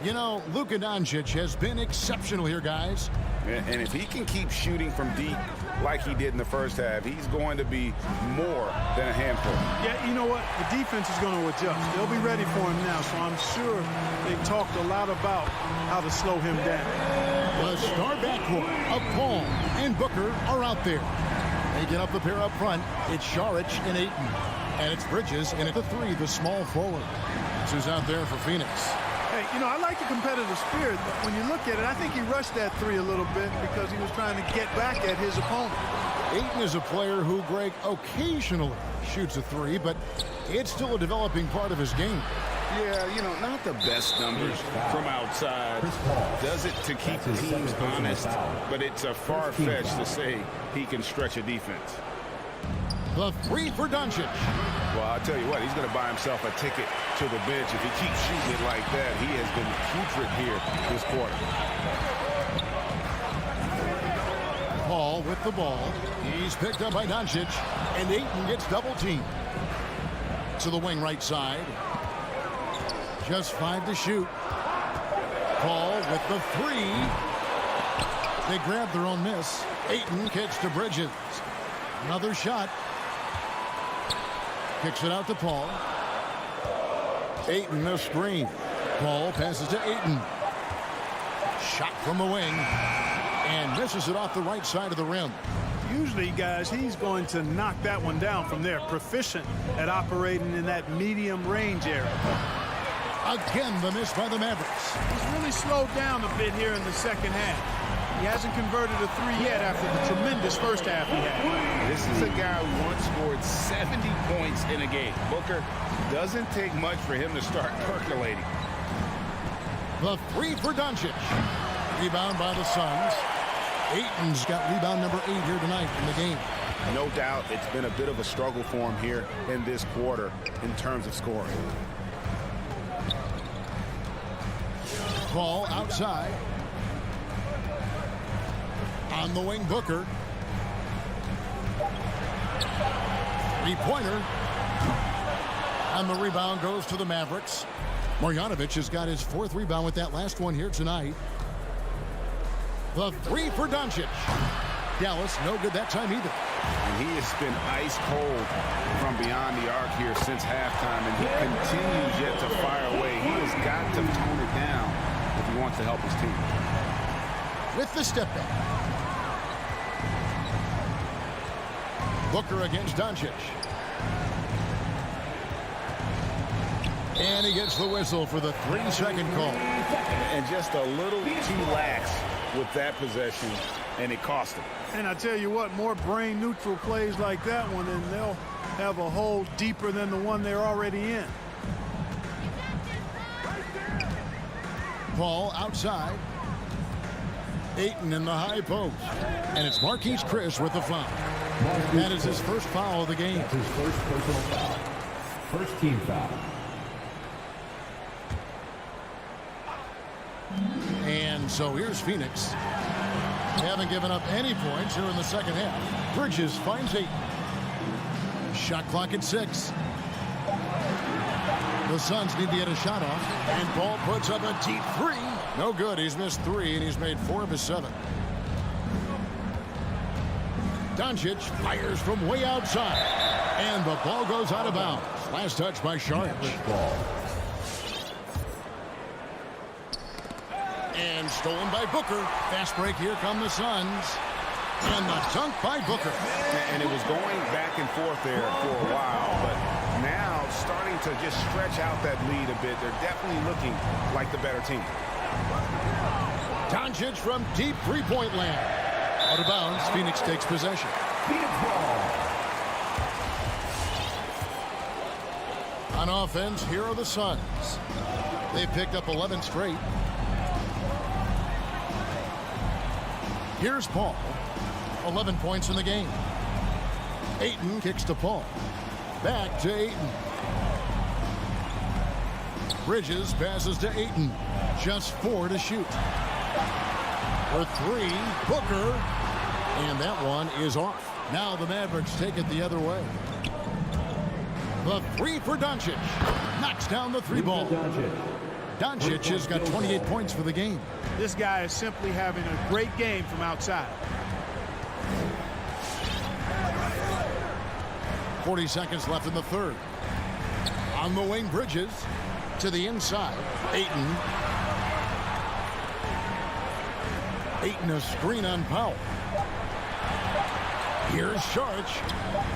Speaker 1: You know, Luka Doncic has been exceptional here, guys.
Speaker 3: And if he can keep shooting from deep like he did in the first half, he's going to be more than a handful.
Speaker 2: Yeah, you know what? The defense is going to adjust. They'll be ready for him now, so I'm sure they talked a lot about how to slow him down.
Speaker 1: The star backcourt of Paul and Booker are out there. They get up the pair up front. It's Saric and Ayton. And it's Bridges in at the 3, the small forward. This is out there for Phoenix.
Speaker 2: Hey, you know, I like the competitive spirit, but when you look at it, I think he rushed that 3 a little bit because he was trying to get back at his opponent.
Speaker 1: Ayton is a player who, Greg, occasionally shoots a 3, but it's still a developing part of his game.
Speaker 3: Yeah, you know, not the best numbers from outside. Does it to keep teams honest, but it's a far-fetch to say he can stretch a defense.
Speaker 1: The 3 for Doncic.
Speaker 3: Well, I'll tell you what, he's going to buy himself a ticket to the bench. If he keeps shooting it like that, he has been putrid here this quarter.
Speaker 1: Paul with the ball. He's picked up by Doncic, and Ayton gets double-teamed. To the wing right side. Just 5 to shoot. Paul with the 3. They grab their own miss. Ayton kicks to Bridges. Another shot. Kicks it out to Paul. Ayton a screen. Ball passes to Ayton. Shot from the wing. And misses it off the right side of the rim.
Speaker 2: Usually, guys, he's going to knock that one down from there. Proficient at operating in that medium range area.
Speaker 1: Again, the miss by the Mavericks.
Speaker 2: He's really slowed down a bit here in the second half. He hasn't converted a three yet after the tremendous first half he had.
Speaker 3: This is a guy who once scored 70 points in a game. Booker, doesn't take much for him to start percolating.
Speaker 1: The three for Doncic. Rebound by the Suns. Ayton's got rebound number 8 here tonight in the game.
Speaker 3: No doubt it's been a bit of a struggle for him here in this quarter in terms of scoring.
Speaker 1: Ball outside. On the wing, Booker. Three-pointer. And the rebound goes to the Mavericks. Marjanovic has got his 4th rebound with that last one here tonight. The three for Doncic. Dallas, no good that time either.
Speaker 3: And he has been ice cold from beyond the arc here since halftime, and he continues yet to fire away. He has got to tone it down if he wants to help his team.
Speaker 1: With the step back. Booker against Doncic. And he gets the whistle for the 3-second call.
Speaker 3: And just a little too lax with that possession, and it cost him.
Speaker 2: And I tell you what, more brain-neutral plays like that one, and they'll have a hole deeper than the one they're already in.
Speaker 1: Ball outside. Ayton in the high post. And it's Marquise Chris with the foul. That is his first foul of the game.
Speaker 5: His first personal foul. First team foul.
Speaker 1: And so here's Phoenix. They haven't given up any points here in the second half. Bridges finds Ayton. Shot clock at 6. The Suns need to get a shot off. And Paul puts up a deep 3. No good. He's missed 3, and he's made 4 of his 7. Doncic fires from way outside. And the ball goes out of bounds. Last touch by Sharp. And stolen by Booker. Fast break. Here come the Suns. And the dunk by Booker.
Speaker 3: And it was going back and forth there for a while, but now starting to just stretch out that lead a bit. They're definitely looking like the better team.
Speaker 1: Doncic from deep three-point land. Out of bounds. Phoenix takes possession. On offense, here are the Suns. They've picked up 11 straight. Here's Paul. 11 points in the game. Ayton kicks to Paul. Back to Ayton. Bridges passes to Ayton. Just 4 to shoot. For 3, Booker. And that one is off. Now the Mavericks take it the other way. The 3 for Doncic. Knocks down the 3 ball. Doncic has got 28 points for the game.
Speaker 2: This guy is simply having a great game from outside.
Speaker 1: 40 seconds left in the third. On the wing, Bridges to the inside. Ayton. Ayton a screen on Powell. Here's Sharch.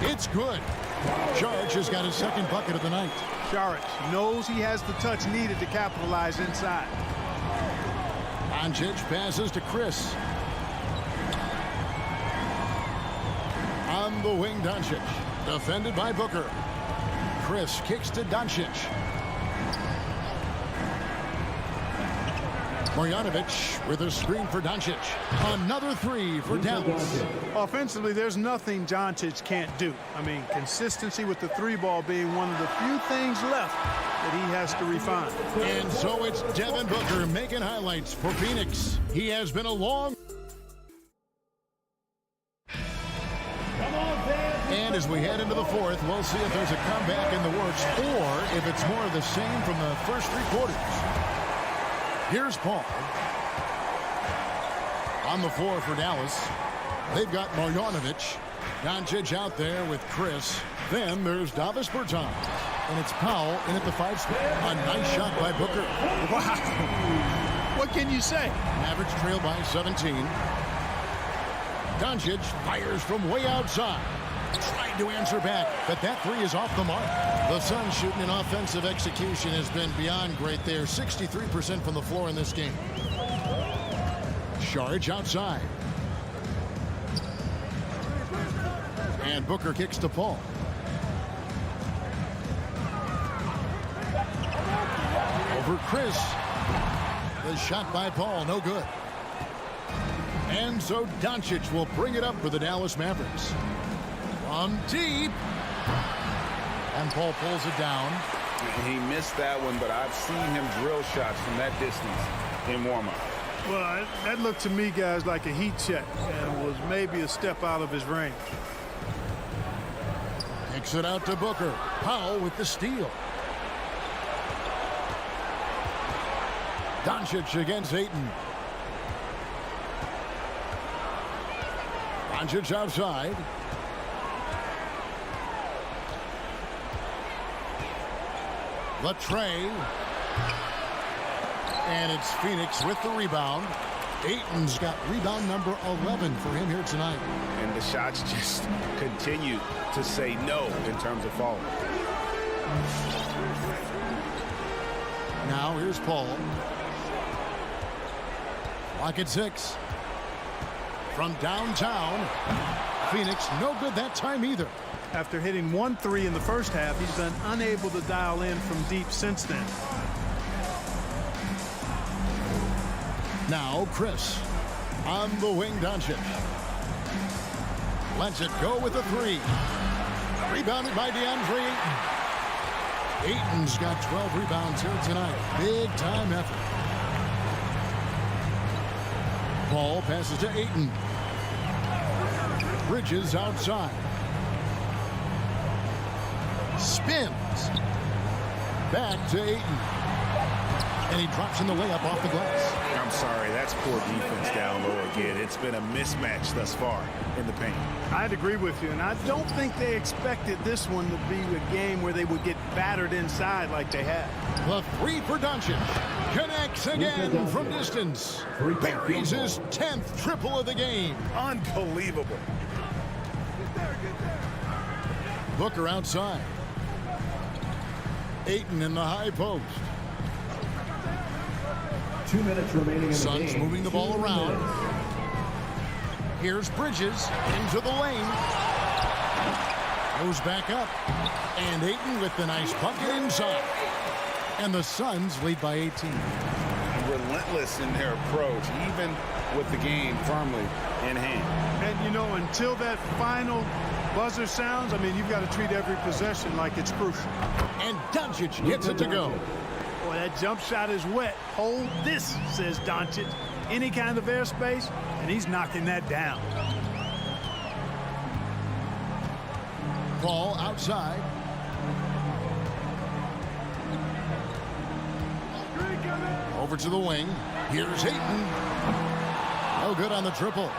Speaker 1: It's good. Sharch has got his 2nd bucket of the night.
Speaker 2: Sharch knows he has the touch needed to capitalize inside.
Speaker 1: Doncic passes to Chris. On the wing, Doncic. Defended by Booker. Chris kicks to Doncic. Marjanovic with a screen for Doncic. Another 3 for Dallas.
Speaker 2: Offensively, there's nothing Doncic can't do. I mean, consistency with the 3 ball being one of the few things left that he has to refine.
Speaker 1: And so it's Devin Booker making highlights for Phoenix. He has been a long... And as we head into the 4th, we'll see if there's a comeback in the works or if it's more of the same from the first 3 quarters. Here's Paul. On the floor for Dallas. They've got Marjanovic. Doncic out there with Chris. Then there's Davis Bertans. And it's Powell in at the 5 spot. A nice shot by Booker.
Speaker 2: Wow. What can you say?
Speaker 1: Mavericks trail by 17. Doncic fires from way outside. Tried to answer back, but that 3 is off the mark. The Suns shooting an offensive execution has been beyond great there. 63% from the floor in this game. Charge outside. And Booker kicks to Paul. Over Chris. The shot by Paul, no good. And so Doncic will bring it up for the Dallas Mavericks. From deep. And Paul pulls it down.
Speaker 3: He missed that one, but I've seen him drill shots from that distance in warm-up.
Speaker 2: Well, that looked to me, guys, like a heat check and was maybe a step out of his range.
Speaker 1: Kicks it out to Booker. Powell with the steal. Doncic against Ayton. Doncic outside. Latrey. And it's Phoenix with the rebound. Ayton's got rebound number 11 for him here tonight.
Speaker 3: And the shots just continue to say no in terms of falling.
Speaker 1: Now here's Paul. Clock at 6. From downtown. Phoenix no good that time either.
Speaker 2: After hitting 1 3 in the first half, he's been unable to dial in from deep since then.
Speaker 1: Now Chris on the wing. Doncic lets it go with a 3. Rebounded by DeAndre Ayton. Ayton's got 12 rebounds here tonight. Big time effort. Paul passes to Ayton. Bridges outside. Spins. Back to Ayton. And he drops in the layup off the glass.
Speaker 3: I'm sorry, that's poor defense down low again. It's been a mismatch thus far in the paint.
Speaker 2: I'd agree with you, and I don't think they expected this one to be a game where they would get battered inside like they had.
Speaker 1: The 3 for Doncic. Connects again from distance. Buries his 10th triple of the game.
Speaker 3: Unbelievable.
Speaker 1: Booker outside. Ayton in the high post.
Speaker 5: 2 minutes remaining in the
Speaker 1: Suns
Speaker 5: game.
Speaker 1: moving the ball around. Here's Bridges into the lane. Goes back up. And Ayton with the nice bucket inside. And the Suns lead by 18.
Speaker 3: Relentless in their approach, even with the game firmly in hand.
Speaker 2: And, you know, until that final buzzer sounds, I mean, you've got to treat every possession like it's crucial.
Speaker 1: And Doncic gets it to go.
Speaker 2: Boy, that jump shot is wet. Hold this, says Doncic. Any kind of airspace, and he's knocking that down.
Speaker 1: Ball outside. Over to the wing. Here's Ayton. No good on the triple.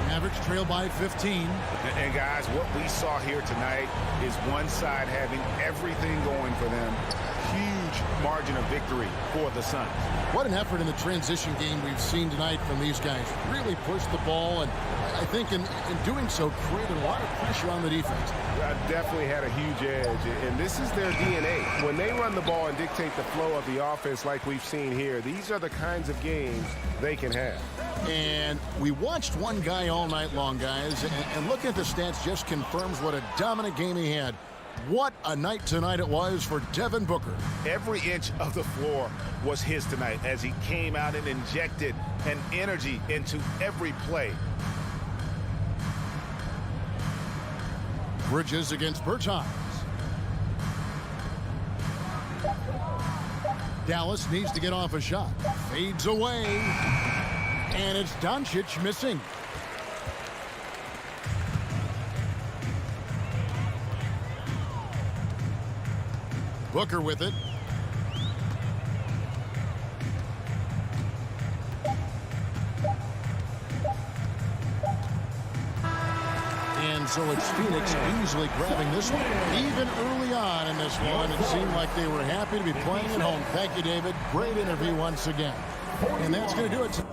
Speaker 1: Mavericks trail by 15.
Speaker 3: And guys, what we saw here tonight is one side having everything going for them. Huge margin of victory for the Suns.
Speaker 1: What an effort in the transition game we've seen tonight from these guys. Really pushed the ball, and I think in doing so created a lot of pressure on the defense.
Speaker 4: Definitely had a huge edge, and this is their DNA. When they run the ball and dictate the flow of the offense like we've seen here, these are the kinds of games they can have.
Speaker 1: And we watched one guy all night long, guys, and looking at the stats just confirms what a dominant game he had. What a night tonight it was for Devin Booker.
Speaker 3: Every inch of the floor was his tonight as he came out and injected an energy into every play.
Speaker 1: Bridges against Bertans. Dallas needs to get off a shot. Fades away. And it's Doncic missing. Booker with it. So it's Phoenix easily grabbing this one. Even early on in this one, it seemed like they were happy to be playing at home. Thank you, David. Great interview once again. And that's going to do it.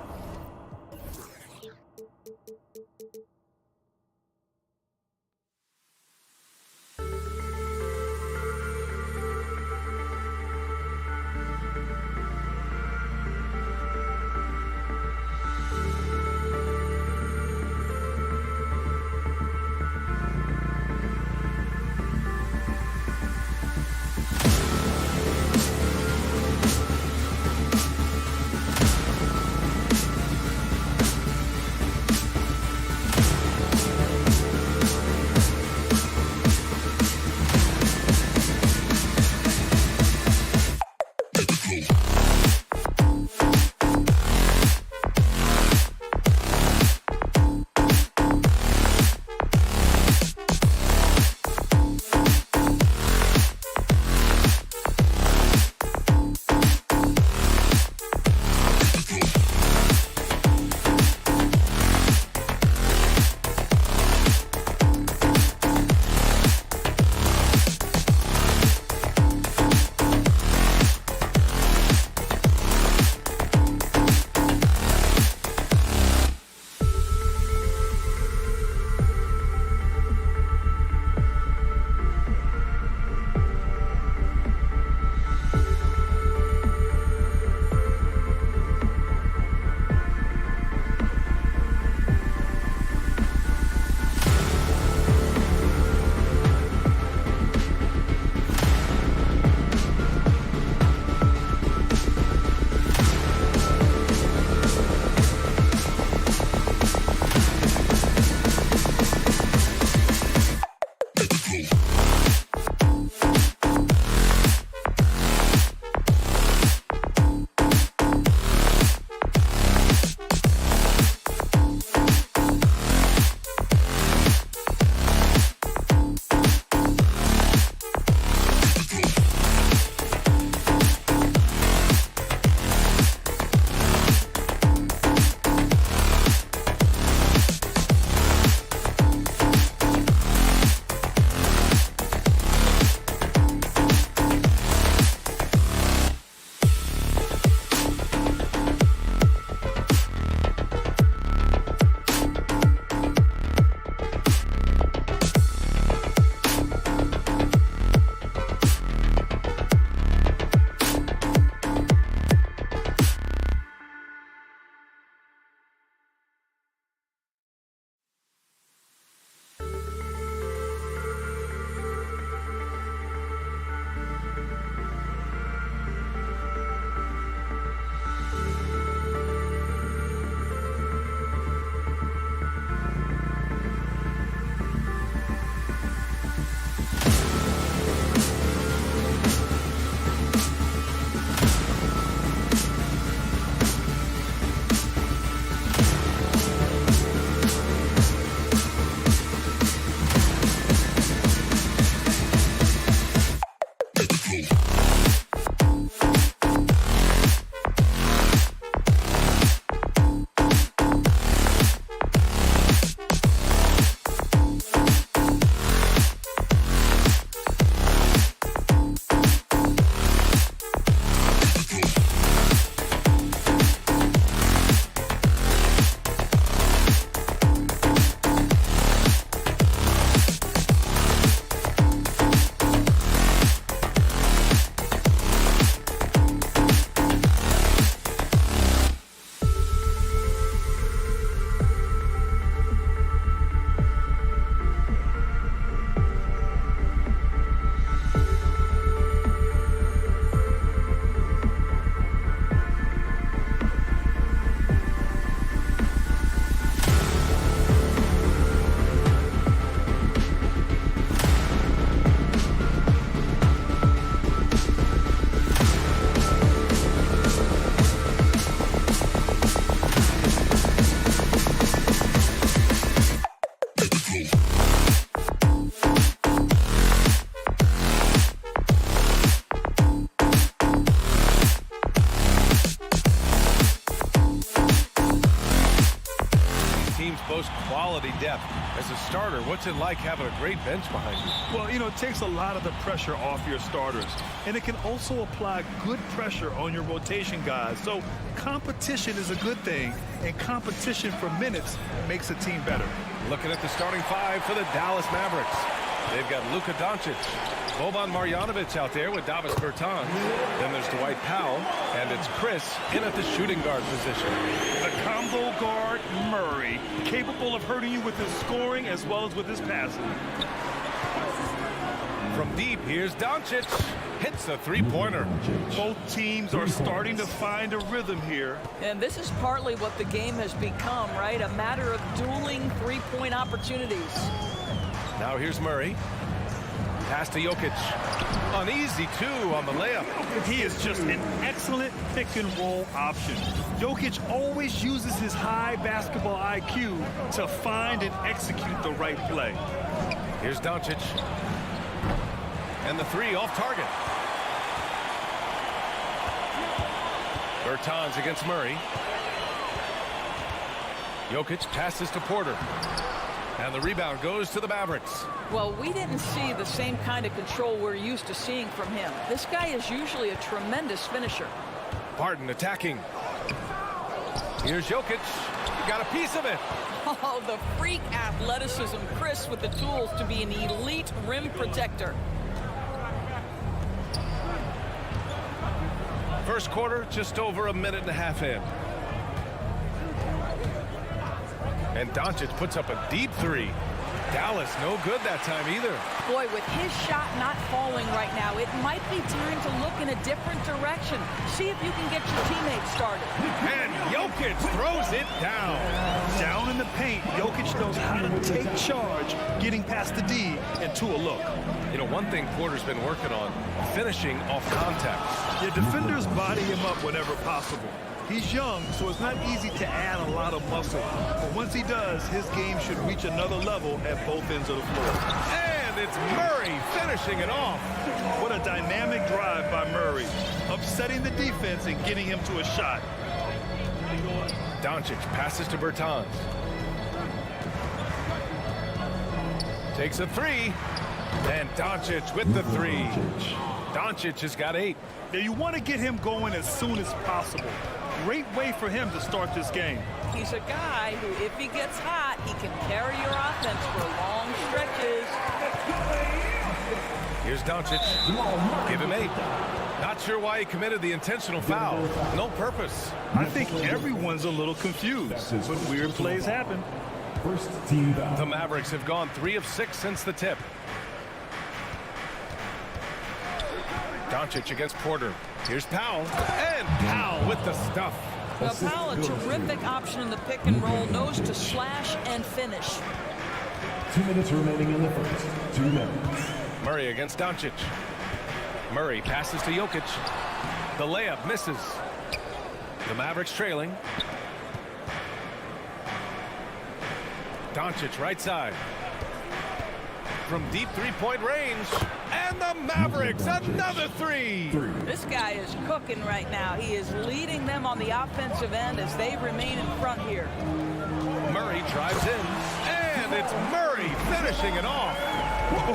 Speaker 7: depth. As a starter, what's it like having a great bench behind you?
Speaker 9: Well, you know, it takes a lot of the pressure off your starters, and it can also apply good pressure on your rotation guys. So competition is a good thing, and competition for minutes makes a team better.
Speaker 7: Looking at the starting five for the Dallas Mavericks. They've got Luka Doncic, Boban Marjanovic out there with Davis Bertans. Then there's Dwight Powell, and it's Chris in at the shooting guard position.
Speaker 9: The combo guard, Murray, capable of hurting you with his scoring as well as with his passing.
Speaker 7: From deep, here's Doncic. Hits a three-pointer.
Speaker 9: Both teams are starting to find a rhythm here.
Speaker 8: And this is partly what the game has become, right? A matter of dueling three-point opportunities.
Speaker 7: Now here's Murray. Pass to Jokic. An easy two on the layup.
Speaker 9: He is just an excellent pick-and-roll option. Jokic always uses his high basketball IQ to find and execute the right play.
Speaker 7: Here's Doncic. And the three off target. Bertans against Murray. Jokic passes to Porter. And the rebound goes to the Mavericks.
Speaker 8: Well, we didn't see the same kind of control we're used to seeing from him. This guy is usually a tremendous finisher.
Speaker 7: Barton attacking. Here's Jokic. Got a piece of it.
Speaker 8: Oh, the freak athleticism. Chris with the tools to be an elite rim protector.
Speaker 7: First quarter, just over a minute and a half in. And Doncic puts up a deep three. Dallas no good that time either.
Speaker 8: Boy, with his shot not falling right now, it might be time to look in a different direction. See if you can get your teammates started.
Speaker 7: And Jokic throws it down.
Speaker 9: Down in the paint, Jokic knows how to take charge, getting past the D and to a look.
Speaker 7: You know, one thing Porter's been working on, finishing off contact.
Speaker 9: Your defenders body him up whenever possible. He's young, so it's not easy to add a lot of muscle. But once he does, his game should reach another level at both ends of the floor.
Speaker 7: And it's Murray finishing it off.
Speaker 9: What a dynamic drive by Murray, upsetting the defense and getting him to a shot.
Speaker 7: Doncic passes to Bertans. Takes a three. And Doncic with the three. Doncic has got 8.
Speaker 9: Now you want to get him going as soon as possible. Great way for him to start this game.
Speaker 8: He's a guy who, if he gets hot, he can carry your offense for long stretches.
Speaker 7: Here's Doncic. Give him 8. Not sure why he committed the intentional foul. No purpose.
Speaker 9: I think everyone's a little confused, but weird plays happen.
Speaker 7: The Mavericks have gone 3 of 6 since the tip. Doncic against Porter. Here's Powell. And Powell with the stuff.
Speaker 8: Now, Powell, a terrific option in the pick and roll, knows to slash and finish.
Speaker 5: 2 minutes remaining in the first. 2 minutes.
Speaker 7: Murray against Doncic. Murray passes to Jokic. The layup misses. The Mavericks trailing. Doncic right side. From deep three-point range. And the Mavericks, another 3.
Speaker 8: This guy is cooking right now. He is leading them on the offensive end as they remain in front here.
Speaker 7: Murray drives in. And it's Murray finishing it off.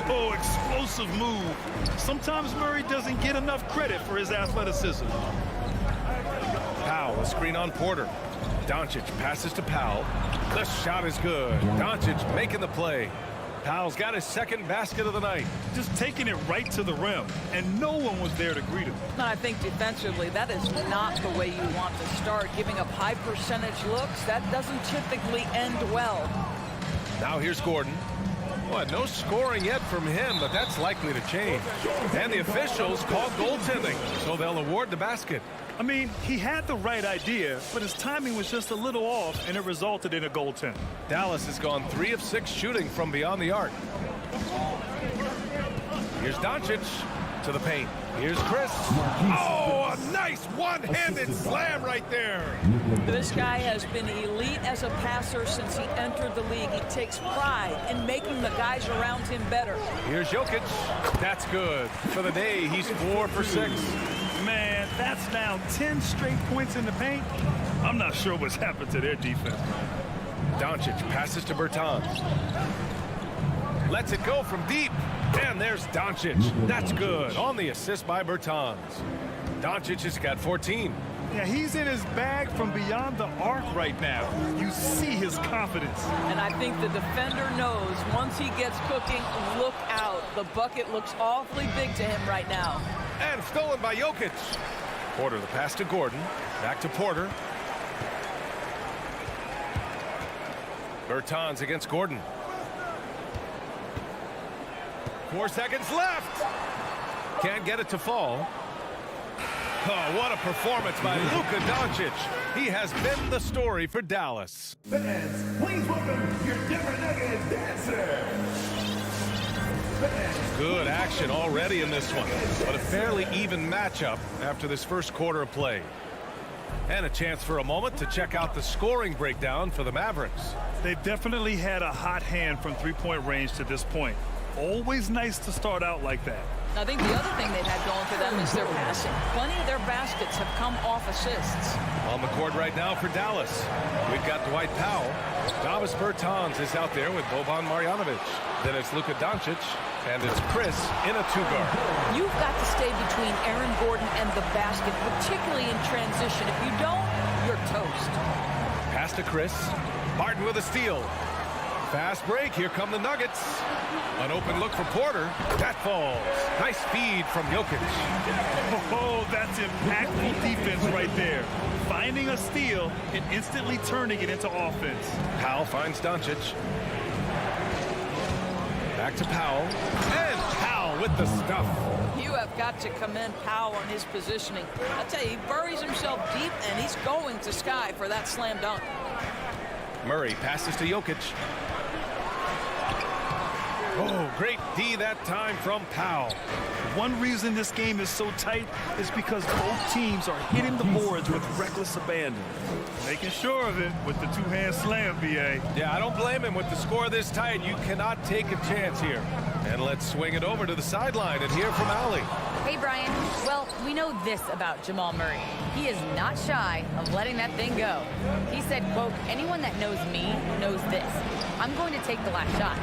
Speaker 9: Oh, explosive move. Sometimes Murray doesn't get enough credit for his athleticism.
Speaker 7: Powell, a screen on Porter. Doncic passes to Powell. The shot is good. Doncic making the play. Powell's got his second basket of the night.
Speaker 9: Just taking it right to the rim, and no one was there to greet him.
Speaker 8: I think defensively, that is not the way you want to start. Giving up high percentage looks, that doesn't typically end well.
Speaker 7: Now here's Gordon. Well, no scoring yet from him, but that's likely to change. And the officials called goaltending, so they'll award the basket.
Speaker 9: I mean, he had the right idea, but his timing was just a little off, and it resulted in a goaltend.
Speaker 7: Dallas has gone 3 of 6 shooting from beyond the arc. Here's Doncic to the paint. Here's Chris. Oh, a nice one-handed slam right there.
Speaker 8: This guy has been elite as a passer since he entered the league. He takes pride in making the guys around him better.
Speaker 7: Here's Jokic. That's good. For the day, he's 4 for 6.
Speaker 9: Man, that's now 10 straight points in the paint. I'm not sure what's happened to their defense.
Speaker 7: Doncic passes to Bertans. Lets it go from deep. And there's Doncic. That's good. On the assist by Bertans. Doncic has got 14.
Speaker 9: Yeah, he's in his bag from beyond the arc right now. You see his confidence.
Speaker 8: And I think the defender knows once he gets cooking, look out. The bucket looks awfully big to him right now.
Speaker 7: And stolen by Jokic. Porter the pass to Gordon. Back to Porter. Bertans against Gordon. 4 seconds left. Can't get it to fall. Oh, what a performance by Luka Doncic. He has been the story for Dallas.
Speaker 5: Fans, please welcome your Denver Nuggets dancer.
Speaker 7: Good action already in this one, but a fairly even matchup after this first quarter of play. And a chance for a moment to check out the scoring breakdown for the Mavericks.
Speaker 9: They've definitely had a hot hand from three-point range to this point. Always nice to start out like that.
Speaker 8: I think the other thing they've had going for them is their passing. Plenty of their baskets have come off assists.
Speaker 7: On the court right now for Dallas, we've got Dwight Powell. Davis Bertans is out there with Boban Marjanovic. Then it's Luka Doncic, and it's Chris in a two-guard.
Speaker 8: You've got to stay between Aaron Gordon and the basket, particularly in transition. If you don't, you're toast.
Speaker 7: Pass to Chris. Martin with a steal. Fast break. Here come the Nuggets. An open look for Porter. That falls. Nice feed from Jokic.
Speaker 9: Oh, that's impactful defense right there. Finding a steal and instantly turning it into offense.
Speaker 7: Powell finds Doncic. Back to Powell. And Powell with the stuff.
Speaker 8: You have got to commend Powell on his positioning. I tell you, he buries himself deep, and he's going to sky for that slam dunk.
Speaker 7: Murray passes to Jokic. Oh, great D that time from Powell.
Speaker 9: One reason this game is so tight is because both teams are hitting the boards with reckless abandon. Making sure of it with the two-hand slam, B.A.
Speaker 7: Yeah, I don't blame him with the score this tight. You cannot take a chance here. And let's swing it over to the sideline and hear from Allie.
Speaker 12: Hey, Brian. Well, we know this about Jamal Murray. He is not shy of letting that thing go. He said, quote, anyone that knows me knows this. I'm going to take the last shot.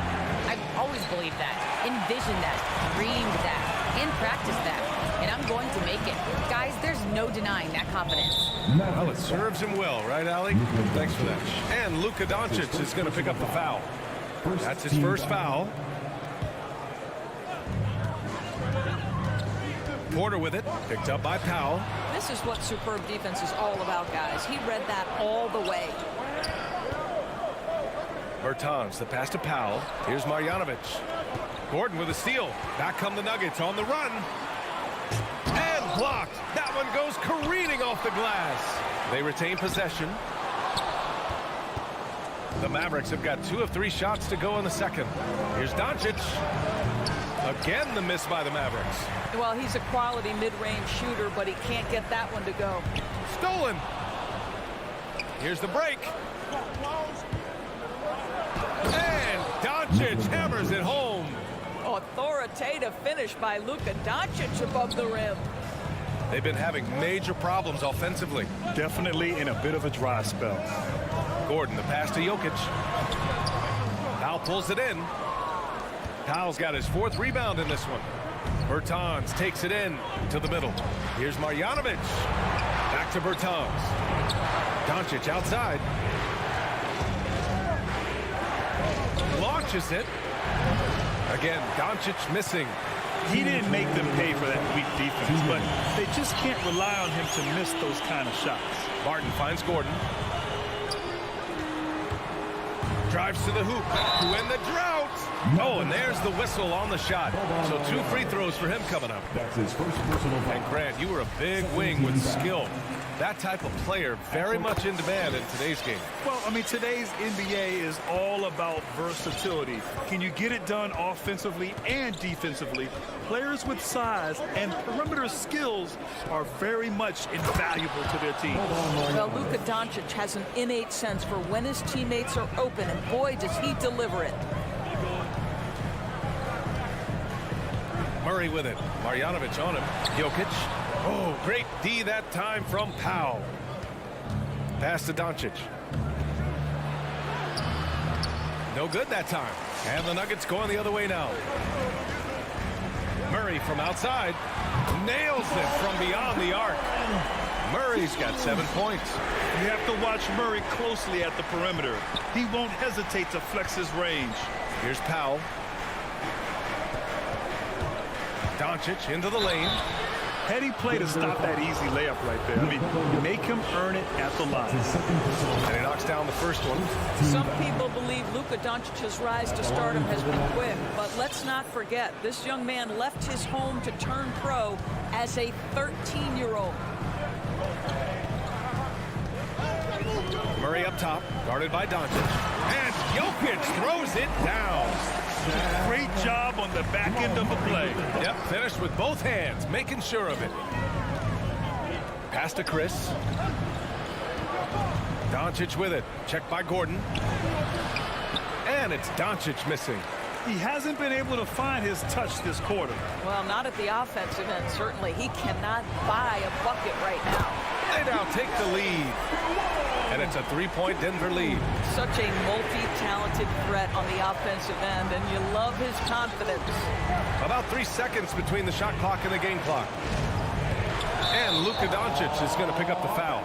Speaker 12: I've always believed that, envisioned that, dreamed that, and practiced that. And I'm going to make it. Guys, there's no denying that confidence.
Speaker 7: Well, it serves him well, right, Allie? Thanks for that. And Luka Doncic is going to pick up the foul. That's his first foul. Porter with it, picked up by Powell.
Speaker 8: This is what superb defense is all about, guys. He read that all the way.
Speaker 7: Bertans, the pass to Powell. Here's Marjanovic. Gordon with a steal. Back come the Nuggets on the run. And blocked. That one goes careening off the glass. They retain possession. The Mavericks have got 2 of 3 shots to go in the second. Here's Doncic. Again, the miss by the Mavericks.
Speaker 8: Well, he's a quality mid-range shooter, but he can't get that one to go.
Speaker 7: Stolen. Here's the break. And Doncic hammers it home.
Speaker 8: Authoritative finish by Luka Doncic above the rim.
Speaker 7: They've been having major problems offensively.
Speaker 9: Definitely in a bit of a dry spell.
Speaker 7: Gordon, the pass to Jokic. Powell pulls it in. Powell's got his 4th rebound in this one. Bertans takes it in to the middle. Here's Marjanovic. Back to Bertans. Doncic outside. Launches it. Again, Doncic missing.
Speaker 9: He didn't make them pay for that weak defense, but they just can't rely on him to miss those kind of shots.
Speaker 7: Martin finds Gordon. Drives to the hoop to end the drought. Oh, and there's the whistle on the shot. So 2 free throws for him coming up.
Speaker 5: That's his first personal foul.
Speaker 7: And Grant, you were a big wing with skill. That type of player very much in demand in today's game.
Speaker 9: Well, I mean, today's NBA is all about versatility. Can you get it done offensively and defensively? Players with size and perimeter skills are very much invaluable to their team.
Speaker 8: Well, Luka Doncic has an innate sense for when his teammates are open, and boy, does he deliver it.
Speaker 7: Murray with it. Marjanovic on him. Jokic. Oh, great D that time from Powell. Pass to Doncic. No good that time. And the Nuggets going the other way now. Murray from outside. Nails it from beyond the arc. Murray's got 7 points.
Speaker 9: You have to watch Murray closely at the perimeter. He won't hesitate to flex his range.
Speaker 7: Here's Powell. Doncic into the lane.
Speaker 9: Heady play to stop that easy layup right there. I mean, make him earn it at the line.
Speaker 7: And he knocks down the first one.
Speaker 8: Some people believe Luka Doncic's rise to stardom has been quick, but let's not forget, this young man left his home to turn pro as a 13-year-old.
Speaker 7: Murray up top, guarded by Doncic. And Jokic throws it down.
Speaker 9: Great job on the back end of the play.
Speaker 7: Yep, finished with both hands, making sure of it. Pass to Chris. Doncic with it. Checked by Gordon. And it's Doncic missing.
Speaker 9: He hasn't been able to find his touch this quarter.
Speaker 8: Well, not at the offensive end, certainly. He cannot buy a bucket right now.
Speaker 7: They now take the lead. And it's a 3-point Denver lead.
Speaker 8: Such a multi-talented threat on the offensive end, and you love his confidence.
Speaker 7: About 3 seconds between the shot clock and the game clock. And Luka Doncic is going to pick up the foul.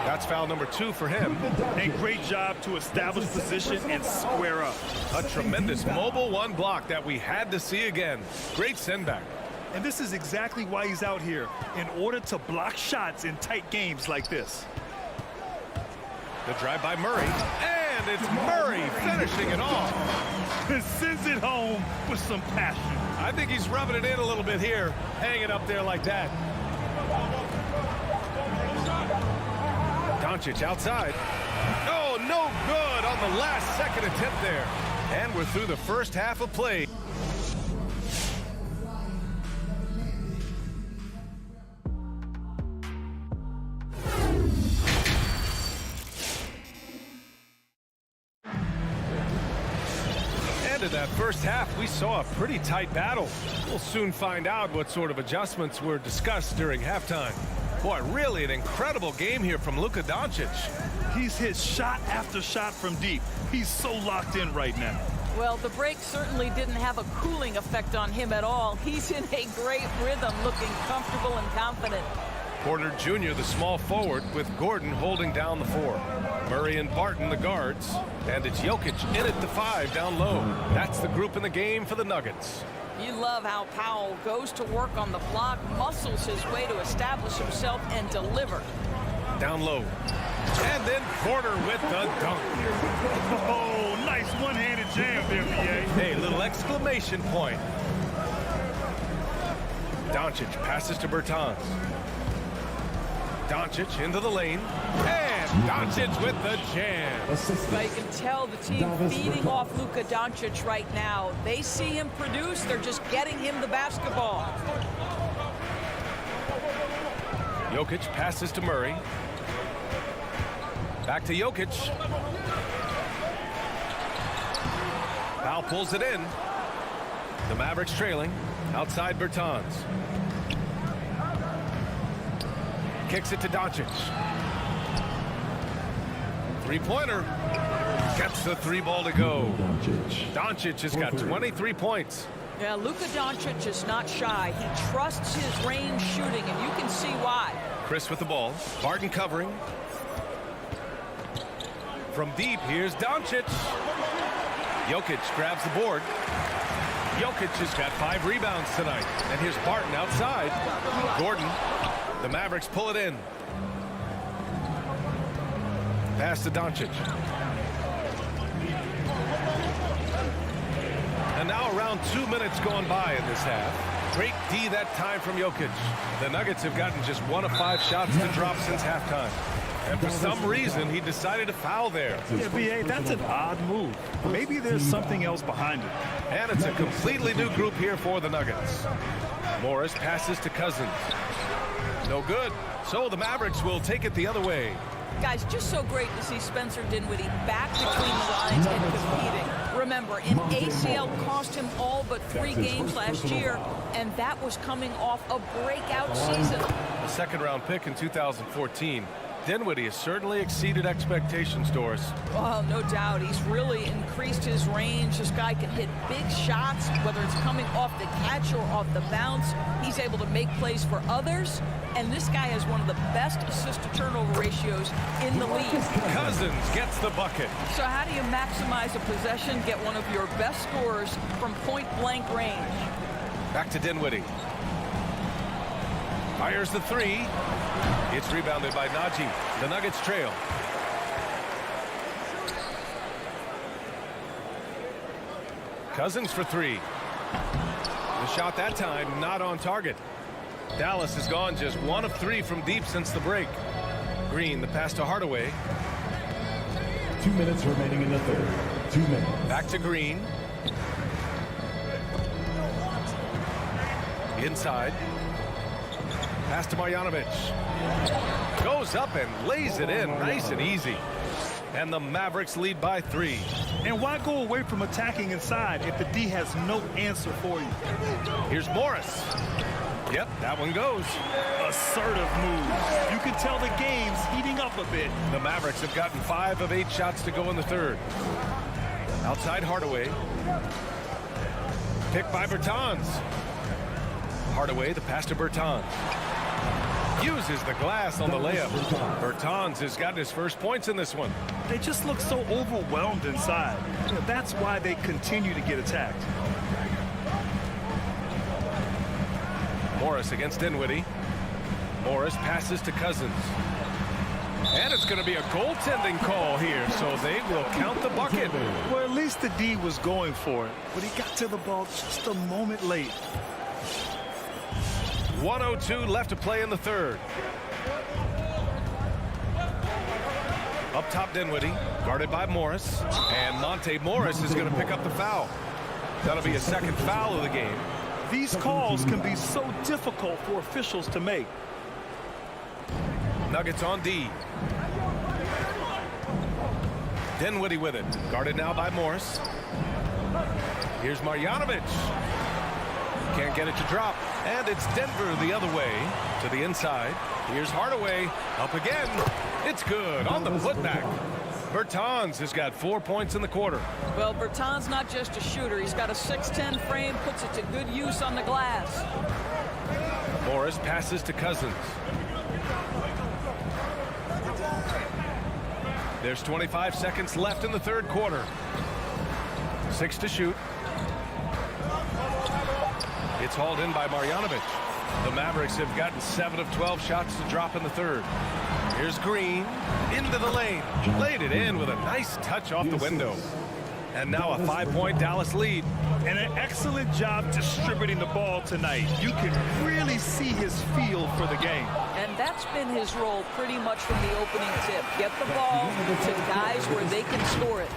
Speaker 7: That's foul number 2 for him.
Speaker 9: A great job to establish position and square up.
Speaker 7: A tremendous mobile one block that we had to see again. Great send back.
Speaker 9: And this is exactly why he's out here, in order to block shots in tight games like this.
Speaker 7: The drive by Murray, and it's Murray finishing it off.
Speaker 9: And sends it home with some passion.
Speaker 7: I think he's rubbing it in a little bit here, hanging up there like that. Doncic outside. Oh, no good on the last second attempt there. And we're through the first half of play. In that first half, we saw a pretty tight battle. We'll soon find out what sort of adjustments were discussed during halftime. Boy, really an incredible game here from Luka Doncic.
Speaker 9: He's hit shot after shot from deep. He's so locked in right now.
Speaker 8: Well, the break certainly didn't have a cooling effect on him at all. He's in a great rhythm, looking comfortable and confident.
Speaker 7: Porter Jr., the small forward, with Gordon holding down the 4. Murray and Barton, the guards. And it's Jokic in at the 5 down low. That's the group in the game for the Nuggets.
Speaker 8: You love how Powell goes to work on the block, muscles his way to establish himself and deliver.
Speaker 7: Down low. And then Porter with the dunk.
Speaker 9: Oh, nice one-handed jam there, B.A.
Speaker 7: Hey, little exclamation point. Doncic passes to Bertans. Doncic into the lane. And Doncic with the jam.
Speaker 8: But you can tell the team feeding off Luka Doncic right now. They see him produce. They're just getting him the basketball.
Speaker 7: Jokic passes to Murray. Back to Jokic. Powell pulls it in. The Mavericks trailing. Outside Bertans. Kicks it to Doncic. Three-pointer. Gets the 3 ball to go. Doncic has got 23 points.
Speaker 8: Yeah, Luka Doncic is not shy. He trusts his range shooting, and you can see why.
Speaker 7: Chris with the ball. Barton covering. From deep, here's Doncic. Jokic grabs the board. Jokic has got 5 rebounds tonight. And here's Barton outside. Gordon. The Mavericks pull it in. Pass to Doncic. And now around 2 minutes going by in this half. Great D that time from Jokic. The Nuggets have gotten just 1 of 5 shots to drop since halftime. And for some reason, he decided to foul there.
Speaker 9: Yeah, B.A., that's an odd move. Maybe there's something else behind it.
Speaker 7: And it's a completely new group here for the Nuggets. Morris passes to Cousins. No good. So the Mavericks will take it the other way.
Speaker 8: Guys, just so great to see Spencer Dinwiddie back between the lines and competing. Remember, an ACL cost him all but 3 games last year, and that was coming off a breakout season.
Speaker 7: A second-round pick in 2014. Dinwiddie has certainly exceeded expectations, Doris.
Speaker 8: Well, no doubt. He's really increased his range. This guy can hit big shots, whether it's coming off the catch or off the bounce. He's able to make plays for others. And this guy has one of the best assist-to-turnover ratios in the league.
Speaker 7: Cousins gets the bucket.
Speaker 8: So how do you maximize a possession, get one of your best scorers from point-blank range?
Speaker 7: Back to Dinwiddie. Fires the three. It's rebounded by Najee. The Nuggets trail. Cousins for three. The shot that time not on target. Dallas has gone just 1 of 3 from deep since the break. Green, the pass to Hardaway.
Speaker 5: 2 minutes remaining in the third. 2 minutes.
Speaker 7: Back to Green. Inside. Pass to Marjanovic. Goes up and lays it in nice and easy. And the Mavericks lead by 3.
Speaker 9: And why go away from attacking inside if the D has no answer for you?
Speaker 7: Here's Morris. Yep, that one goes.
Speaker 9: Assertive move. You can tell the game's heating up a bit.
Speaker 7: The Mavericks have gotten 5 of 8 shots to go in the third. Outside Hardaway. Picked by Bertans. Hardaway, the pass to Bertans. Uses the glass on the layup. Bertans has gotten his first points in this one.
Speaker 9: They just look so overwhelmed inside. That's why they continue to get attacked.
Speaker 7: Morris against Dinwiddie. Morris passes to Cousins. And it's going to be a goaltending call here, so they will count the bucket.
Speaker 9: Well, at least the D was going for it, but he got to the ball just a moment late.
Speaker 7: 1:02 left to play in the third. Up top, Dinwiddie, guarded by Morris. And Monte Morris is going to pick up the foul. That'll be a second foul of the game.
Speaker 9: These calls can be so difficult for officials to make.
Speaker 7: Nuggets on D. Dinwiddie with it. Guarded now by Morris. Here's Marjanovic. Can't get it to drop. And it's Denver the other way to the inside. Here's Hardaway. Up again. It's good on the putback. Bertans has got 4 points in the quarter.
Speaker 8: Well, Bertans not just a shooter. He's got a 6'10 frame, puts it to good use on the glass.
Speaker 7: Morris passes to Cousins. There's 25 seconds left in the third quarter. 6 to shoot. It's hauled in by Marjanovic. The Mavericks have gotten 7 of 12 shots to drop in the third. Here's Green into the lane. Laid it in with a nice touch off the window. And now a 5-point Dallas lead.
Speaker 9: And an excellent job distributing the ball tonight. You can really see his feel for the game.
Speaker 8: And that's been his role pretty much from the opening tip. Get the ball to guys where they can score it.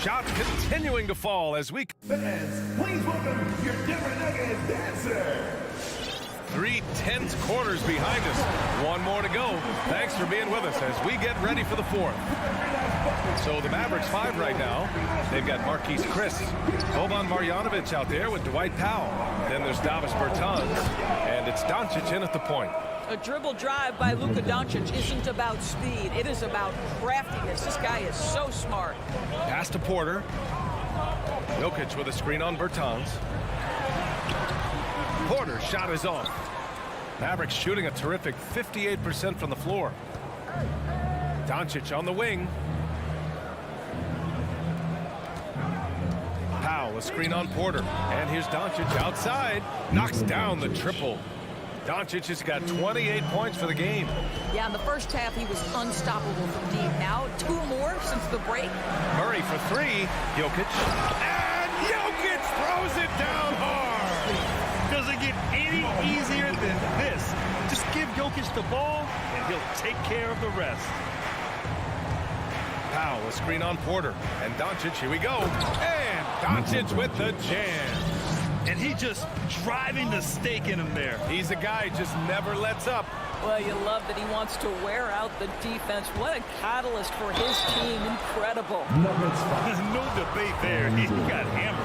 Speaker 7: Shots continuing to fall as we...
Speaker 5: Fans, please welcome your Denver Nuggets dancer.
Speaker 7: 3 tense quarters behind us. 1 more to go. Thanks for being with us as we get ready for the fourth. So the Mavericks 5 right now. They've got Marquise Chris, Boban Marjanovic out there with Dwight Powell. Then there's Davis Bertans, and it's Doncic in at the point.
Speaker 8: A dribble drive by Luka Doncic isn't about speed. It is about craftiness. This guy is so smart.
Speaker 7: Pass to Porter. Jokic with a screen on Bertans. Porter's shot is off. Mavericks shooting a terrific 58% from the floor. Doncic on the wing. Powell, a screen on Porter. And here's Doncic outside. Knocks down the triple. Doncic has got 28 points for the game.
Speaker 8: Yeah, in the first half, he was unstoppable from deep. Now, 2 more since the break.
Speaker 7: Murray for 3. Jokic. And Jokic throws it down hard.
Speaker 9: Doesn't get any easier than this. Just give Jokic the ball, and he'll take care of the rest.
Speaker 7: Powell, a screen on Porter. And Doncic, here we go. And Doncic with the jam.
Speaker 9: And he just driving the stake in him there.
Speaker 7: He's a guy who just never lets up.
Speaker 8: Well, you love that he wants to wear out the defense. What a catalyst for his team. Incredible.
Speaker 9: No debate there. He got hammered.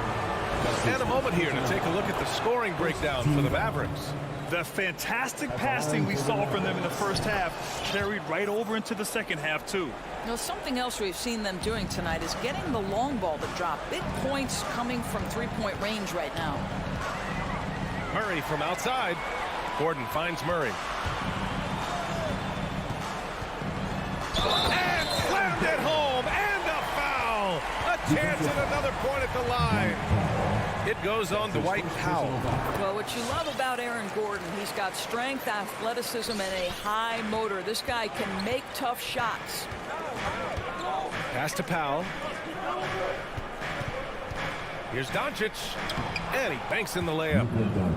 Speaker 7: And a moment here to take a look at the scoring breakdown for the Mavericks.
Speaker 9: The fantastic passing we saw from them in the first half carried right over into the second half, too.
Speaker 8: Now, something else we've seen them doing tonight is getting the long ball to drop. Big points coming from three-point range right now.
Speaker 7: Murray from outside. Gordon finds Murray. And slammed it home. And a foul. A chance at another point at the line. It goes on Dwight Powell.
Speaker 8: Well, what you love about Aaron Gordon, he's got strength, athleticism, and a high motor. This guy can make tough shots.
Speaker 7: Pass to Powell. Here's Doncic. And he banks in the layup.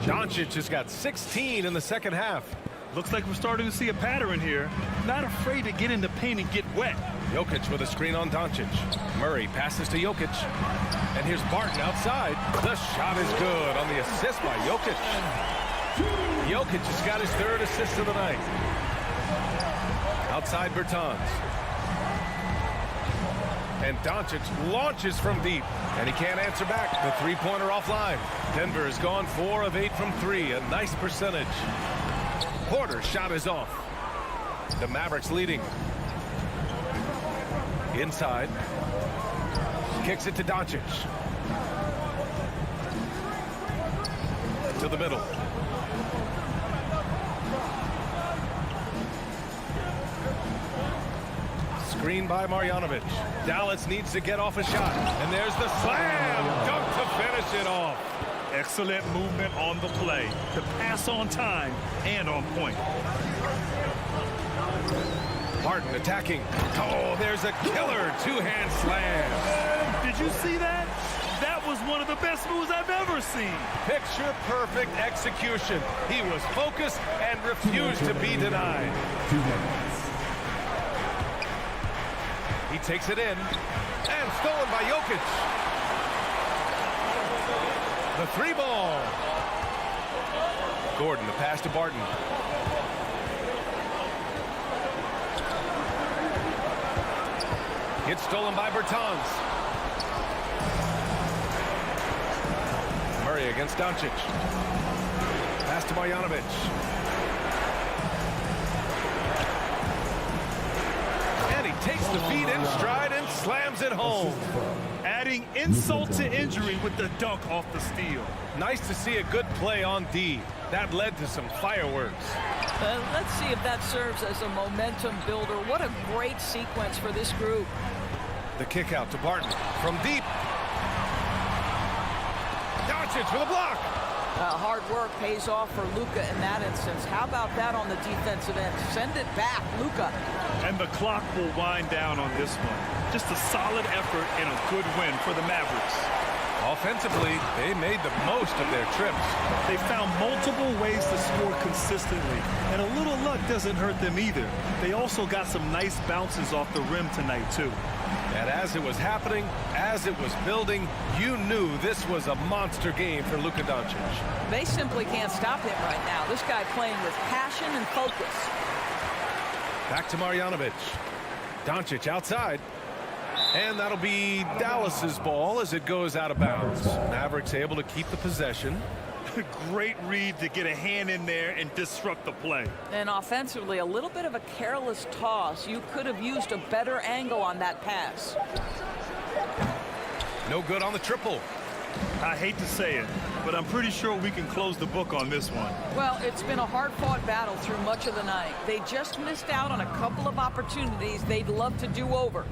Speaker 7: Doncic has got 16 in the second half.
Speaker 9: Looks like we're starting to see a pattern here. Not afraid to get in the paint and get wet.
Speaker 7: Jokic with a screen on Doncic. Murray passes to Jokic. And here's Barton outside. The shot is good on the assist by Jokic. Jokic has got his third assist of the night. Outside Bertans. And Doncic launches from deep. And he can't answer back. The three-pointer offline. Denver has gone 4 of 8 from 3. A nice percentage. Porter's shot is off. The Mavericks leading. Inside. Kicks it to Doncic. To the middle. Screen by Marjanovic. Dallas needs to get off a shot. And there's the slam. Dunk to finish it off.
Speaker 9: Excellent movement on the play. To pass on time and on point.
Speaker 7: Barton attacking. Oh, there's a killer two-hand slam.
Speaker 9: Did you see that? That was one of the best moves I've ever seen.
Speaker 7: Picture perfect execution. He was focused and refused to be denied. He takes it in. And stolen by Jokic. The three ball. Gordon, the pass to Barton. Gets stolen by Bertans. Murray against Doncic. Pass to Marjanovic. And he takes the feed in stride and slams it home.
Speaker 9: Adding insult to injury with the dunk off the steal.
Speaker 7: Nice to see a good play on D. That led to some fireworks.
Speaker 8: Let's see if that serves as a momentum builder. What a great sequence for this group.
Speaker 7: The kick out to Barton from deep. Doncic with a block.
Speaker 8: Hard work pays off for Luka in that instance. How about that on the defensive end? Send it back, Luka.
Speaker 9: And the clock will wind down on this one. Just a solid effort and a good win for the Mavericks.
Speaker 7: Offensively, they made the most of their trips.
Speaker 9: They found multiple ways to score consistently, and a little luck doesn't hurt them either. They also got some nice bounces off the rim tonight, too.
Speaker 7: And as it was happening, as it was building, you knew this was a monster game for Luka Doncic.
Speaker 8: They simply can't stop him right now. This guy playing with passion and focus.
Speaker 7: Back to Marjanovic. Doncic outside. And that'll be Dallas's ball as it goes out of bounds. Mavericks able to keep the possession.
Speaker 9: Great read to get a hand in there and disrupt the play.
Speaker 8: And offensively, a little bit of a careless toss. You could have used a better angle on that pass.
Speaker 7: No good on the triple.
Speaker 9: I hate to say it, but I'm pretty sure we can close the book on this one.
Speaker 8: Well, it's been a hard-fought battle through much of the night. They just missed out on a couple of opportunities they'd love to do over.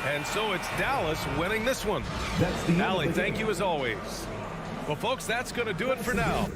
Speaker 7: And so it's Dallas winning this one. Allie, thank you as always. Well, folks, that's going to do it for now.